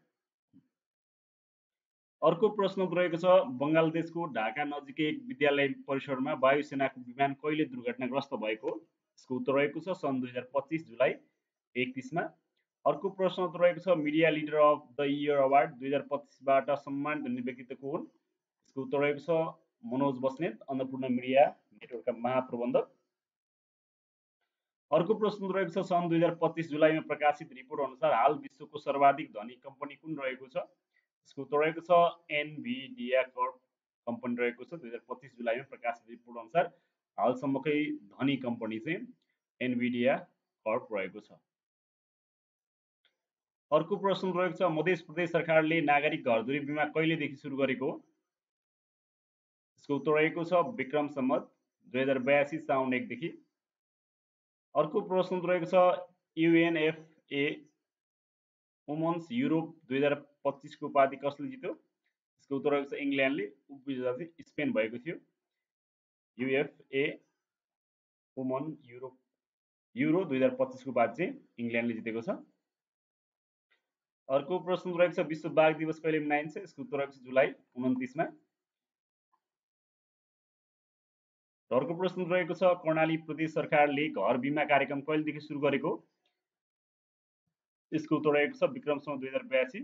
अर्को प्रश्न रहेको छ बङ्गलादेशको ढाका नजिकै एक विद्यालय परिसरमा वायुसेनाको विमान कहिले दुर्घटनाग्रस्त भएको? यसको उत्तर रहेको छ सन् 2025 जुलाई 31 मा। अर्को प्रश्न रहेको छ media leader of the year award 2025 बाट सम्मानित हुने व्यक्तित्व को हुन्? यसको उत्तर रहेको छ मनोज बस्नेत अन्नपूर्ण मिडिया नेटवर्कका महाप्रबन्धक। अर्को प्रश्न रहेको छ सन् 2025 जुलाईमा प्रकाशित रिपोर्ट अनुसार हाल विश्वको सर्वाधिक धनी कम्पनी कुन रहेको छ? यसको उत्तर रहेको छ एनभिडिया कर्प कम्पनी रहेको छ। 2025 जुलाईमा प्रकाशित रिपोर्ट अनुसार हालसम्मकै धनी कम्पनी चाहिँ एनभिडिया कर्प रहेको छ। अर्को प्रश्न रहेको छ मध्य प्रदेश सरकारले नागरिक घरधुरी बिमा कहिलेदेखि सुरु गरेको हो? यसको उत्तर रहेको छ विक्रम सम्वत 2082 साउन 1 देखि। अर्को प्रश्न रहेको छ युएनएफए वुमन्स युरोप 2025 को उपाधि कसले जित्यो? यसको उत्तर रहेको छ इङ्ल्यान्डले। उपविजेता चाहिँ स्पेन भएको थियो। युएफए वुमन युरो 2025 को उपाधि चाहिँ इङ्ल्यान्डले जितेको छ। अर्को प्रश्न रहेको छ विश्व बाघ दिवस कहिले मनाइन्छ? यसको उत्तर रहेको छ जुलाई 29 मा। अर्को प्रश्न रहेको छ कर्णाली प्रदेश सरकारले घर बिमा कार्यक्रम कहिलेदेखि सुरु गरेको? यसको उत्तर रहेको छ विक्रमसम्म 2082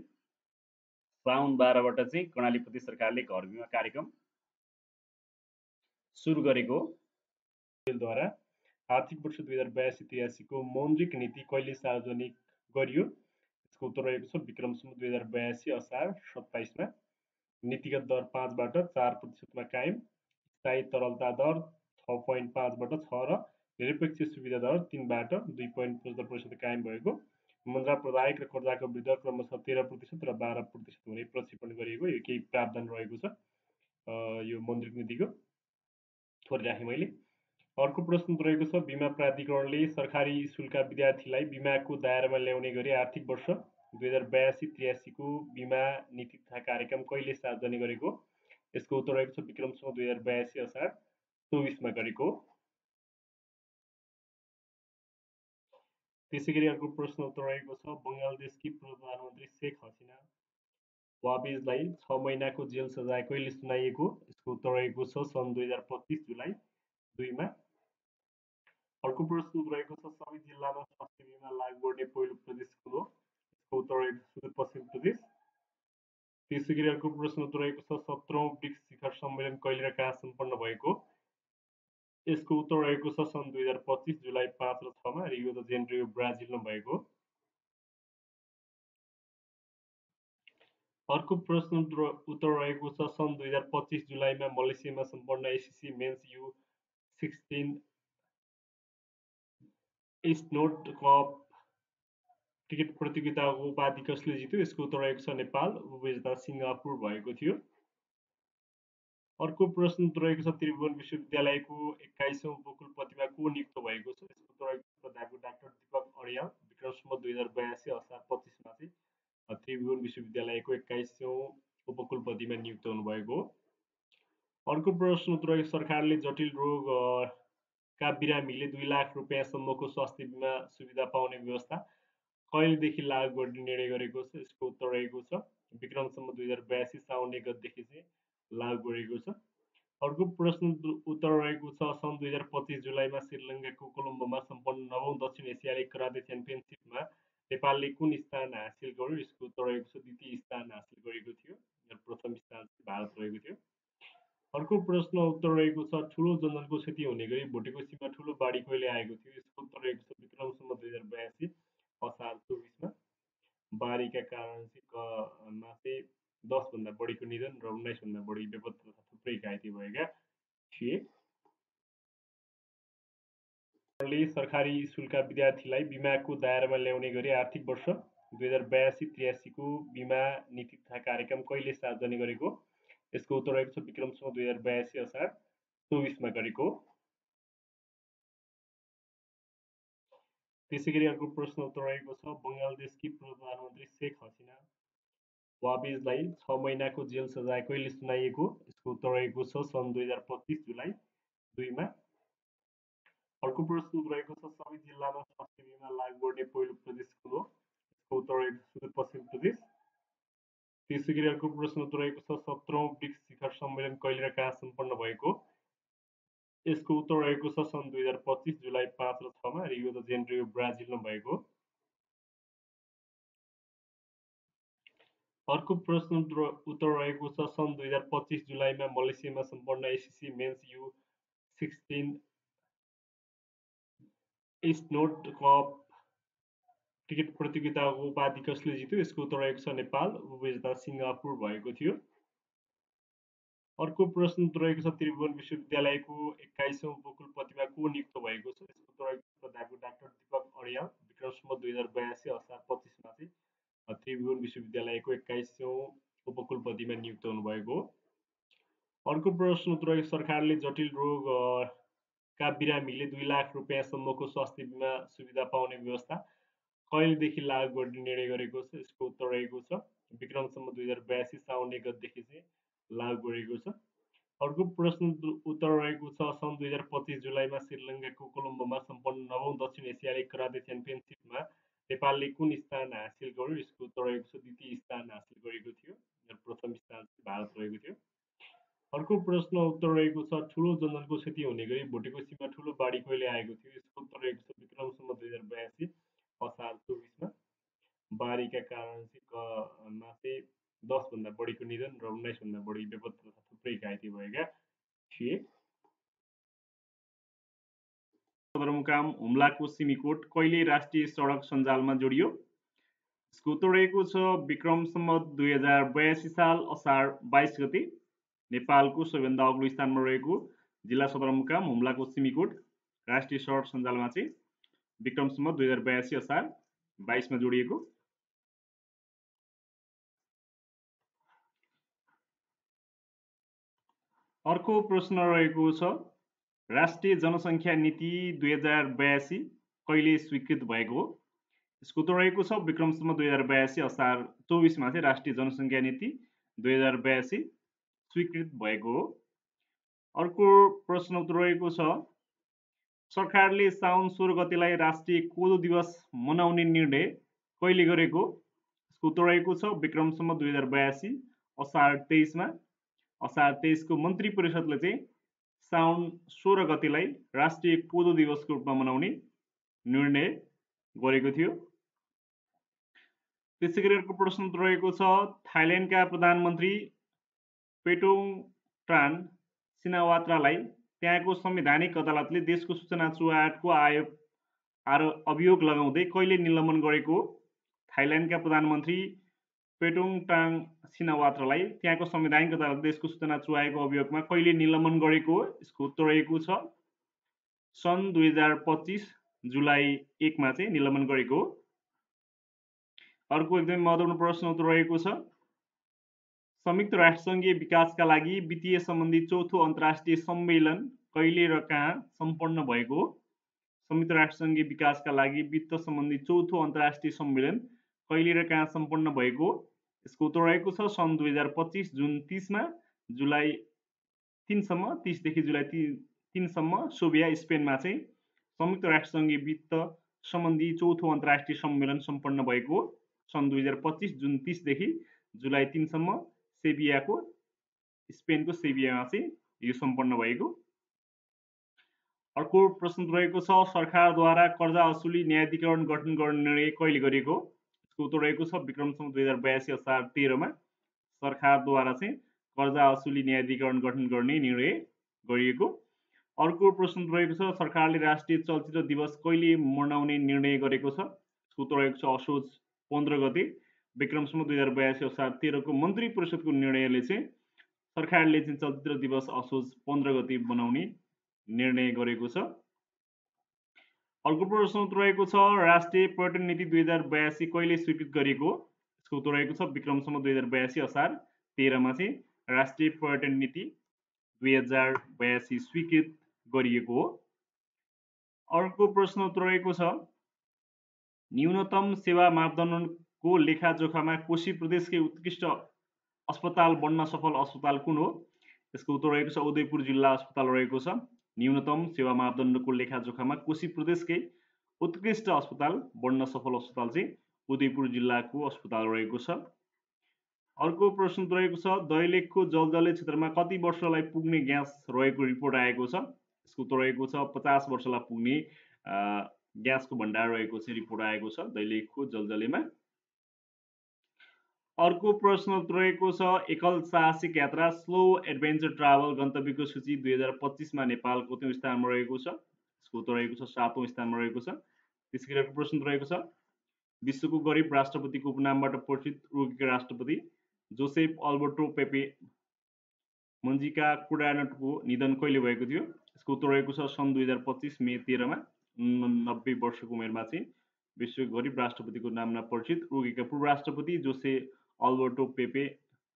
साउन 12 बाट चाहिँ कर्णाली प्रदेश सरकारले घर बिमा कार्यक्रम सुरु गरेको द्वारा आर्थिक वर्ष 2082-83 को मौद्रिक नीति कहिले सार्वजनिक गरियो? यसको उत्तर रहेको छ विक्रमसम्म 2082 असार 27 मा। नीतिगत दर 5 बाट 4% मा कायम। स्थायी तरलता दर 6.5 बाट 6 र निरपेक्ष सुविधा दर 3 बाट 2.75% कायम भएको। मुद्रा प्रदायक र कर्जाको विरुद्ध क्रमशः 13% र 12% हुने प्रक्षेपण गरिएको। यो केही प्रावधान रहेको छ यो मौद्रिक नीतिको। थोरै राखेँ मैले। अर्को प्रश्न रहेको छ बीमा प्राधिकरणले सरकारी स्कुलका विद्यार्थीलाई बीमाको दायरामा ल्याउने गरी आर्थिक वर्ष 2082-83 को बीमा नीति तथा कार्यक्रम कहिले सार्वजनिक गरेको? यसको उत्तर रहेको छ विक्रम सम्वत 2082 असार 24 मा गरेको। त्यसैगरी अर्को प्रश्न उत्तर रहेको छ बङ्गलादेशकी पूर्व प्रधानमन्त्री शेख हसिना वाबिजलाई 6 महिनाको जेल सजाय कहिले सुनाइएको? यसको उत्तर रहेको छ सन् 2025 जुलाई 2 मा। अर्को प्रश्न रहेको छ सबै जिल्लामा स्वास्थ्य बिमा लागू गर्ने पहिलो प्रदेश कुन हो? यसको उत्तर रहेको छ सुदूरपश्चिम प्रदेश। त्यसैगरी अर्को प्रश्न रहेको छ 17औं ब्रिक्स शिखर सम्मेलन कहिले र कहाँ सम्पन्न भएको? यसको उत्तर रहेको छ सन् 2025 जुलाई 5 र 6 मा रियो द जेनेरियो ब्राजिलमा भएको। अर्को प्रश्न उत्तर रहेको छ सन् 2025 जुलाईमा मलेसियामा सम्पन्न एसिसी मेन्स U16 स्नोड कप क्रिकेट प्रतियोगिताको उपाधि कसले जित्यो? यसको उत्तर रहेको छ नेपाल, उपविजेता सिङ्गापुर भएको थियो। अर्को प्रश्न रहेको छ त्रिभुवन विश्वविद्यालयको 21औं उपकुलपतिमा को नियुक्त भएको छ? यसको उत्तर रहेको छ प्राध्यापक डाक्टर दीपक अरियाल, विक्रम सम्वत 2082 असार 25 मा चाहिँ त्रिभुवन विश्वविद्यालयको 21औं उपकुलपतिमा नियुक्त हुनुभएको हो। अर्को प्रश्न रहेको सरकारले जटिल रोग का बिरामीले 2 लाख रुपियाँसम्मको स्वास्थ्य बिमा सुविधा पाउने व्यवस्था कहिलेदेखि लागू गर्ने निर्णय गरेको छ? यसको उत्तर रहेको छ विक्रम सम्वत 2082 साउन 1 गतेदेखि चाहिँ लागू गरेको छ। अर्को प्रश्न उत्तर रहेको छ सन् 2025 जुलाईमा श्रीलङ्काको कोलम्बोमा सम्पन्न 9औं दक्षिण एसियाली कराते च्याम्पियनसिपमा नेपालले कुन स्थान हासिल गर्यो? यसको उत्तर रहेको छ द्वितीय स्थान हासिल गरेको थियो र प्रथम स्थान भारत रहेको थियो। अर्को प्रश्न उत्तर रहेको छ ठुलो जङ्गलको क्षति हुने गरी भोटेकोसीमा ठुलो बाढी कहिले आएको थियो? यसको उत्तर रहेको छ विक्रम सम्वत 2082 असार 24 मा। बाढीका कारण चाहिँ 10 भन्दा बढीको निधन र 19 भन्दा बढी बेपत्ता तथा थुप्रै घाइते भएका थिए। सरकारी स्कुलका विद्यार्थीलाई बीमाको दायरामा ल्याउने गरी आर्थिक वर्ष 2082-83 को बीमा नीति तथा कार्यक्रम कहिले सार्वजनिक गरेको? यसको उत्तर रहेको छ विक्रम सम्वत 2082 असार 24 मा गरेको। त्यसैगरी अर्को प्रश्न उत्तर रहेको छ बङ्गलादेशकी पूर्व प्रधानमन्त्री शेख हसिना वाबिजलाई 6 महिनाको जेल सजाय कहिले सुनाइएको? यसको उत्तर रहेको छ सन् 2025 जुलाई 2 मा। अर्को प्रश्न रहेको छ सबै जिल्लामा स्वास्थ्य बिमा लागू गर्ने पहिलो प्रदेश कुन हो? यसको उत्तर रहेको छ सुदूरपश्चिम प्रदेश। त्यसैगरी अर्को प्रश्न रहेको छ 17औं ब्रिक्स शिखर सम्मेलन कहिले र कहाँ सम्पन्न भएको? यसको उत्तर रहेको छ सन् 2025 जुलाई 5 र 6 मा रियो द जेनेरियो ब्राजिलमा भएको। अर्को प्रश्न उत्तर रहेको छ सन् 2025 जुलाईमा मलेसियामा सम्पन्न एसिसी मेन्स U16 स्नोड कप क्रिकेट प्रतियोगिताको उपाधि कसले जित्यो? यसको उत्तर रहेको छ नेपाल, उपविजेता सिङ्गापुर भएको थियो। अर्को प्रश्न रहेको छ त्रिभुवन विश्वविद्यालयको 21औं उपकुलपतिमा को नियुक्त भएको छ? यसको उत्तर रहेको छ प्राध्यापक डाक्टर दीपक अरियाल, विक्रम सम्वत 2082 असार 25 मा चाहिँ त्रिभुवन विश्वविद्यालयको 21औं उपकुलपतिमा नियुक्त हुनुभएको हो। अर्को प्रश्न रहेको सरकारले जटिल रोग का बिरामीले 2 लाख रुपियाँसम्मको स्वास्थ्य बिमा सुविधा पाउने व्यवस्था कहिलेदेखि लागू गर्ने निर्णय गरेको छ? यसको उत्तर रहेको छ विक्रम सम्वत 2082 साउन 1 गतेदेखि चाहिँ लागू गरेको छ। अर्को प्रश्न उत्तर रहेको छ सन् 2025 जुलाईमा श्रीलङ्काको कोलम्बोमा सम्पन्न 9औं दक्षिण एसियाली कराते च्याम्पियनसिपमा नेपालले कुन स्थान हासिल गर्यो? यसको उत्तर रहेको छ द्वितीय स्थान हासिल गरेको थियो र प्रथम स्थान भारत रहेको थियो। अर्को प्रश्न उत्तर रहेको छ ठुलो जङ्गलको क्षति हुने गरी भोटेकोसीमा ठुलो बाढी कहिले आएको थियो? यसको उत्तर रहेको छ विक्रम सम्वत 2082 असार 24 मा। बाढीका कारण चाहिँ 10 भन्दा बढीको निधन र 19 भन्दा बढी बेपत्ता तथा थुप्रै घाइते भएका थिए। सदरमुकाम हुम्लाको सिमीकोट कहिले राष्ट्रिय सडक सञ्जालमा जोडियो? यसको उत्तर रहेको छ विक्रम सम्वत 2082 साल असार 22 गते। नेपालको सबैभन्दा अग्लो स्थानमा रहेको जिल्ला सदरमुकाम हुम्लाको सिमीकोट राष्ट्रिय सडक सञ्जालमा चाहिँ विक्रम सम्वत 2082 असार 22 मा जोडिएको। अर्को प्रश्न रहेको छ राष्ट्रिय जनसङ्ख्या नीति 2082 कहिले स्वीकृत भएको हो? यसको उत्तर रहेको छ विक्रमसम्म 2082 असार 24मा चाहिँ राष्ट्रिय जनसङ्ख्या नीति 2082 स्वीकृत भएको हो। अर्को प्रश्न उत्तर रहेको छ सरकारले साउन 16 गतेलाई राष्ट्रिय कोदो दिवस मनाउने निर्णय कहिले गरेको? यसको उत्तर रहेको छ विक्रमसम्म 2082 असार 23मा। असार 23को मन्त्री परिषदले चाहिँ साउन 16 गतेलाई राष्ट्रिय कोदो दिवसको रूपमा मनाउने निर्णय गरेको थियो। त्यसै गरी अर्को प्रश्न रहेको छ थाइल्यान्डका प्रधानमन्त्री पेटोङ सिनावात्रालाई त्यहाँको संवैधानिक अदालतले देशको सूचना चुहान आयोगको अभियोग लगाउँदै कहिले निलम्बन गरेको? थाइल्यान्डका प्रधानमन्त्री पेटोङ सिनावात्रालाई त्यहाँको संवैधानिक अदालतले देशको सूचना चुहाएको अभियोगमा कहिले निलम्बन गरेको? यसको उत्तर रहेको छ सन् 2025 जुलाई 1मा चाहिँ निलम्बन गरेको। अर्को एकदमै महत्त्वपूर्ण प्रश्न उत्तर रहेको छ संयुक्त राष्ट्रसङ्घीय विकासका लागि वित्तीय सम्बन्धी चौथो अन्तर्राष्ट्रिय सम्मेलन कहिले र कहाँ सम्पन्न भएको? संयुक्त राष्ट्रसङ्घीय विकासका लागि वित्त सम्बन्धी चौथो अन्तर्राष्ट्रिय सम्मेलन कहिले र कहाँ सम्पन्न भएको? यसको उत्तर रहेको छ सन् 2025 जुन 30मा जुलाई 3सम्म 30देखि जुलाई 3सम्म सोभिया स्पेनमा चाहिँ संयुक्त राष्ट्रसङ्घीय वित्त सम्बन्धी चौथो अन्तर्राष्ट्रिय सम्मेलन सम्पन्न भएको सन् 2025 जुन 30देखि जुलाई 3सम्म सेभियाको स्पेनको सेभियामा चाहिँ यो सम्पन्न भएको। अर्को प्रश्न रहेको छ सरकारद्वारा कर्जा असुली न्यायाधिकरण गठन गर्ने निर्णय कहिले गरेको? यसको उत्तर रहेको छ विक्रमसम्म 2082 असार 13मा सरकारद्वारा चाहिँ कर्जा असुली न्यायाधिकरण गठन गर्ने निर्णय गरिएको। अर्को प्रश्न रहेको छ सरकारले राष्ट्रिय चलचित्र दिवस कहिले मनाउने निर्णय गरेको छ? यसको उत्तर रहेको छ असोज 15 गते विक्रमसम्म 2082 असार 13को मन्त्री परिषदको निर्णयले चाहिँ सरकारले चाहिँ चलचित्र दिवस असोज 15 गते बनाउने निर्णय गरेको छ। अर्को प्रश्न उत्तर रहेको छ राष्ट्रिय पर्यटन नीति 2082 कहिले स्वीकृत गरिएको? यसको उत्तर रहेको छ विक्रमसम्म 2082 असार 13मा चाहिँ राष्ट्रिय पर्यटन नीति 2082 स्वीकृत गरिएको हो। अर्को प्रश्न उत्तर रहेको छ न्यूनतम सेवा मापदण्डको लेखाजोखामा कोशी प्रदेशकै उत्कृष्ट अस्पताल बन्न सफल अस्पताल कुन हो? यसको उत्तर रहेको छ उदयपुर जिल्ला अस्पताल रहेको छ। न्यूनतम सेवा मापदण्डको लेखाजोखामा कोशी प्रदेशकै उत्कृष्ट अस्पताल बन्न सफल अस्पताल चाहिँ उदयपुर जिल्लाको अस्पताल रहेको छ। अर्को प्रश्न रहेको छ दैलेखको जलजले क्षेत्रमा कति वर्षलाई पुग्ने ग्यास रहेको रिपोर्ट आएको छ? यसको उत्तर रहेको छ 50 वर्षलाई पुग्ने ग्यासको भण्डार रहेको चाहिँ रिपोर्ट आएको छ दैलेखको जलजलेमा। अर्को प्रश्न रहेको छ एकल साहसिक यात्रा स्लो एडभेन्चर ट्राभल गन्तव्यको सूची 2025मा नेपाल कतौं स्थानमा रहेको छ? यसको उत्तर रहेको छ 7औं स्थानमा रहेको छ। त्यसैगरी अर्को प्रश्न रहेको छ विश्वको गरिब राष्ट्रपतिको उपनामबाट परिचित उरुग्वेका राष्ट्रपति जोसेफ अल्बर्टो पेपे मुजिका कुर्डानाको निधन कहिले भएको थियो? यसको उत्तर रहेको छ सन् 2025 मे 13मा 90 वर्षको उमेरमा चाहिँ विश्वको गरिब राष्ट्रपतिको नाममा परिचित उरुग्वेका पूर्व राष्ट्रपति जोसे अल्बर्टो पेपे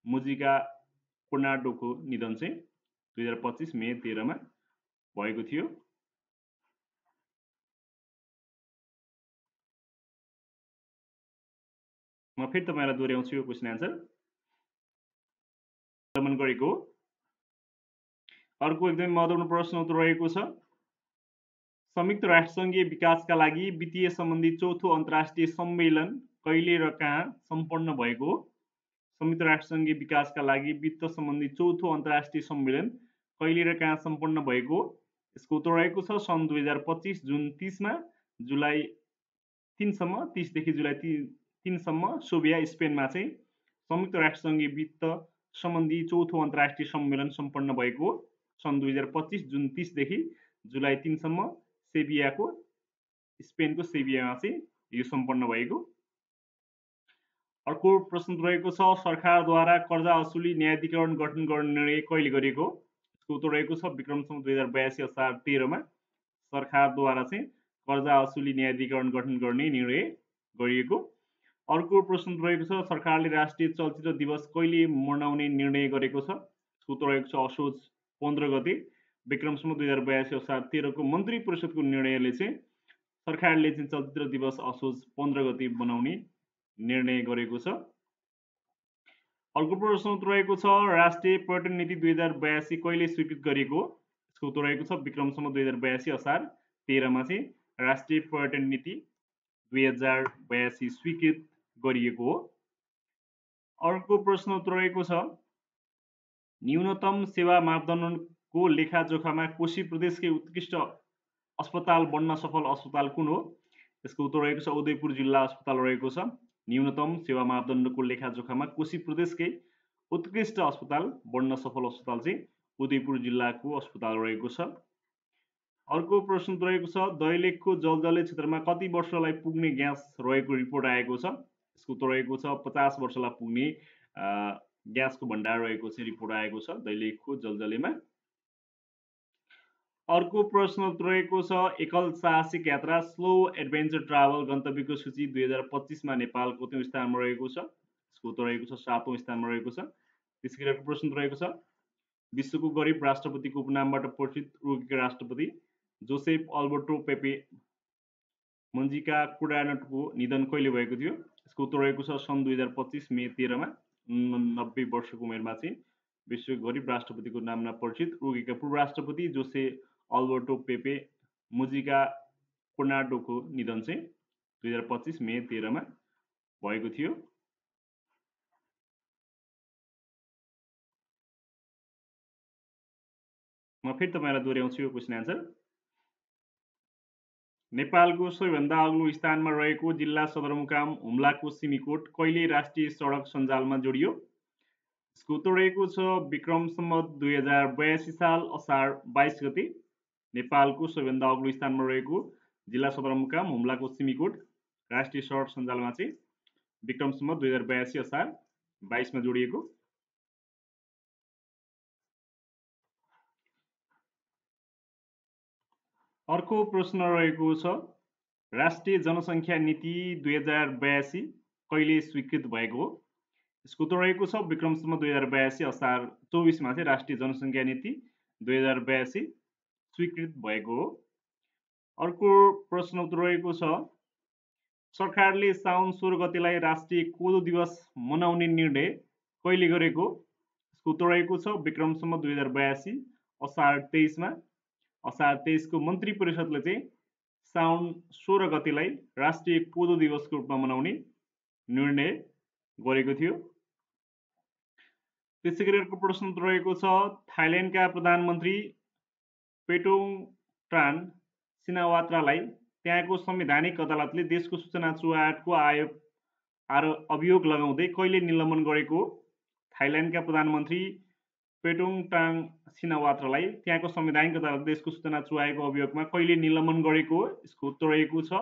मुजिका कुर्डानाको निधन चाहिँ 2025 मे 13मा भएको थियो। म फेरि तपाईहरुलाई दोहोर्याउँछु यो क्वेशन आन्सर गरेको। अर्को एकदमै महत्त्वपूर्ण प्रश्न उत्तर रहेको छ संयुक्त राष्ट्रसङ्घीय विकासका लागि वित्तीय सम्बन्धी चौथो अन्तर्राष्ट्रिय सम्मेलन कहिले र कहाँ सम्पन्न भएको? संयुक्त राष्ट्रसङ्घीय विकासका लागि वित्त सम्बन्धी चौथो अन्तर्राष्ट्रिय सम्मेलन कहिले र कहाँ सम्पन्न भएको? यसको उत्तर रहेको छ सन् 2025 जुन 30मा जुलाई 3सम्म 30देखि जुलाई 3सम्म सोभिया स्पेनमा चाहिँ संयुक्त राष्ट्रसङ्घीय वित्त सम्बन्धी चौथो अन्तर्राष्ट्रिय सम्मेलन सम्पन्न भएको सन् 2025 जुन 30देखि जुलाई 3सम्म सेभियाको स्पेनको सेभियामा चाहिँ यो सम्पन्न भएको। अर्को प्रश्न रहेको छ सरकारद्वारा कर्जा असुली न्यायाधिकरण गठन गर्ने निर्णय कहिले गरिएको? यसको उत्तर रहेको छ विक्रमसम्म 2082 असार 13मा सरकारद्वारा चाहिँ कर्जा असुली न्यायाधिकरण गठन गर्ने निर्णय गरिएको। अर्को प्रश्न रहेको छ सरकारले राष्ट्रिय चलचित्र दिवस कहिले मनाउने निर्णय गरेको छ? यसको उत्तर रहेको छ असोज 15 गते विक्रमसम्म 2082 असार 13 को मन्त्री परिषदको निर्णयले चाहिँ सरकारले चाहिँ चलचित्र दिवस असोज 15 गते बनाउने निर्णय गरेको छ। अर्को प्रश्न उत्तर रहेको छ राष्ट्रिय पर्यटन नीति 2082 कहिले स्वीकृत गरेको? यसको उत्तर रहेको छ विक्रमसम्म 2082 असार 13 मा चाहिँ राष्ट्रिय पर्यटन नीति 2082 स्वीकृत गरिएको हो। अर्को प्रश्न उत्तर रहेको छ न्यूनतम सेवा मापदण्डको लेखाजोखामा कोशी प्रदेशकै उत्कृष्ट अस्पताल बन्न सफल अस्पताल कुन हो? यसको उत्तर रहेको छ उदयपुर जिल्ला अस्पताल रहेको छ। न्यूनतम सेवा मापदण्डको लेखाजोखामा कोशी प्रदेशकै उत्कृष्ट अस्पताल बन्न सफल अस्पताल चाहिँ उदयपुर जिल्लाको अस्पताल रहेको छ। अर्को प्रश्न रहेको छ दैलेखको जलजले क्षेत्रमा कति वर्षलाई पुग्ने ग्यास रहेको रिपोर्ट आएको छ? यसको उत्तर रहेको छ 50 वर्षलाई पुग्ने ग्यासको भण्डार रहेको चाहिँ रिपोर्ट आएको छ दैलेखको जलजलेमा। अर्को प्रश्न रहेको छ एकल साहसिक यात्रा स्लो एडभेन्चर ट्राभल गन्तव्यको सूची 2025 मा नेपाल कतौं स्थानमा रहेको छ? यसको उत्तर रहेको छ 7औं स्थानमा रहेको छ। त्यसैगरी अर्को प्रश्न रहेको छ विश्वको गरिब राष्ट्रपतिको उपनामबाट परिचित उरुग्वेका राष्ट्रपति जोसेफ अल्बर्टो पेपे मुजिका कुर्डानाको निधन कहिले भएको थियो? यसको उत्तर रहेको छ सन् 2025 मे 13 मा 90 वर्षको उमेरमा चाहिँ विश्वको गरिब राष्ट्रपतिको नाममा परिचित उरुग्वेका पूर्व राष्ट्रपति जोसे अल्बर्टो पेपे मुजिका कुर्डानाको निधन चाहिँ 2025 मे 13 मा भएको थियो। म फेरि तपाईलाई दोहोऱ्याउँछु यो क्वेशन एन्सर। नेपालको सबैभन्दा अग्लो स्थानमा रहेको जिल्ला सदरमुकाम हुम्लाको सिमीकोट कहिले राष्ट्रिय सडक सञ्जालमा जोडियो? यसको उत्तर रहेको छ विक्रम सम्वत 2082 साल असार 22 गते नेपालको सबैभन्दा अग्लो स्थानमा रहेको जिल्ला सदरमुकाम हुम्लाको सिमीकोट राष्ट्रिय सडक सञ्जालमा चाहिँ विक्रम सम्वत 2082 असार 22 मा जोडिएको। अर्को प्रश्न रहेको छ राष्ट्रिय जनसङ्ख्या नीति 2082 कहिले स्वीकृत भएको हो? यसको उत्तर रहेको छ विक्रम सम्वत 2082 असार 24 मा चाहिँ राष्ट्रिय जनसङ्ख्या नीति 2082 स्वीकृत भएको हो। अर्को प्रश्न उत्तर रहेको छ सरकारले साउन 16 गतेलाई राष्ट्रिय कोदो दिवस मनाउने निर्णय कहिले गरेको? यसको उत्तर रहेको छ विक्रम सम्वत 2082 असार 23 मा असार 23 को मन्त्री परिषदले चाहिँ साउन 16 गतेलाई राष्ट्रिय कोदो दिवसको रूपमा मनाउने निर्णय गरेको थियो। त्यसैगरी अर्को प्रश्न रहेको छ थाइल्यान्डका प्रधानमन्त्री पेटोङ सिनावात्रालाई त्यहाँको संवैधानिक अदालतले देशको सूचना चुहाटको अभियोग लगाउँदै कहिले निलम्बन गरेको? थाइल्यान्डका प्रधानमन्त्री पेटोङ सिनावात्रालाई त्यहाँको संवैधानिक अदालतले देशको सूचना चुहाएको अभियोगमा कहिले निलम्बन गरेको? यसको उत्तर रहेको छ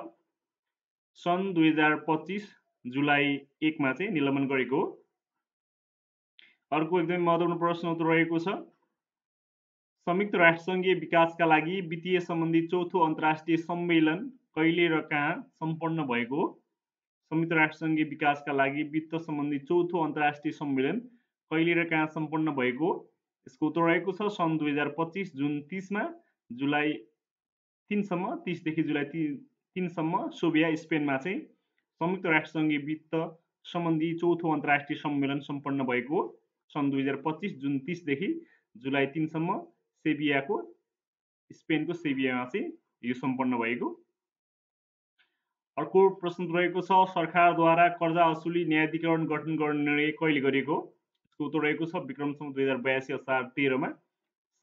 सन् 2025 जुलाई 1 मा चाहिँ निलम्बन गरेको। अर्को एकदमै महत्त्वपूर्ण प्रश्न उत्तर रहेको छ संयुक्त राष्ट्रसङ्घीय विकासका लागि वित्तीय सम्बन्धी चौथो अन्तर्राष्ट्रिय सम्मेलन कहिले र कहाँ सम्पन्न भएको? संयुक्त राष्ट्रसङ्घीय विकासका लागि वित्त सम्बन्धी चौथो अन्तर्राष्ट्रिय सम्मेलन कहिले र कहाँ सम्पन्न भएको? यसको उत्तर रहेको छ सन् 2025 जुन 30 मा जुलाई 3 सम्म 30 देखि जुलाई 3 सम्म सोभिया स्पेनमा चाहिँ संयुक्त राष्ट्रसङ्घीय वित्त सम्बन्धी चौथो अन्तर्राष्ट्रिय सम्मेलन सम्पन्न भएको सन् 2025 जुन 30 देखि जुलाई 3 सम्म सेभियाको स्पेनको सेभियामा चाहिँ यो सम्पन्न भएको। अर्को प्रश्न रहेको छ सरकारद्वारा कर्जा असुली न्यायाधिकरण गठन गर्ने निर्णय कहिले गरेको? यसको उत्तर रहेको छ विक्रम सम्वत 2082 असार 13 मा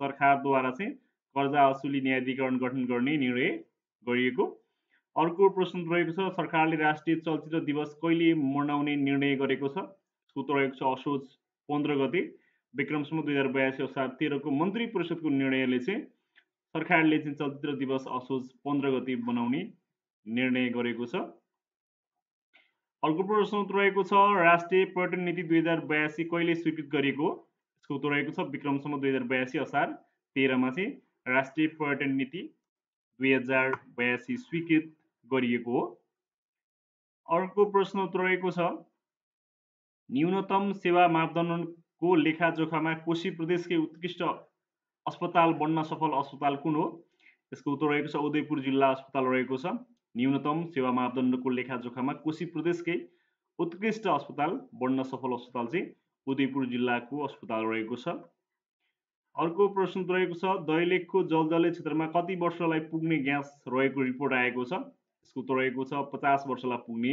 सरकारद्वारा चाहिँ कर्जा असुली न्यायाधिकरण गठन गर्ने निर्णय गरिएको। अर्को प्रश्न रहेको छ सरकारले राष्ट्रिय चलचित्र दिवस कहिले मनाउने निर्णय गरेको छ? यसको उत्तर रहेको छ असोज 15 गते विक्रम सम्वत 2082 असार 13 को मन्त्री परिषदको निर्णयले चाहिँ सरकारले चाहिँ चलचित्र दिवस असोज 15 गते बनाउने निर्णय गरेको छ। अर्को प्रश्न रहेको छ राष्ट्रिय पर्यटन नीति 2082 कहिले स्वीकृत गरेको? यसको उत्तर रहेको छ विक्रम सम्वत 2082 असार 13 मा चाहिँ राष्ट्रिय पर्यटन नीति 2082 स्वीकृत गरिएको हो। अर्को प्रश्न रहेको छ न्यूनतम सेवा मापदण्डको लेखाजोखामा कोशी प्रदेशकै उत्कृष्ट अस्पताल बन्न सफल अस्पताल कुन हो? यसको उत्तर रहेको छ उदयपुर जिल्ला अस्पताल रहेको छ। न्यूनतम सेवा मापदण्डको लेखाजोखामा कोशी प्रदेशकै उत्कृष्ट अस्पताल बन्न सफल अस्पताल चाहिँ उदयपुर जिल्लाको अस्पताल रहेको छ। अर्को प्रश्न रहेको छ दैलेखको जलजले क्षेत्रमा कति वर्षलाई पुग्ने ग्यास रहेको रिपोर्ट आएको छ? यसको उत्तर रहेको छ 50 वर्षलाई पुग्ने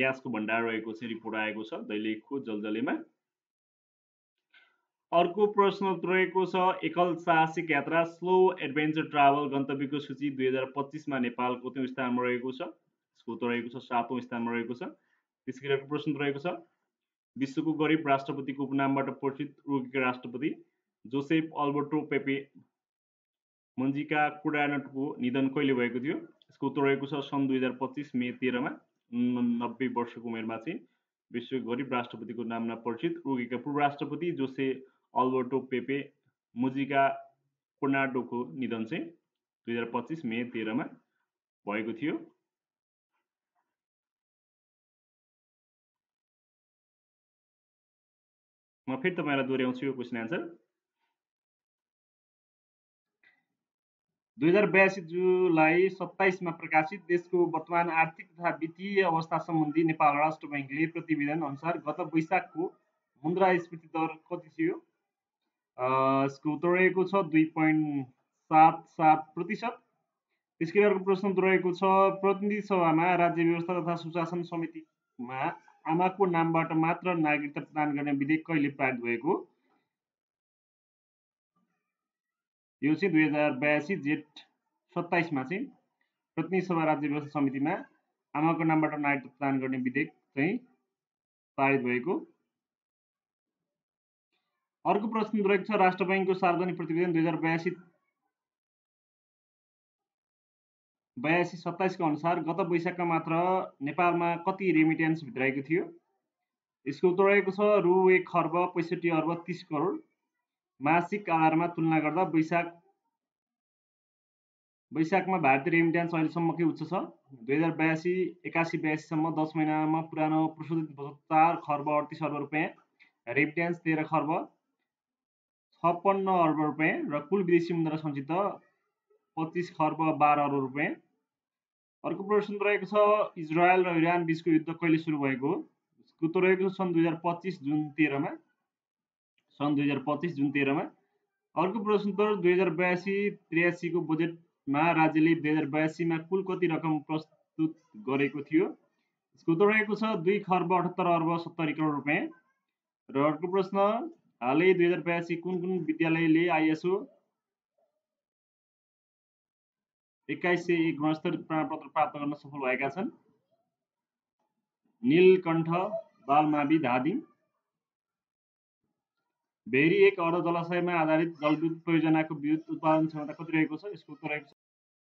ग्यासको भण्डार रहेको चाहिँ रिपोर्ट आएको छ दैलेखको जलजलेमा। अर्को प्रश्न रहेको छ एकल साहसिक यात्रा स्लो एडभेन्चर ट्राभल गन्तव्यको सूची 2025 मा नेपाल कतौं स्थानमा रहेको छ? यसको उत्तर रहेको छ 7औं स्थानमा रहेको छ। त्यसैगरी अर्को प्रश्न रहेको छ विश्वको गरिब राष्ट्रपतिको उपनामबाट परिचित उरुग्वेका राष्ट्रपति जोसेफ अल्बर्टो पेपे मुजिका कुर्डानाको निधन कहिले भएको थियो? यसको उत्तर रहेको छ सन् 2025 मे 13 मा 90 वर्षको उमेरमा चाहिँ विश्वको गरिब राष्ट्रपतिको नाममा परिचित उरुग्वेका पूर्व राष्ट्रपति जोसे अल्बर्टो पेपे मुजिका कुर्डानाको निधन चाहिँ 2025 मे 13 मा भएको थियो। म फेरि तपाईलाई दोहोऱ्याउँछु यो क्वेशन आन्सर। 2082 जुलाई 27 मा प्रकाशित देशको वर्तमान आर्थिक तथा वित्तीय अवस्था सम्बन्धी नेपाल राष्ट्र बैंकले प्रतिवेदन अनुसार गत वैशाखको मुद्रास्फीति दर कति थियो? यसको उत्तर रहेको छ 2.77%। त्यसकै अर्को प्रश्न रहेको छ प्रतिनिधि सभामा राज्य व्यवस्था तथा सुशासन समितिमा आमाको नामबाट मात्र नागरिकता प्रदान गर्ने विधेयक कहिले पारित भएको? यो चाहिँ 2082 जेठ 27 मा चाहिँ प्रतिनिधि सभा राज्य व्यवस्था समितिमा आमाको नामबाट नागरिकता प्रदान गर्ने विधेयक चाहिँ पारित भएको। अर्को प्रश्न रहेको छ राष्ट्र बैंकको सार्वजनिक प्रतिवेदन 2082-27 को अनुसार गत वैशाखमा मात्र नेपालमा कति रेमिटेन्स भित्राएको थियो? यसको उत्तर रहेको छ रु 1 खर्ब 65 अर्ब 30 करोड। मासिक आधारमा तुलना गर्दा वैशाखमा भारतीय रेमिटेन्स अहिलेसम्मकै उच्च छ। 2082-81-82 सम्म 10 महिनामा पुरानो प्रशोधित बजट 4 खर्ब 38 अर्ब रुपैयाँ, रेमिटेन्स 13 खर्ब 56 अर्ब रुपैयाँ र कुल विदेशी मुद्रा सञ्चित 25 खर्ब 12 अर्ब रुपैयाँ। अर्को प्रश्न रहेको छ इजरायल र इरान बीचको युद्ध कहिले सुरु भएको हो? यसको उत्तर रहेको छ सन् 2025 जुन 13 मा। सन् 2025 जुन 13 मा। अर्को प्रश्न 2082-83 को बजेटमा राज्यले 2082 मा कुल कति रकम प्रस्तुत गरेको थियो? यसको उत्तर रहेको छ 2 खर्ब 78 अर्ब 70 करोड रुपैयाँ। र अर्को प्रश्न हालै 2082 कुन विद्यालयले आइएसओ 2101 गुणस्तरित प्रमाणपत्र प्राप्त गर्न सफल भएका छन्? नीलकण्ठ बालमावि धादिङ। भेरी 1 अर्ध जलाशयमा आधारित जलविद्युत परियोजनाको विद्युत उत्पादन क्षमता कति रहेको छ? यसको उत्तर रहेको छ